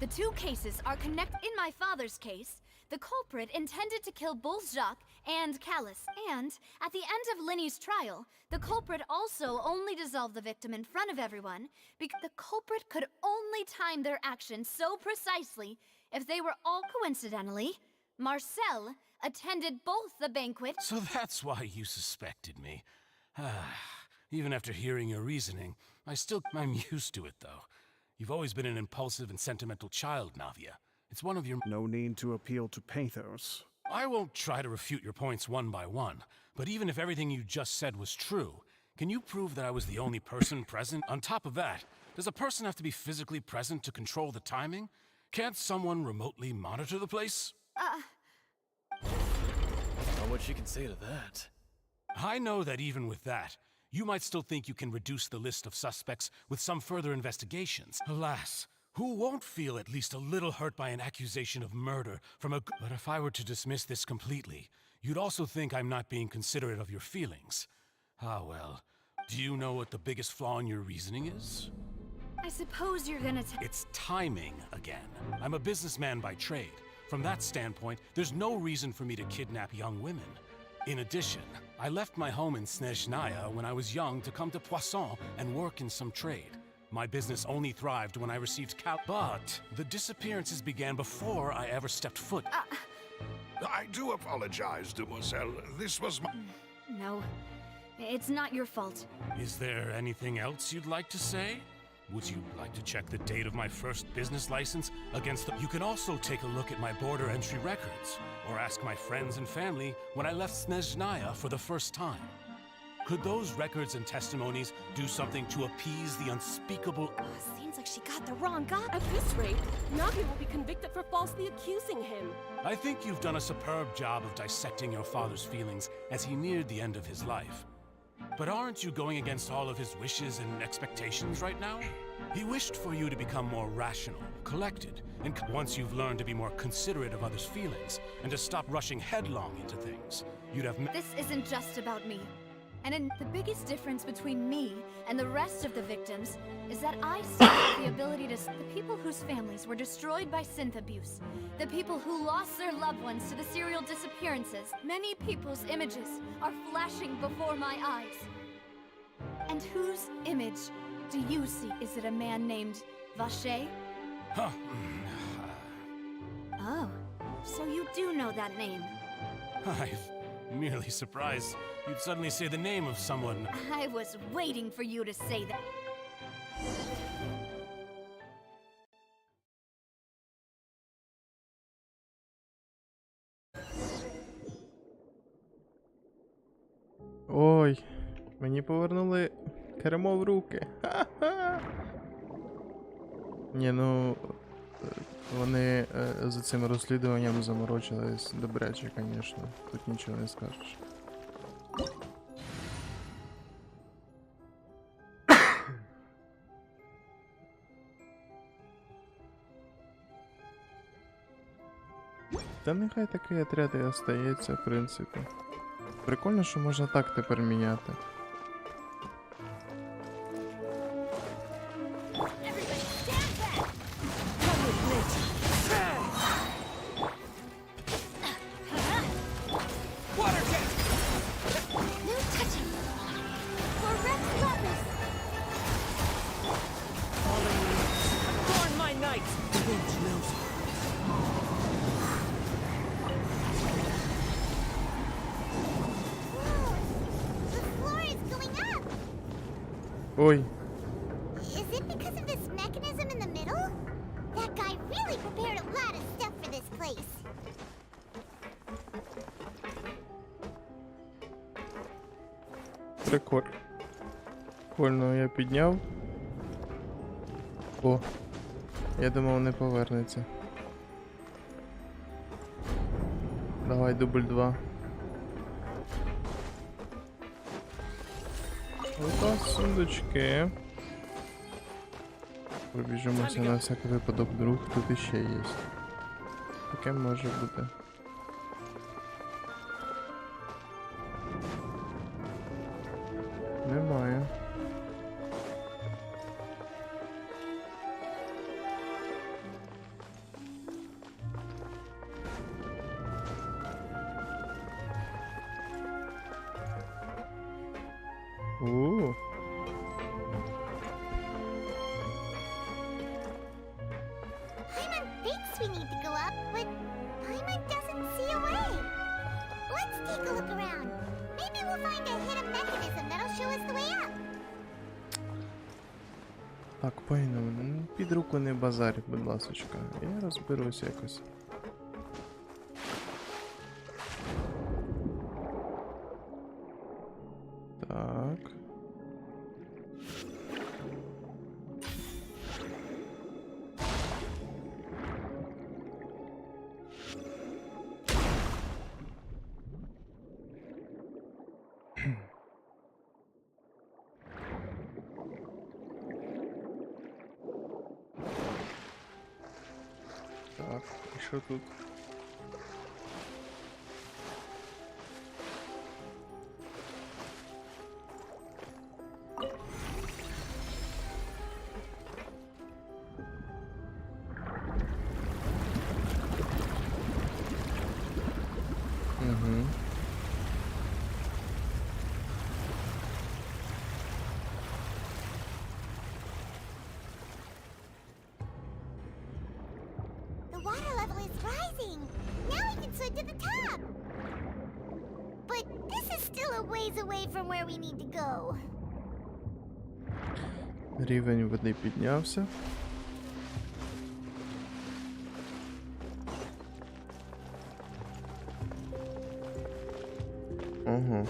The two cases are connected. In my father's case, the The culprit intended to kill both Jacques and Callus. And at the end of Linny's trial, the culprit also only dissolved the victim in front of everyone because the culprit could only time their actions so precisely if they were all coincidentally. Marcel attended both the banquet. So that's why you suspected me. Even after hearing your reasoning, I'm used to it, though. You've always been an impulsive and sentimental child, Navia. It's one of your... No need to appeal to pathos. I won't try to refute your points one by one, but even if everything you just said was true, can you prove that I was the only person present? On top of that, does a person have to be physically present to control the timing? Can't someone remotely monitor the place? Not much you can say to that. I know that even with that, you might still think you can reduce the list of suspects with some further investigations. Alas, who won't feel at least a little hurt by an accusation of murder from a... But if I were to dismiss this completely, you'd also think I'm not being considerate of your feelings. Ah, well. Do you know what the biggest flaw in your reasoning is? I suppose you're gonna It's timing again. I'm a businessman by trade. From that standpoint, there's no reason for me to kidnap young women. In addition, I left my home in Snezhnaya when I was young to come to Poisson and work in some trade. My business only thrived when I received But the disappearances began before I ever stepped foot. I do apologize, demoiselle. This was my... No, it's not your fault. Is there anything else you'd like to say? Would you like to check the date of my first business license against the... You can also take a look at my border entry records, or ask my friends and family when I left Snezhnaya for the first time. Could those records and testimonies do something to appease the unspeakable... Seems like she got the wrong guy. At this rate, Navi will be convicted for falsely accusing him. I think you've done a superb job of dissecting your father's feelings as he neared the end of his life. But aren't you going against all of his wishes and expectations right now? He wished for you to become more rational, collected, and once you've learned to be more considerate of others' feelings and to stop rushing headlong into things, you'd have... This isn't just about me. And the biggest difference between me and the rest of the victims is that I still have the ability to... The people whose families were destroyed by synth abuse, the people who lost their loved ones to the serial disappearances, many people's images are flashing before my eyes. And whose image do you see? Is it a man named Vache? Huh. Oh, so you do know that name. I'm merely surprised you'd suddenly say the name of someone. I was waiting for you to say that. Ой, мені повернули кермо в руки. Ха-ха! Ні, ну... Вони за цим розслідуванням заморочились добряче, звісно. Тут нічого не скажеш. Та нехай такий отряд і остається, в принципі. Прикольно, що можна так тепер міняти. Ой. Is it because of this mechanism in the middle? That guy really prepared a lot of stuff for this place. Прикольно, я підняв. О, я думав, не повернеться. Давай, дубль 2. Ота, сундучки. Пробіжимося на всякий випадок, вдруг тут іще є. Таке може бути. Немає. Paimon thinks we need to go up, but Paimon doesn't see a way. Let's take a look around. Maybe we'll find a hidden mechanism that'll show us the way up. Так, пойну, під руку не базарь, будь ласочка. Я розберусь якось. Так. Так, і що тут? Угу. The water level is rising. Now we can swim to the top. But this is still a ways away from where we need to go. Рівень води піднявся. Ого.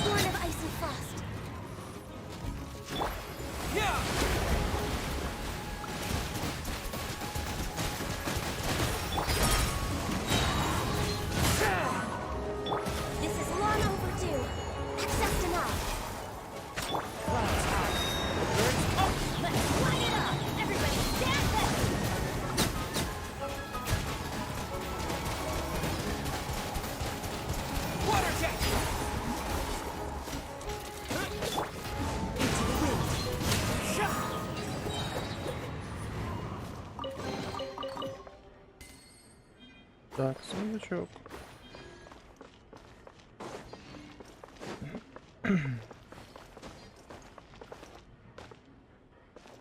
Born of ice and frost. This is long overdue. That's just enough. Let's light it up! Everybody stand back! Water jet! Так, сундучок.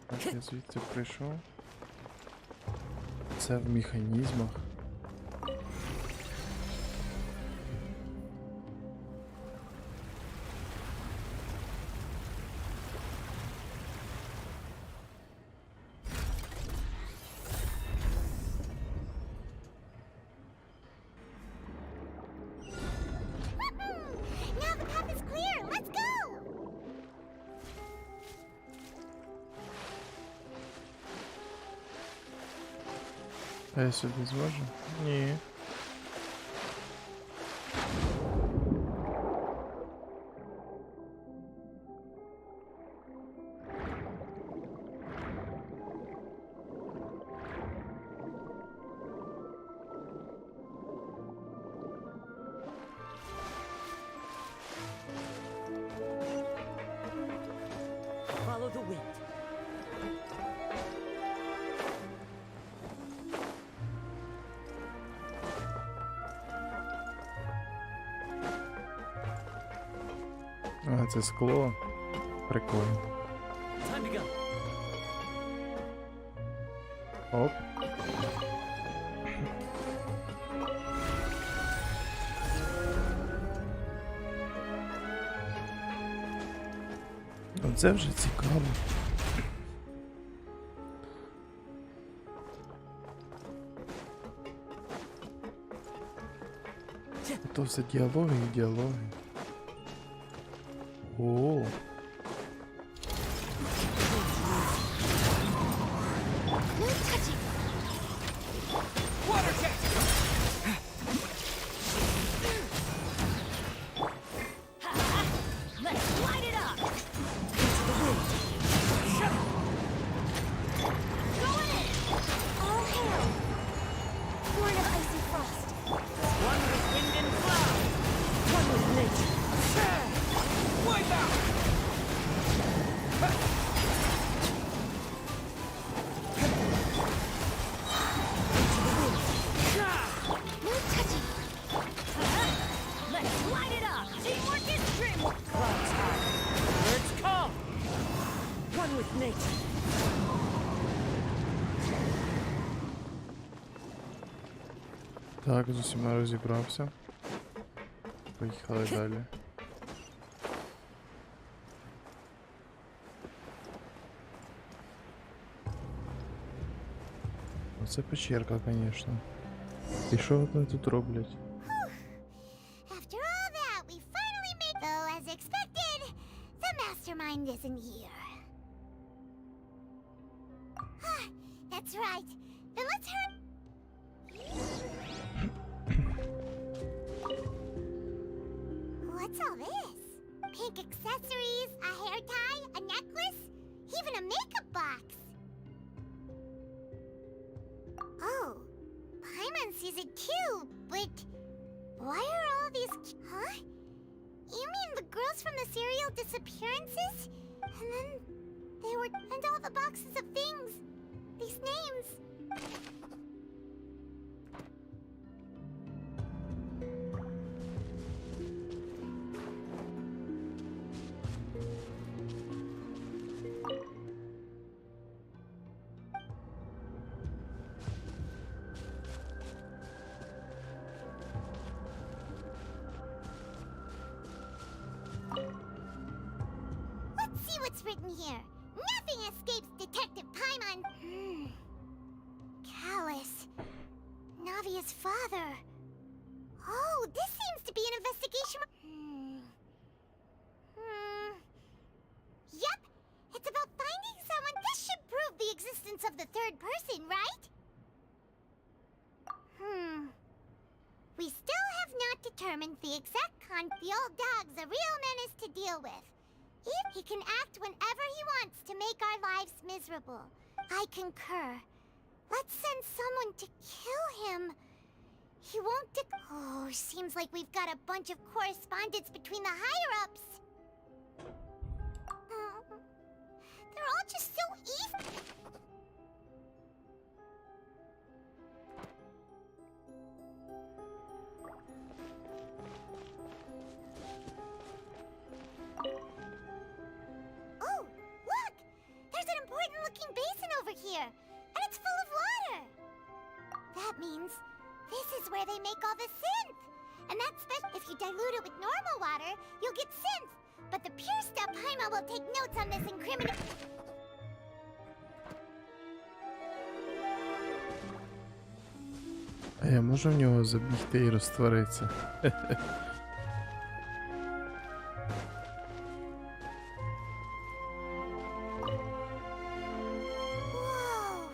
Так, я звідси прийшов. Це в механізмах. Now the path is clear. Let's go! А я сюди зможу? Ні. Follow the wind. А, це скло. Прикольно. Time to go. Оп. Оце вже цікаво. То все діалоги і діалоги. О. Let's light it up! Так, з усіма розібрався. Поїхали далі. Оце печерка, звісно. І що вони тут роблять? After all that, we finally made. Though, as expected, the mastermind isn't here. That's right. Then let's hurry. What's all this? Pink accessories, a hair tie, a necklace, even a makeup box. Oh, Paimon sees it too, but why are all these? Huh? You mean the girls from the serial disappearances? And then they were, and all the boxes of things, these names. Let's see what's written here. Nothing escapes Detective Paimon. Callus. Navia's father. Oh, this seems to be an investigation. Yep. It's about finding someone. This should prove the existence of the third person, right? We still have not determined the exact The old dog's a real menace to deal with. If he can act whenever he wants to make our lives miserable. I concur. Let's send someone to kill him. He won't Oh, seems like we've got a bunch of correspondence between the higher-ups. They're all just so evil. Oh, look! There's an important-looking basin over here, and it's full of water. That means this is where they make all the synth. And that's if you dilute it with normal water, you'll get synth. But the pure stuff, Paimon will take notes on this incriminating... А я можу в нього забігти і розтворитися? Whoa!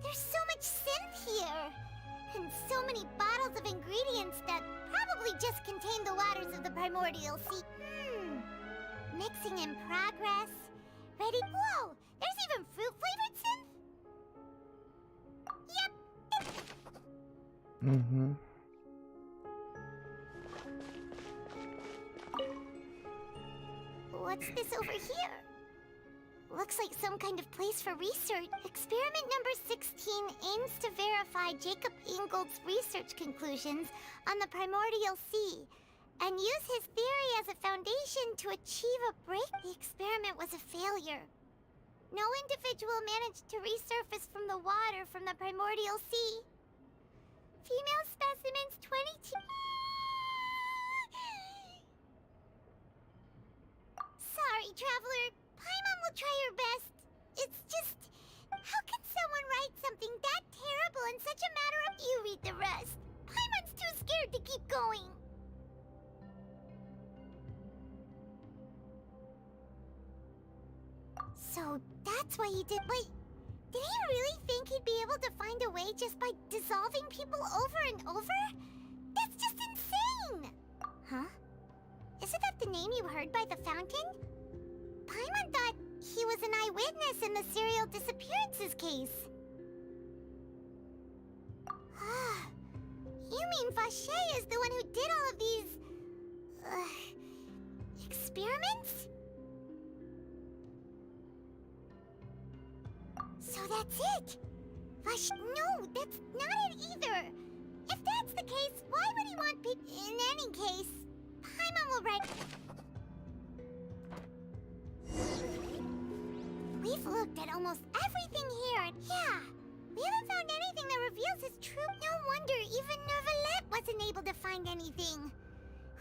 There's so much synth here! And so many bottles of ingredients that probably just contain the waters of the primordial sea. Mixing in progress. Ready? Whoa! There's even fruit-flavored synth? Yep! Угу. What's this over here? Looks like some kind of place for research. Experiment number 16 aims to verify Jacob Ingold's research conclusions on the primordial sea and use his theory as a foundation to achieve a break. The experiment was a failure. No individual managed to resurface from the water from the primordial sea. Female specimens 22. Sorry, traveler. Paimon will try her best. It's just... How can someone write something that terrible in such a matter of... You read the rest. Paimon's too scared to keep going. So that's why he did... Wait, did he really think he'd be able to find a way just by dissolving people over and over? That's just insane! Huh? Isn't that the name you heard by the fountain? Paimon thought he was an eyewitness in the serial disappearances case. You mean Vache is the one who did all of these... experiments? So that's it! No, that's not it either! If that's the case, why would he want people... In any case, Paimon will write... We've looked at almost everything here and... Yeah, we haven't found anything that reveals his true... No wonder even find anything.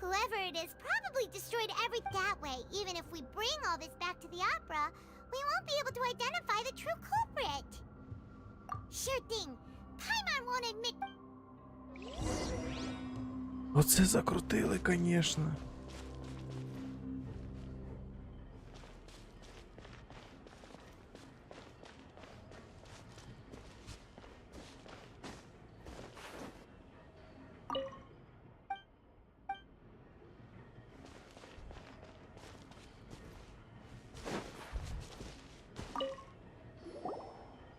Whoever it is probably destroyed everything that way. Even if we bring all this back to the opera, we won't be able to identify the true culprit. Sure thing. Paimon won't admit... Оце закрутили, конечно.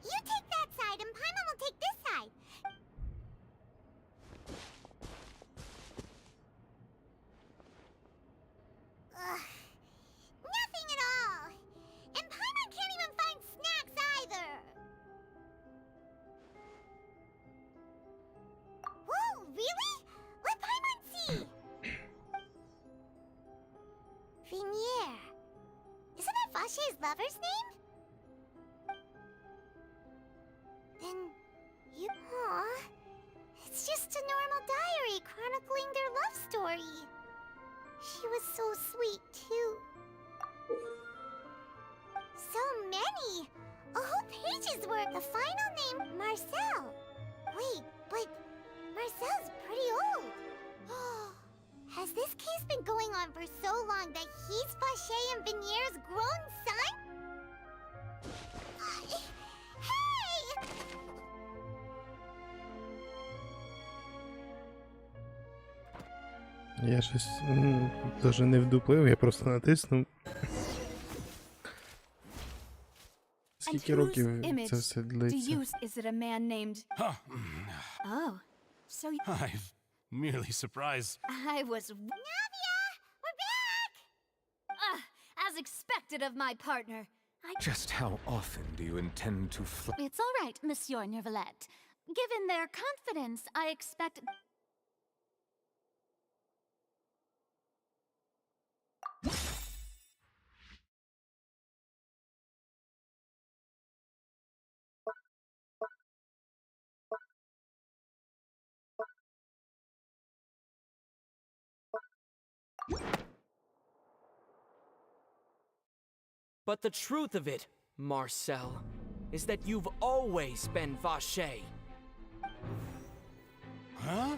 You take that side and Paimon will take this side. Ugh. Nothing at all. And Paimon can't even find snacks either. Whoa, really? Let Paimon see. Vinier. Isn't that Vache's lover's name? Then you... Aw. It's just a normal diary chronicling their love story. She was so sweet, too. So many! A whole page's worth. The final name, Marcel. Wait, but Marcel's pretty old. Has this case been going on for so long that he's Vache and Vinier's grown son? Hey! Я щось даже не вдуплив, я просто натиснув. Скільки років це все длиться? Is it a man named... Oh, so you... I've merely surprised. I was... Navia! We're back! As expected of my partner. Just how often do you intend to It's all right, Monsieur Neuvillette. Given their confidence, I expect... But the truth of it, Marcel, is that you've always been Vache. Huh?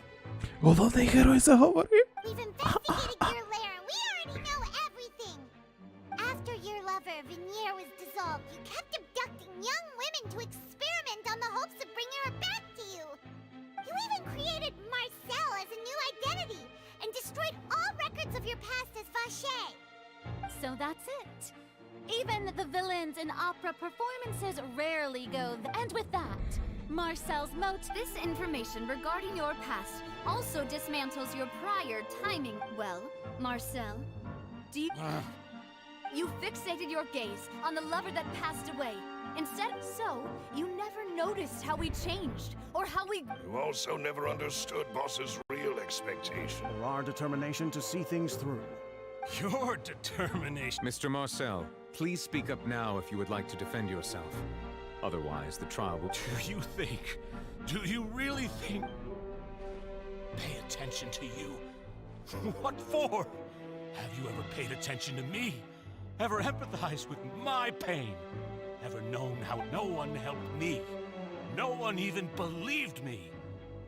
Головний герой заговорив. We've investigated your lair and we already know everything. After your lover, Vinier, was dissolved, you kept abducting young women to experiment on the hopes of bringing her back to you. You even created Marcel as a new identity and destroyed all records of your past as Vache. So that's it. Even the villains in opera performances rarely go and with that, Marcel's motive... This information regarding your past also dismantles your prior timing. Well, Marcel, do you... You fixated your gaze on the lover that passed away. Instead, you never noticed how we changed, or how we... You also never understood Boss's real expectation. Or our determination to see things through. Your determination. Mr. Marcel, please speak up now if you would like to defend yourself. Otherwise, the trial will... Do you really think... Pay attention to you? What for? Have you ever paid attention to me? Ever empathized with my pain? Ever known how no one helped me? No one even believed me?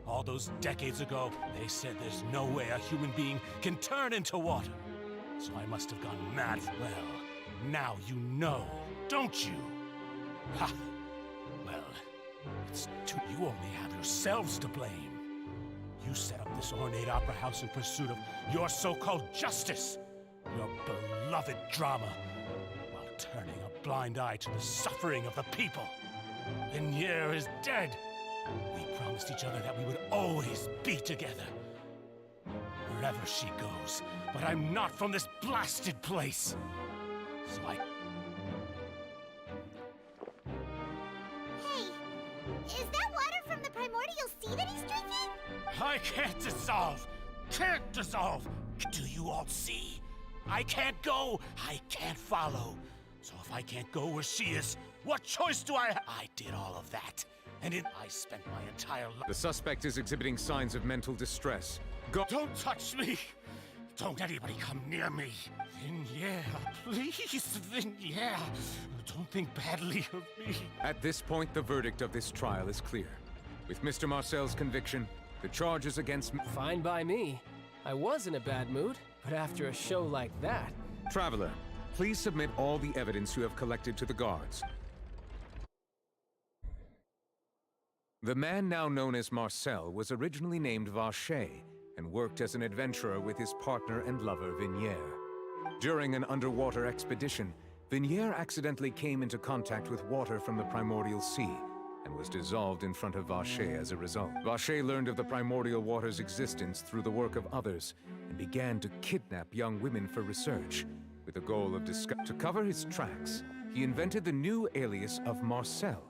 All those decades ago, they said there's no way a human being can turn into water. So I must have gone mad. Well, now you know, don't you? Ha! Well, you only have yourselves to blame. You set up this ornate opera house in pursuit of your so-called justice, your beloved drama, while turning a blind eye to the suffering of the people. Vinier is dead. We promised each other that we would always be together. Wherever she goes, but I'm not from this blasted place. So Hey, is that water from the primordial sea that he's drinking? I can't dissolve! Can't dissolve! Do you all see? I can't go! I can't follow! So if I can't go where she is, what choice do I have? I did all of that, I spent my entire life. The suspect is exhibiting signs of mental distress. Don't touch me! Don't anybody come near me! Vignere, please, Vignere! Don't think badly of me. At this point, the verdict of this trial is clear. With Mr. Marcel's conviction, the charges against... Fine by me. I was in a bad mood, but after a show like that... Traveler, please submit all the evidence you have collected to the guards. The man now known as Marcel was originally named Vacher and worked as an adventurer with his partner and lover Vignere. During an underwater expedition, Vignere accidentally came into contact with water from the primordial sea and was dissolved in front of Vacher as a result. Vacher learned of the primordial water's existence through the work of others and began to kidnap young women for research, with the goal of to cover his tracks. He invented the new alias of Marcel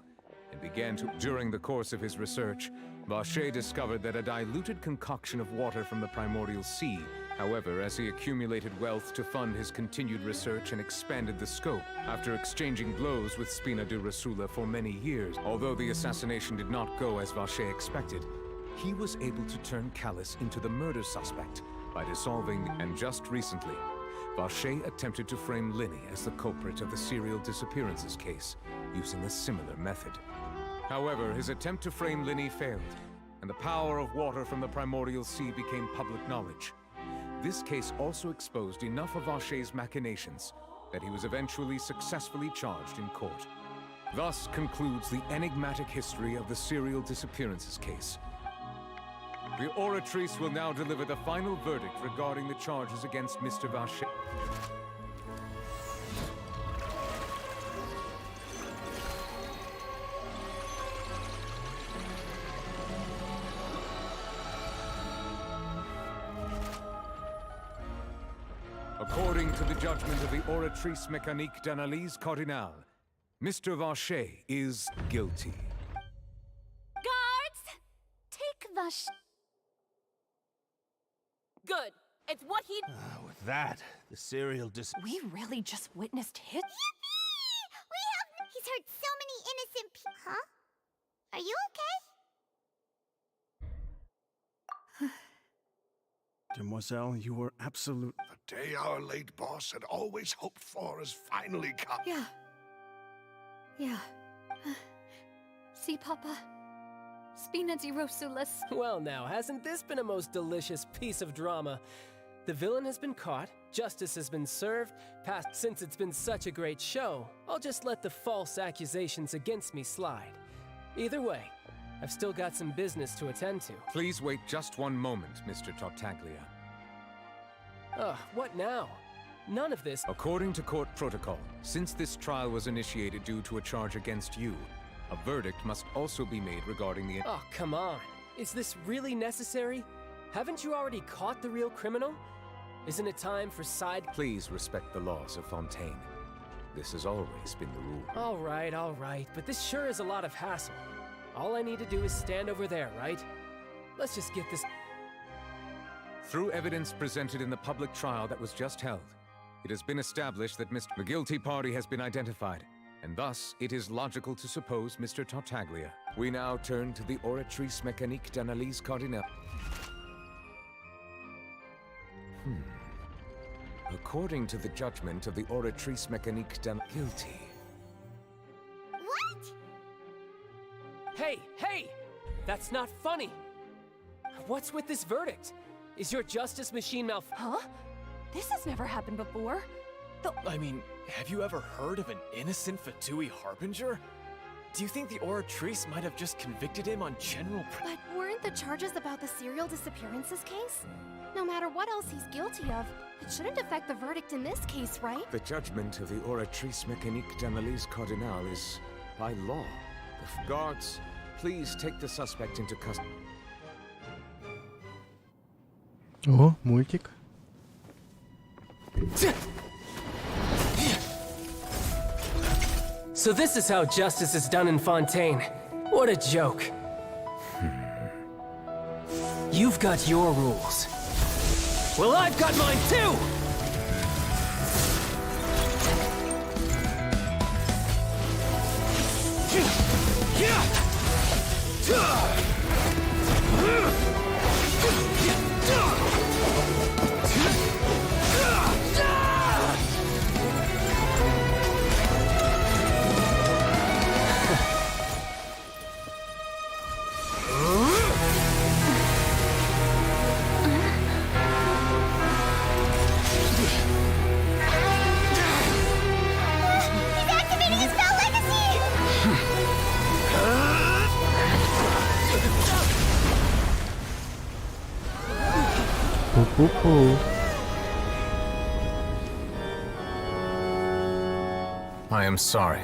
and began to... During the course of his research, Vacher discovered that a diluted concoction of water from the primordial sea. However, as he accumulated wealth to fund his continued research and expanded the scope, after exchanging blows with Spina de Rasula for many years, although the assassination did not go as Vacher expected, he was able to turn Callus into the murder suspect by dissolving... And just recently, Vacher attempted to frame Linny as the culprit of the serial disappearances case, using a similar method. However, his attempt to frame Linny failed, and the power of water from the primordial sea became public knowledge. This case also exposed enough of Vacher's machinations that he was eventually successfully charged in court. Thus concludes the enigmatic history of the serial disappearances case. The Oratrice will now deliver the final verdict regarding the charges against Mr. Vacher. According to the judgment of the Oratrice Mécanique d'Analyse Cardinale, Mr. Vacher is guilty. Guards! Take Vacher. Good. It's what he... With that, the serial We really just witnessed hits? He's hurt so many innocent people. Huh? Are you okay? Demoiselle, you were absolute... The day our late boss had always hoped for has finally come. Yeah. See, Papa? Spina di Rosulas. Well now, hasn't this been a most delicious piece of drama? The villain has been caught, justice has been served, since it's been such a great show, I'll just let the false accusations against me slide. Either way, I've still got some business to attend to. Please wait just one moment, Mr. Tartaglia. What now? None of this... According to court protocol, since this trial was initiated due to a charge against you, a verdict must also be made regarding the... Oh, come on. Is this really necessary? Haven't you already caught the real criminal? Isn't it time for side... Please respect the laws of Fontaine. This has always been the rule. All right, but this sure is a lot of hassle. All I need to do is stand over there, right? Let's just get this... Through evidence presented in the public trial that was just held, it has been established that the guilty party has been identified, and thus it is logical to suppose Mr. Tartaglia. We now turn to the Oratrice Mécanique d'Analyse Cardinale. According to the judgment of the Oratrice Mécanique d'Analyse... Guilty. What? Hey! That's not funny! What's with this verdict? Is your justice machine Huh? This has never happened before. I mean, have you ever heard of an innocent Fatui Harbinger? Do you think the Oratrice might have just convicted him on general... But weren't the charges about the serial disappearances case? No matter what else he's guilty of, it shouldn't affect the verdict in this case, right? The judgment of the Oratrice Mécanique d'Analyse Cardinale is by law. The guards, please take the suspect into custody. О, мультик. So this is how justice is done in Fontaine. What a joke. You've got your rules. Well, I've got mine too! He's activating his spell legacy! Пу-пу-пу. I am sorry.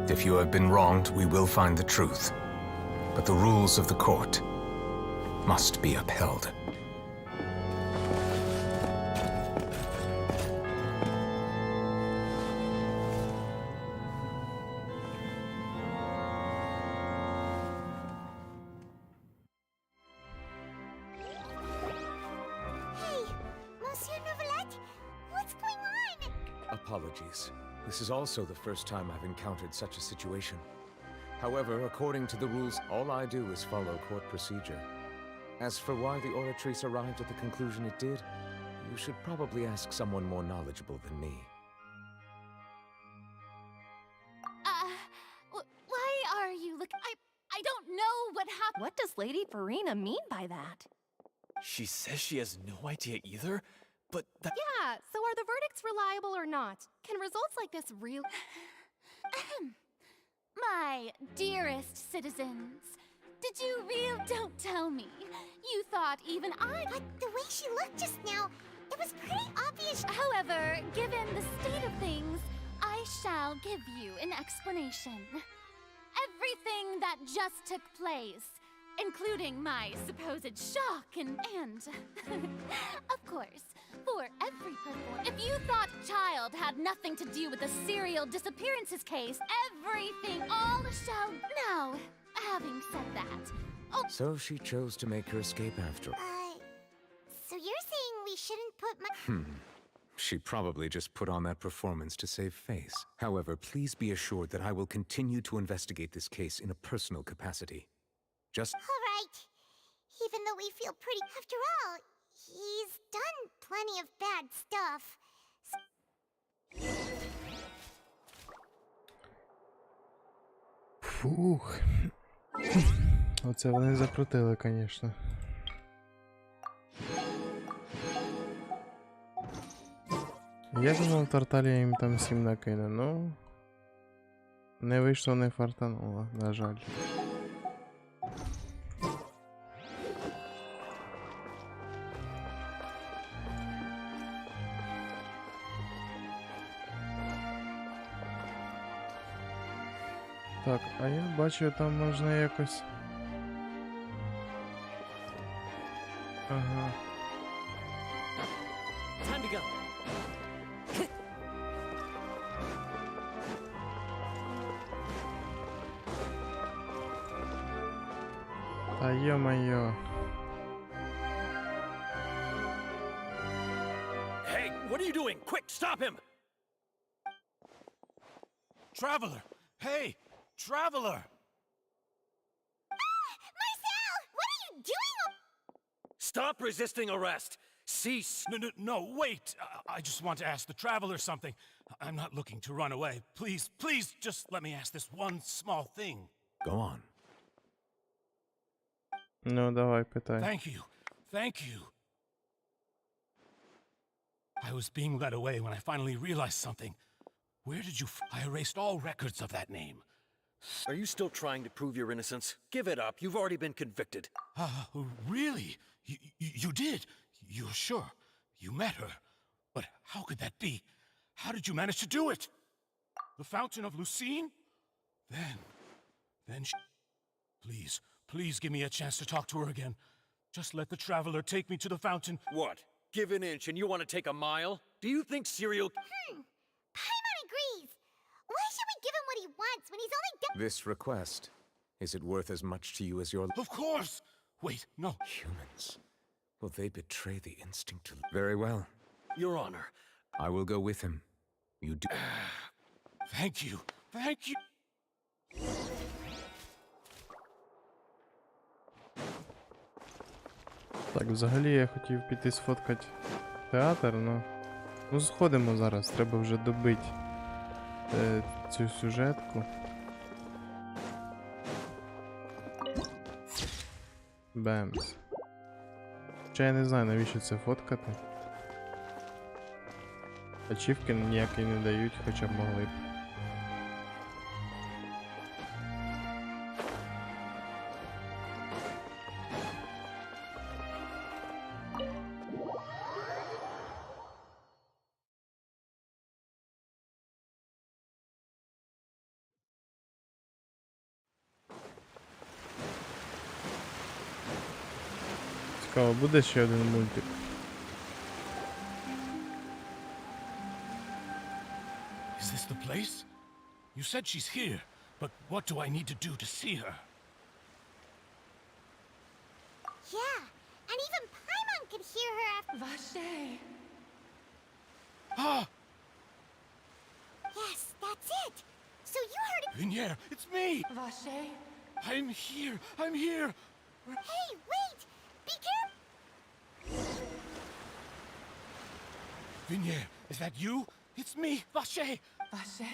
If you have been wronged, we will find the truth. But the rules of the court must be upheld. Hey, Monsieur Novelette, what's going on? Apologies. This is also the first time I've encountered such a situation. However, according to the rules, all I do is follow court procedure. As for why the Oratrice arrived at the conclusion it did, you should probably ask someone more knowledgeable than me. Why are you look? I don't know what happened. What does Lady Farina mean by that? She says she has no idea either, but that— Yeah, so are the verdicts reliable or not? Can results like this real— My dearest citizens, did you don't tell me. You thought even I— But the way she looked just now, it was pretty obvious. However, given the state of things, I shall give you an explanation. Everything that just took place, including my supposed shock and of course, for every performance. If you thought Child had nothing to do with the serial disappearances case, everything all shall now. Having said that, So she chose to make her escape after all. So you're saying we shouldn't put my— She probably just put on that performance to save face. However, please be assured that I will continue to investigate this case in a personal capacity. Just— All right. Even though we feel pretty— After all, he's done plenty of bad stuff. Фух. Оце вони закрутили, звісно. Я думав, Тарталія їм там всім накине, ну... Не вийшло, не фартануло, на жаль. Так, а я бачу, там можна якось... Ага. Time to go. Та ё-моё. Hey, what are you doing? Quick, stop him! Traveler! Hey! Traveler! Marcel! What are you doing? Stop resisting arrest! Cease! No, wait! I just want to ask the Traveler something. I'm not looking to run away. Please, just let me ask this one small thing. Go on. Ну, давай, питай. Thank you. I was being led away when I finally realized something. Where did you I erased all records of that name. Are you still trying to prove your innocence? Give it up. You've already been convicted. Really? You did? You're sure? You met her? But how could that be? How did you manage to do it? The Fountain of Lucine? Then Please give me a chance to talk to her again. Just let the Traveler take me to the fountain. What? Give an inch and you want to take a mile? Do you think serial... Paimon agrees. Why should we give him what he wants when he's only done— This request, is it worth as much to you as your... Of course! Wait, no. Humans. Will they betray the instinct to... Very well. Your Honor. I will go with him. You do... Thank you. Так, взагалі я хотів піти сфоткати театр, но... Ну, сходимо зараз, треба вже добити цю сюжетку. Бемс. Хоча я не знаю, навіщо це фоткати. Ачівки ніякі не дають, хоча б могли б. Цікаво, буде ще один мультик? Is this the place? You said she's here, but what do I need to do to see her? Yeah, and even Paimon could hear her after. Vache. Ah! Yes, that's it. So you heard it. Vignere, it's me! Vache. I'm here! I'm here! Hey, wait! Be careful. Vignere, is that you? It's me, Vache! Vache.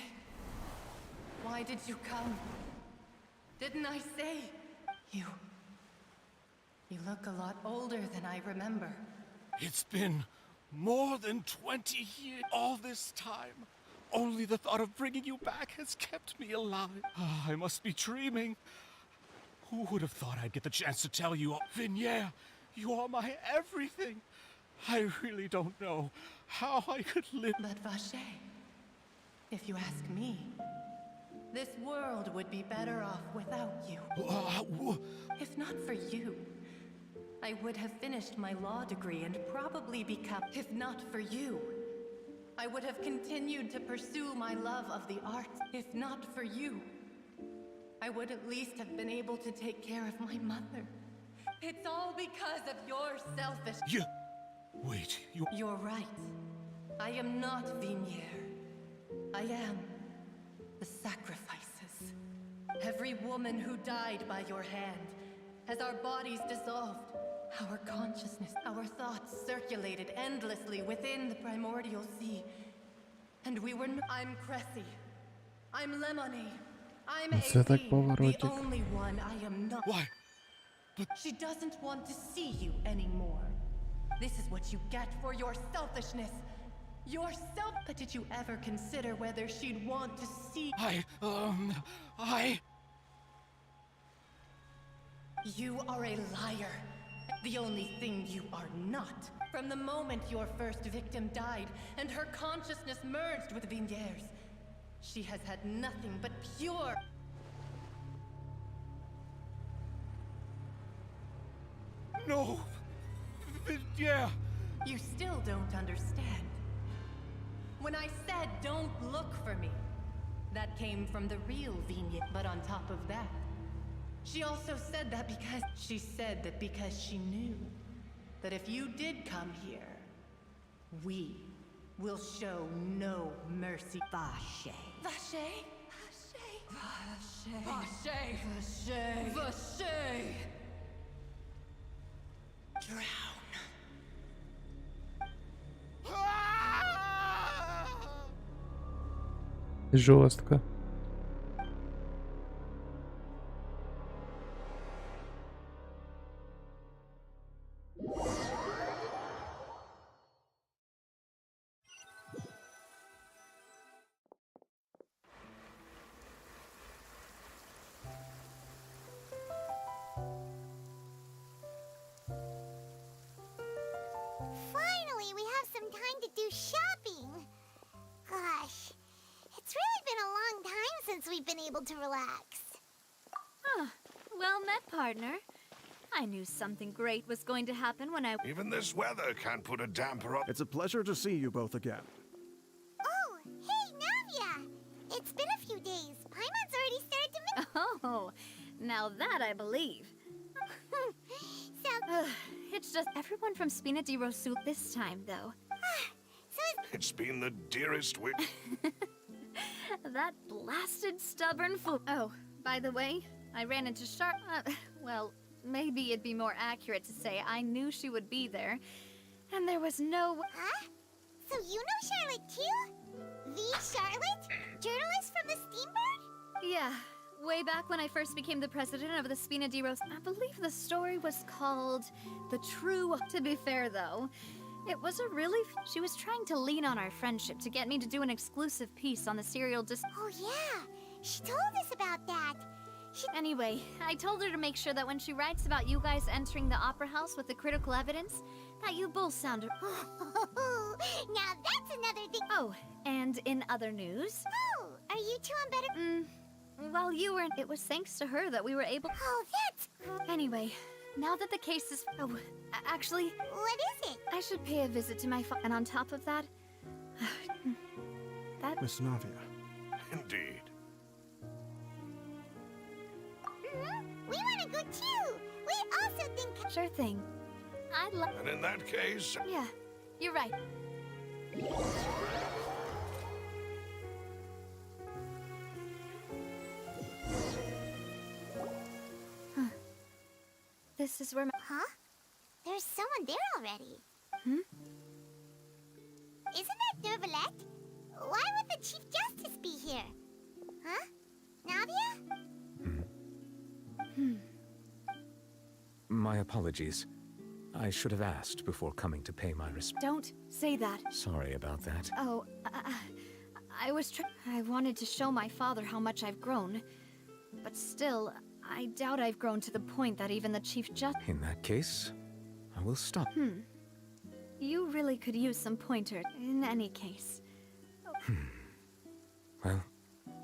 Why did you come? Didn't I say? You look a lot older than I remember. It's been more than 20 years. All this time. Only the thought of bringing you back has kept me alive. I must be dreaming. Who would have thought I'd get the chance to tell you, Vignere, you are my everything. I really don't know how I could live. But Vache, if you ask me, this world would be better off without you. If not for you, I would have finished my law degree and probably become... If not for you, I would have continued to pursue my love of the arts. If not for you, I would at least have been able to take care of my mother. It's all because of your selfish... Wait, you... You're right. I am not Vignere. I am the sacrifices. Every woman who died by your hand, as our bodies dissolved, our consciousness, our thoughts circulated endlessly within the primordial sea. And we were... I'm Cressy. I'm Lemony. I'm Це так AC, the поворотик. only one I am not. Why? But... She doesn't want to see you anymore. This is what you get for your selfishness. Yourself. But did you ever consider whether she'd want to see... You are a liar. The only thing you are not. From the moment your first victim died and her consciousness merged with Vignere's, she has had nothing but pure... No! Yeah! You still don't understand. When I said don't look for me, that came from the real Vignette. But on top of that, she also said that because... She said that because she knew that if you did come here, we will show no mercy. Vache. Vache? Vache. Vache. Vache. Vache. Drown. Жорстко. Finally, we have some time to do shopping. Gosh, it's really been a long time since we've been able to relax. Ah, well met, partner. I knew something great was going to happen when I... Even this weather can't put a damper on. It's a pleasure to see you both again. Oh, hey, Navia! It's been a few days. Paimon's already started to miss... Oh, now that I believe. So... It's just everyone from Spina di Rosu this time, though. It's been the dearest week. That blasted stubborn fool. Oh, by the way, I ran into well, maybe it'd be more accurate to say I knew she would be there, and there was no... Huh? So you know Charlotte too? The Charlotte? Journalist from the Steambird? Yeah, way back when I first became the president of the Spina di Rose. I believe the story was called The True... To be fair, though, it was a really... She was trying to lean on our friendship to get me to do an exclusive piece on the serial Oh yeah, she told us about that. Anyway, I told her to make sure that when she writes about you guys entering the opera house with the critical evidence, that you both sound... Now that's another thing. Oh, and in other news... Oh, are you two on better... While you were... It was thanks to her that we were able... Oh, that's... Anyway, now that the case is... Oh, actually... What is it? I should pay a visit to my and on top of that... that... Miss Navia. Indeed. We want to go too. We also think... Sure thing. I'd love... And in that case... Yeah, you're right. This is where my... Huh? There's someone there already. Isn't that Nervalette? Why would the Chief Justice be here? Huh? Navia? My apologies. I should have asked before coming to pay my respect. Don't say that. Sorry about that. Oh, I was I wanted to show my father how much I've grown. But still, I doubt I've grown to the point that even the Chief Justice... In that case, I will stop. You really could use some pointer in any case. Well,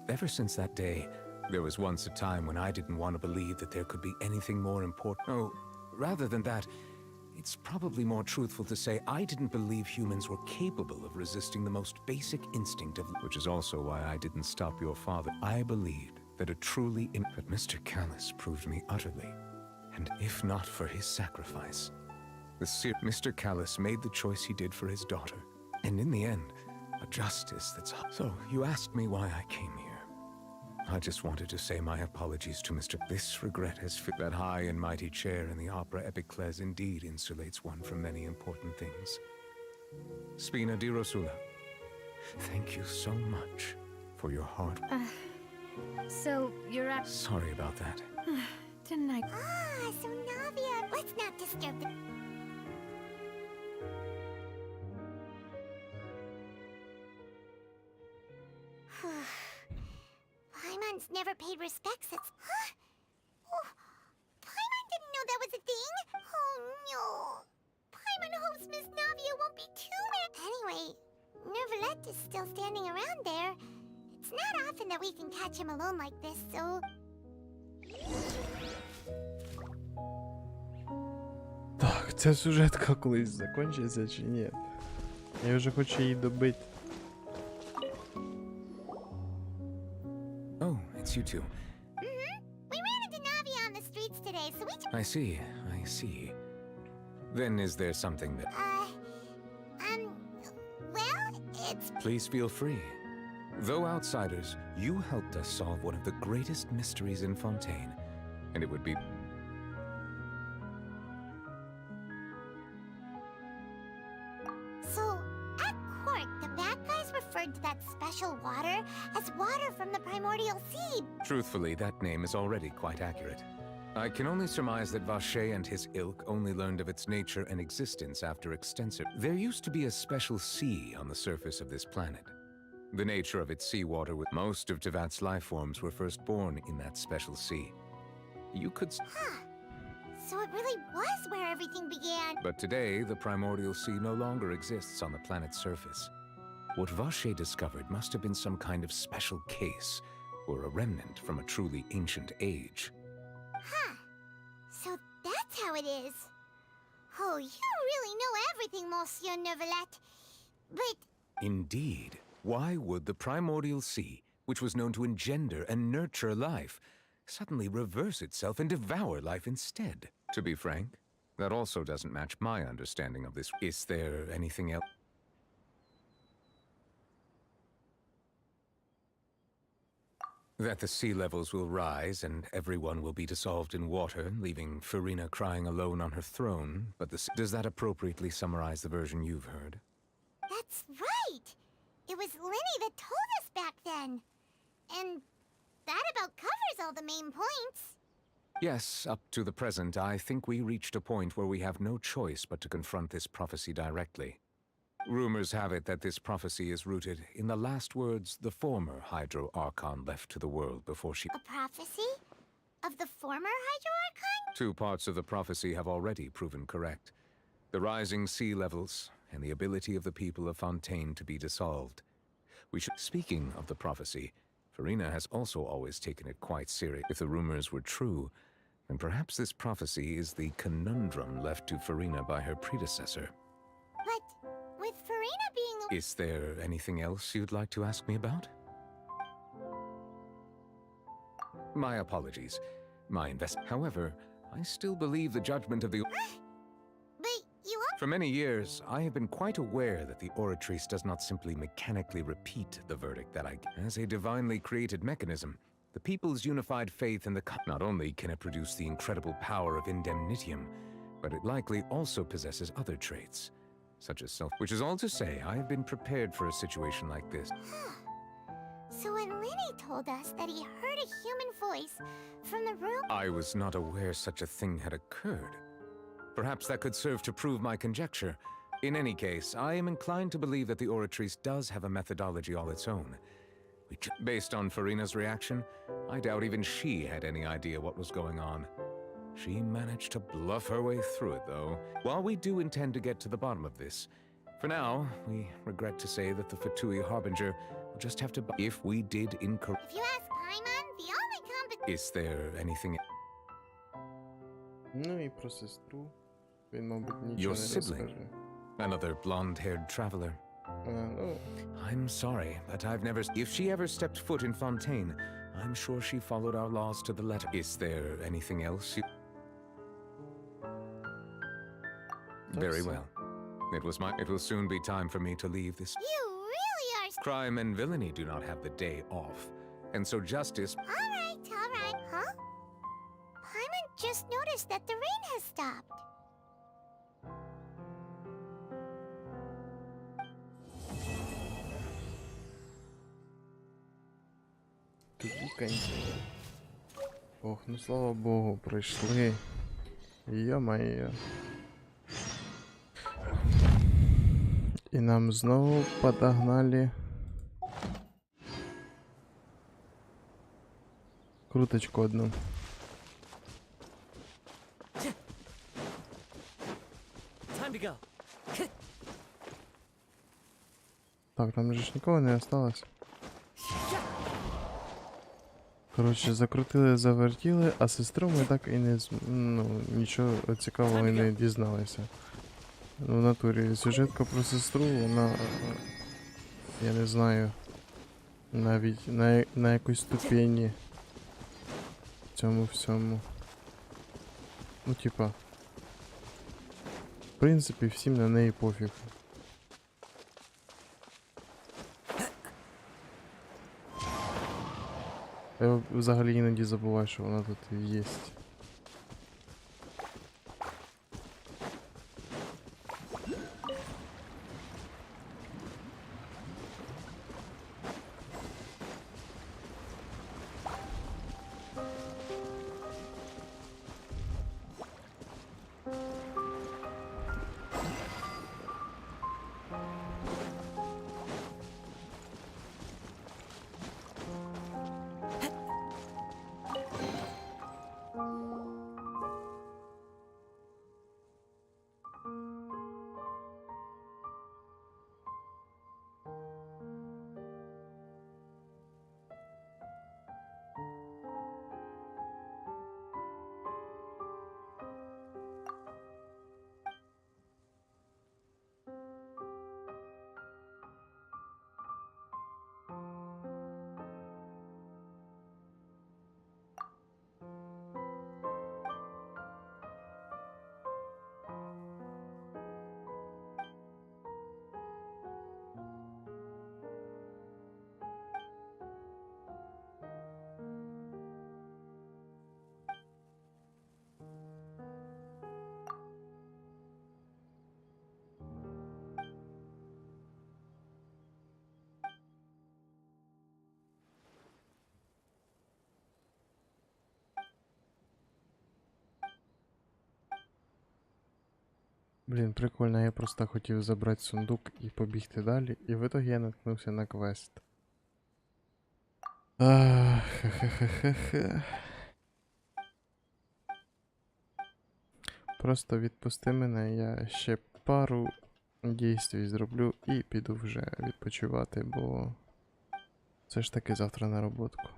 ever since that day, there was once a time when I didn't want to believe that there could be anything more important. Oh, rather than that, it's probably more truthful to say I didn't believe humans were capable of resisting the most basic instinct of... Which is also why I didn't stop your father. I believed that a truly... But Mr. Callis proved me utterly. And if not for his sacrifice, Mr. Callis made the choice he did for his daughter. And in the end, a justice that's... So, you asked me why I came here. I just wanted to say my apologies to Mr. This regret has fit that high and mighty chair in the opera Epicles indeed insulates one from many important things. Spina di Rosula, thank you so much for your hard... So, you're at... Sorry about that. Didn't I... Ah, so Navia, let's not disturb the... Paimon's never paid respects since... Huh? Oh, Paimon didn't know that was a thing? Oh no. Paimon hopes Miss Navia won't be too mad. Anyway, Nervalette is still standing around there. It's not often that we can catch him alone like this, so... Так, ця сюжетка колись закінчиться чи ні? Я вже хочу її добити. Oh, it's you two. We ran into Navia on the streets today, so we... I see. Then is there something that... well, it's... Please feel free. Though outsiders, you helped us solve one of the greatest mysteries in Fontaine, and it would be... So, at court, the bad guys referred to that special water as water from the primordial sea. Truthfully, that name is already quite accurate. I can only surmise that Vacher and his ilk only learned of its nature and existence after extensive... There used to be a special sea on the surface of this planet. The nature of its seawater with most of Teyvat's life forms were first born in that special sea. You could... Huh. So it really was where everything began. But today, the primordial sea no longer exists on the planet's surface. What Vacher discovered must have been some kind of special case, or a remnant from a truly ancient age. Huh. So that's how it is. Oh, you really know everything, Monsieur Nervalette. But... Indeed. Why would the primordial sea, which was known to engender and nurture life, suddenly reverse itself and devour life instead? To be frank, that also doesn't match my understanding of this. Is there anything else? That the sea levels will rise and everyone will be dissolved in water, leaving Farina crying alone on her throne, but does that appropriately summarize the version you've heard? That's right! It was Linny that told us back then. And that about covers all the main points. Yes, up to the present, I think we reached a point where we have no choice but to confront this prophecy directly. Rumors have it that this prophecy is rooted in the last words the former Hydro Archon left to the world before she... A prophecy? Of the former Hydro Archon? 2 parts of the prophecy have already proven correct. The rising sea levels and the ability of the people of Fontaine to be dissolved. Speaking of the prophecy, Farina has also always taken it quite serious. If the rumors were true, then perhaps this prophecy is the conundrum left to Farina by her predecessor. But with Farina being... Is there anything else you'd like to ask me about? My apologies. However, I still believe the judgment of the... But you... For many years, I have been quite aware that the Oratrice does not simply mechanically repeat the verdict that I... As a divinely created mechanism, the people's unified faith in the... Not only can it produce the incredible power of indemnitium, but it likely also possesses other traits, such as self... Which is all to say, I have been prepared for a situation like this. So when Linny told us that he heard a human voice from the room... I was not aware such a thing had occurred. Perhaps that could serve to prove my conjecture. In any case, I am inclined to believe that the Oratrice does have a methodology all its own. Based on Farina's reaction, I doubt even she had any idea what was going on. She managed to bluff her way through it, though. While we do intend to get to the bottom of this, for now, we regret to say that the Fatui Harbinger will just have to... If we did incorrect... If you ask Paimon, the only Is there anything... Ну і про сестру. Він, мабуть, Your нічого не sibling? розкаже. Another blonde-haired traveler. Ну, I'm sorry, but I've never... If she ever stepped foot in Fontaine, I'm sure she followed our laws to the letter. Is there anything else you... Very well. It will soon be time for me to leave this... You really are... Crime and villainy do not have the day off. And so justice... All right. Huh? Paimon just noticed that the rain has stopped. Тупіканьки. Ох, ну слава Богу, пройшли. Йо-моє. І нам знову подогнали круточку одну. Time to go. Так, там же ж нікого не осталось. Коротше, закрутили, завертіли, а сестру ми так і не нічого цікавого і не дізналися. В натурі сюжетка про сестру, вона, я не знаю, навіть на якійсь ступені в цьому всьому. Ну, типа, в принципі, всім на неї пофіг. Я взагалі іноді забуваю, що вона тут є. Блін, прикольно, я просто хотів забрати сундук і побігти далі, і в итогі я наткнувся на квест. Хе-хе-хе-хе. Просто відпусти мене, я ще пару дійствій зроблю і піду вже відпочивати, бо все ж таки завтра на роботку.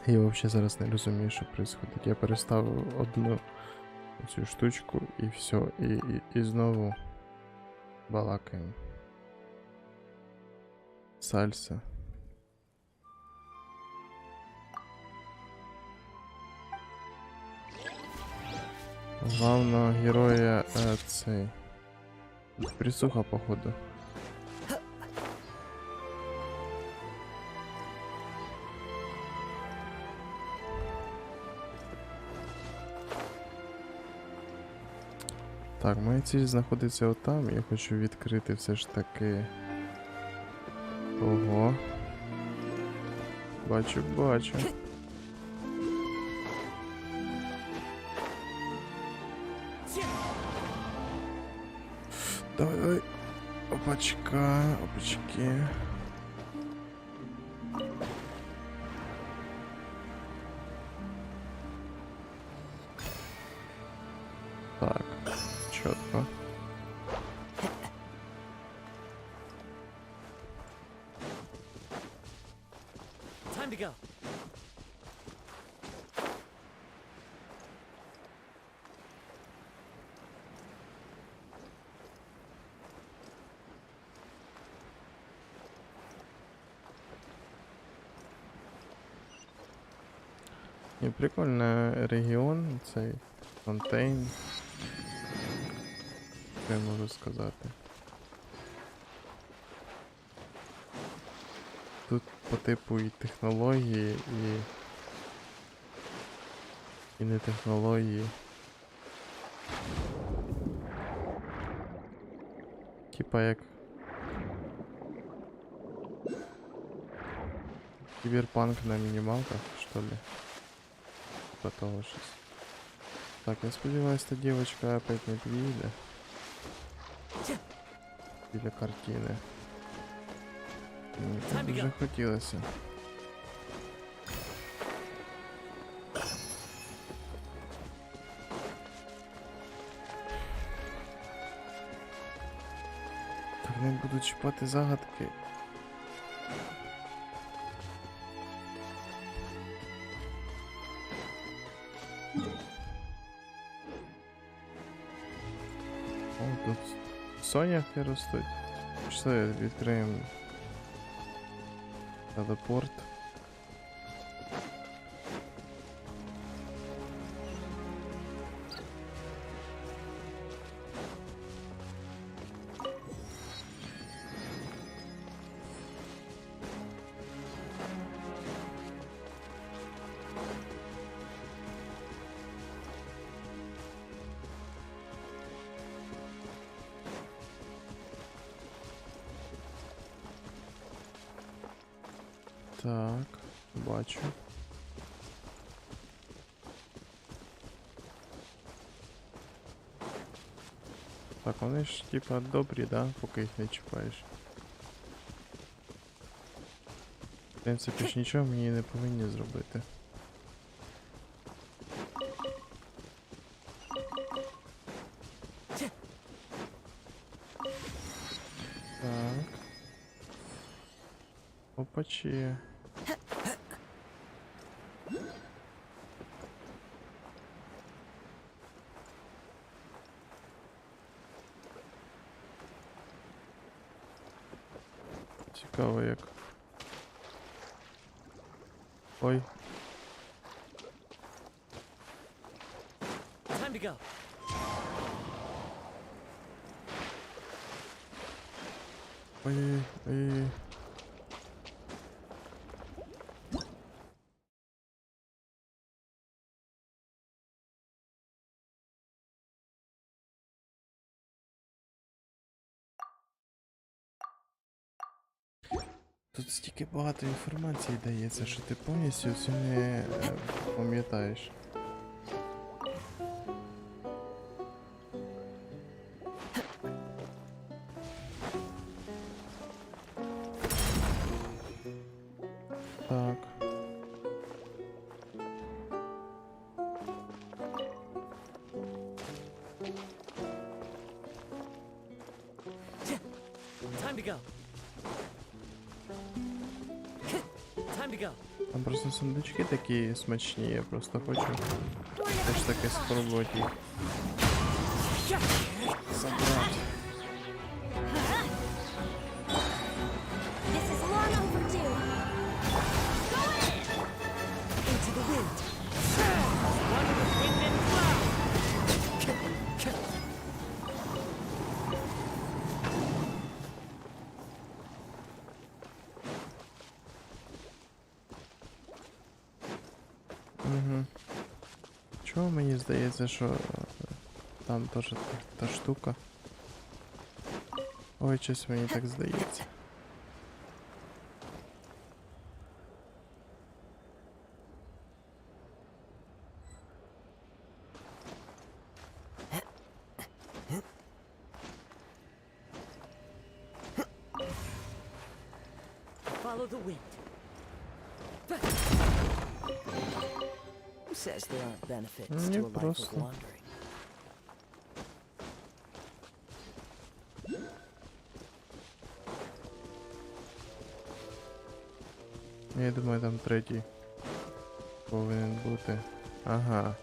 Я взагалі зараз не розумію, що відбувається. Я переставив одну цю штучку і все, і знову балакаємо. Сальса. Главного героя цей. Присуха, походу. Так, моя ціль знаходиться отам, я хочу відкрити все ж таки. Ого. Бачу, бачу. Давай, давай. Опачка, опачки. Так, чітко. Time to go. І прикольний регіон, цей Фонтейн. Що я можу сказати? Тут по типу і технології, і не технології. Типа як кіберпанк на мінімалках, що ли? Типа того щось. Так, я сподіваюся, та дівчинка опять не приїде. Біля картини. Мені так дуже хотілося. Так не буду чіпати загадки. О, тут соняхи ростуть. Пішли, відкриємо телепорт. Так, бачу. Так, вони ж типа добрі, да? Поки їх не чіпаєш. В принципі ж нічого мені не повинні зробити. Так. Опачі. Цікаво як. Ой. Time to go. Ой-ой-ой. Тут стільки багато інформації дається, що ти повністю все не пам'ятаєш. Так. Time to go. Time to go. Там просто сундучки такі смачні, я просто хочу теж таки спробувати їх забрати. This is long overdue. Go in! Into the wind. One with wind and cloud. Угу. Чого мені здається, що там теж та штука. Ой, щось мені так здається. Follow the wind. Who says there aren't benefits Не to a life of просто. wandering? Я думаю, там третій повинен бути. Ага.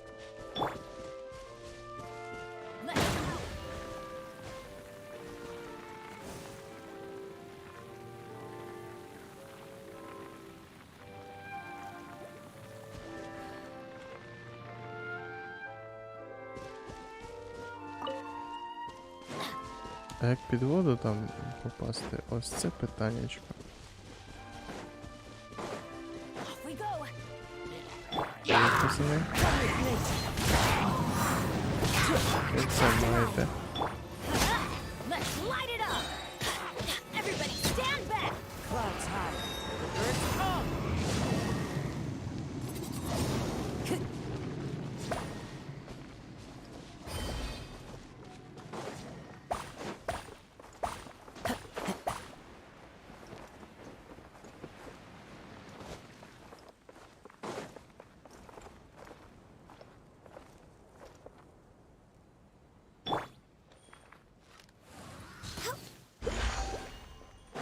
А як під воду там попасти? Ось це питаннячко. Off we go. Привіт, пацани. Як це маєте? Let's light it up. Everybody stand back. Clouds high. The birds come.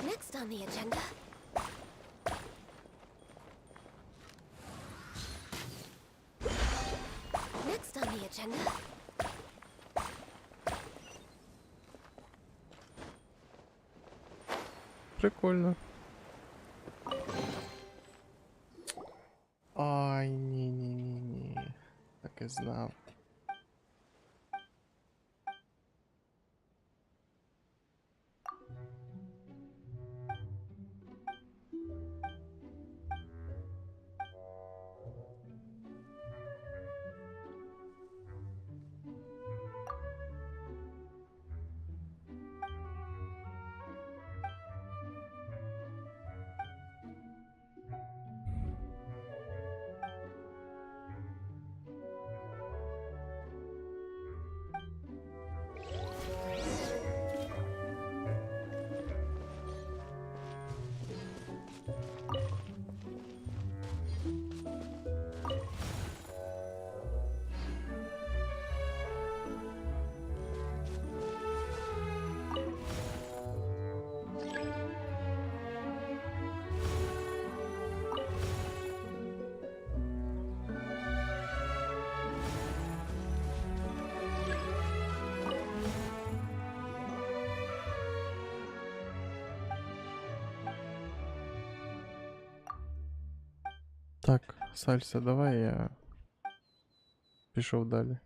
Next on the agenda. Next on the agenda. Прикольно. Ай, ні. Так і знав. Так, Сальса, давай я пішов далі.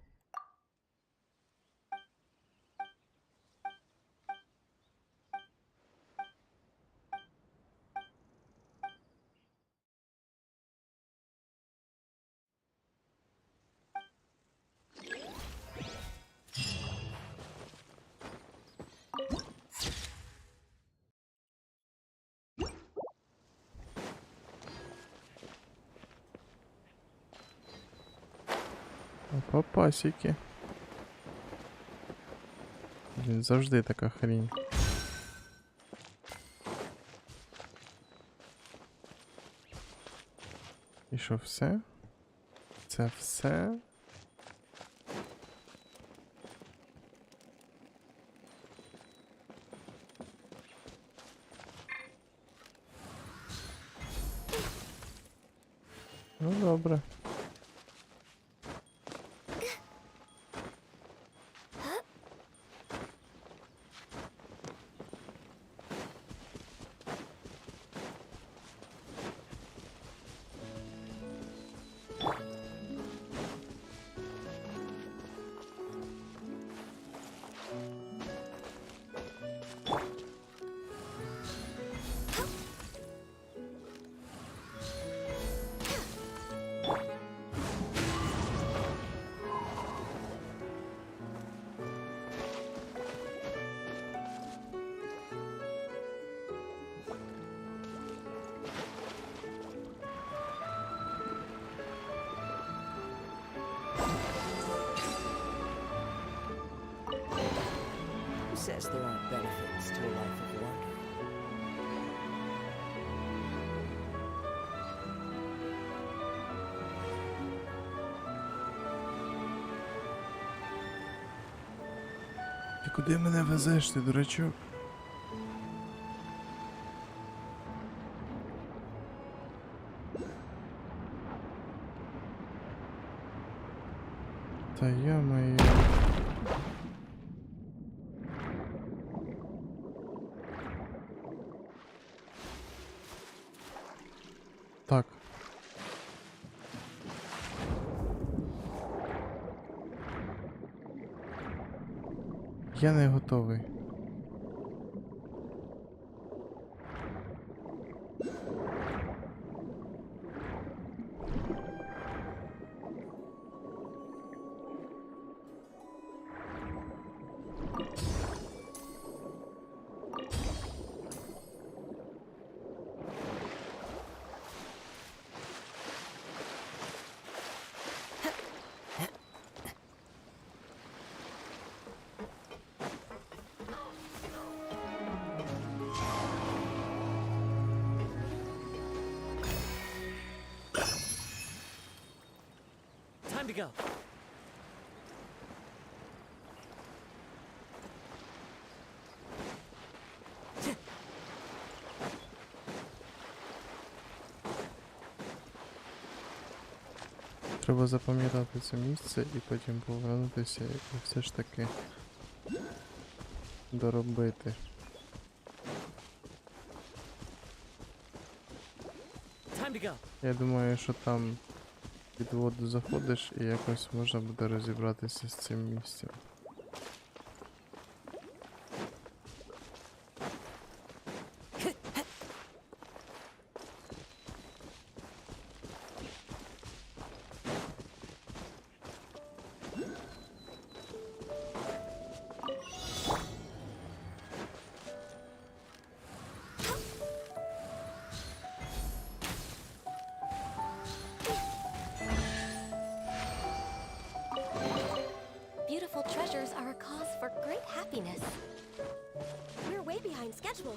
Папасики. Блін, завжди така хрінь. І що, все? Це все? Ну, добре. Who says there aren't benefits to a life of wonder? Ти куди мене везеш, ти, дурачок? Та ё-моё. Так. Я не готовий. Time to go. Треба запам'ятати це місце і потім повернутися і все ж таки доробити. Time to go. Я думаю, що там під воду заходиш і якось можна буде розібратися з цим місцем. Beautiful treasures are a cause for great happiness. We're way behind schedule.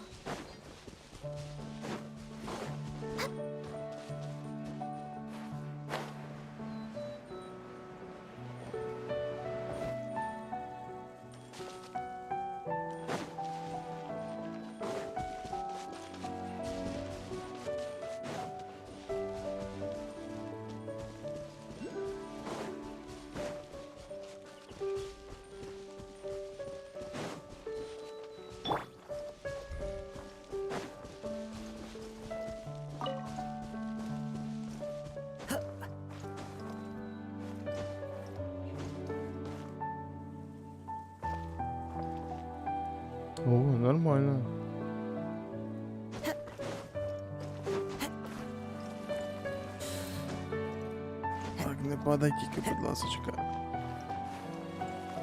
О, нормально. Так, не падай тільки, будь ласочка.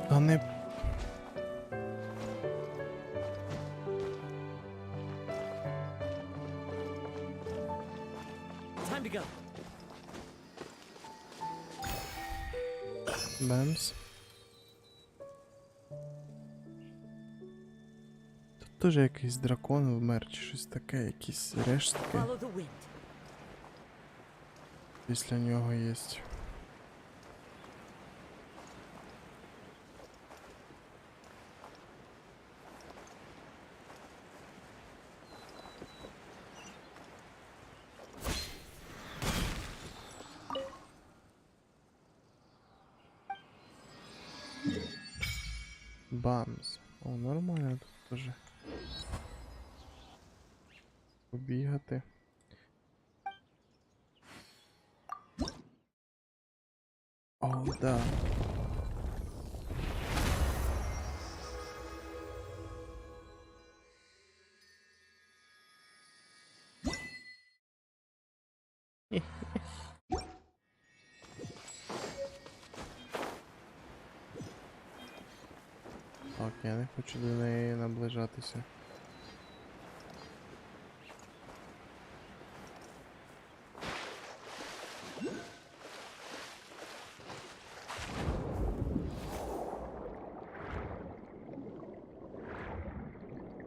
Та не... Time to go. Бемс. Тут теж якийсь дракон вмер, чи щось таке, якісь рештки. Follow the wind. Після нього є. Бамс. О, нормально тут теж. Побігати. О, да. Так, я не хочу до неї наближатися.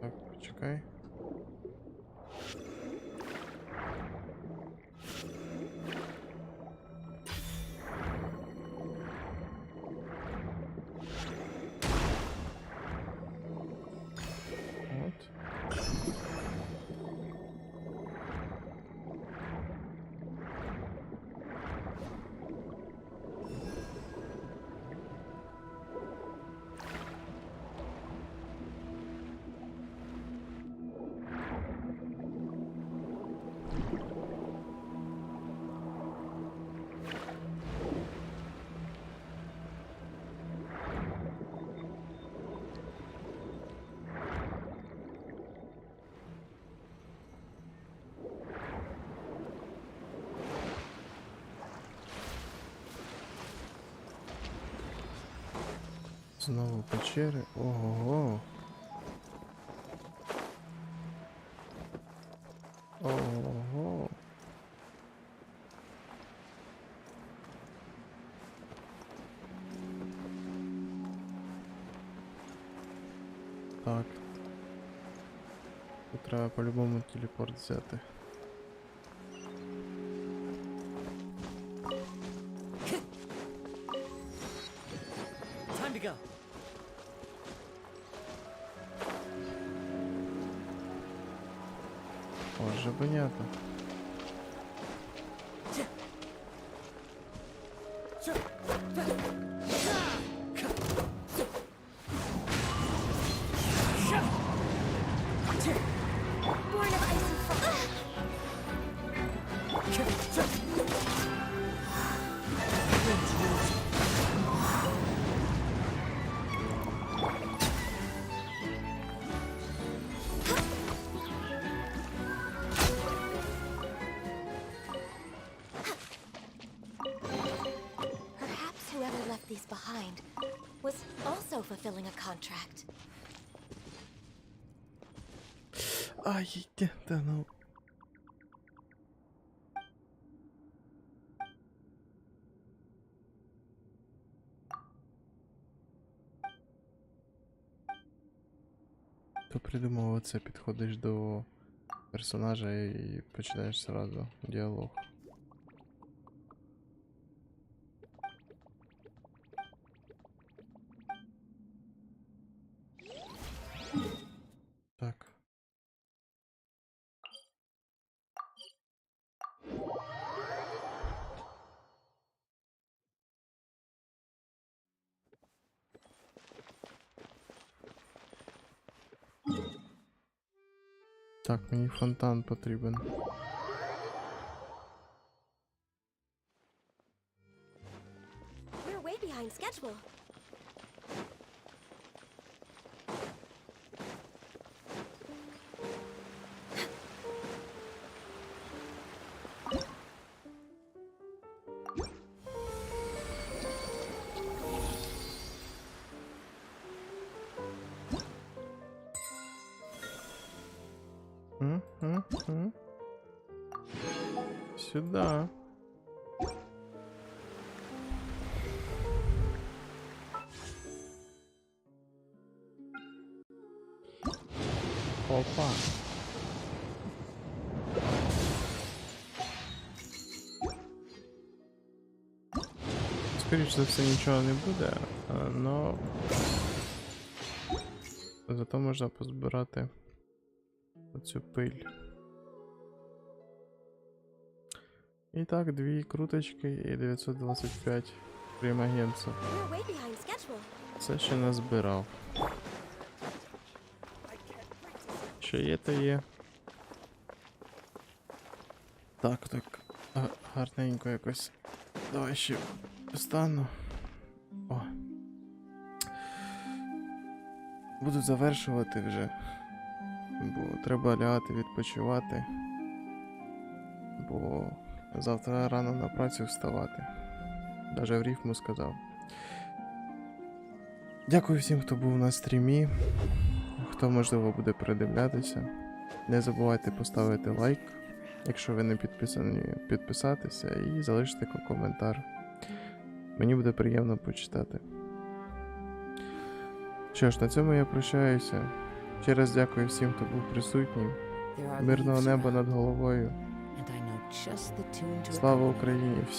Так, почекай. Знову печери. Ого-го. Ого. Так. Тут треба по-любому телепорт взяти. Time to go. О, вже понятно. Born of ice and fire. Perhaps whoever left these behind was also fulfilling a contract. Ай, та ну. То придумав оце, підходиш до персонажа і починаєш зразу діалог. Так. Так, мені фонтан потрібен. We're way behind schedule. Сюда. Опа. Скоріше за все нічого не буде, но зато можна позбирати оцю пиль. І так, 2 круточки і 925 примагенців. Це ще не збирав. Що є, то є. Так, гарненько якось. Давай ще встану. О. Буду завершувати вже. Бо треба лягати відпочивати. Бо завтра рано на працю вставати. Даже в рифму сказав. Дякую всім, хто був на стрімі. Хто, можливо, буде передивлятися. Не забувайте поставити лайк. Якщо ви не підписані, підписатися і залишити коментар. Мені буде приємно почитати. Що ж, на цьому я прощаюся. Ще раз дякую всім, хто був присутній. Мирного неба над головою. Слава Україні! Всі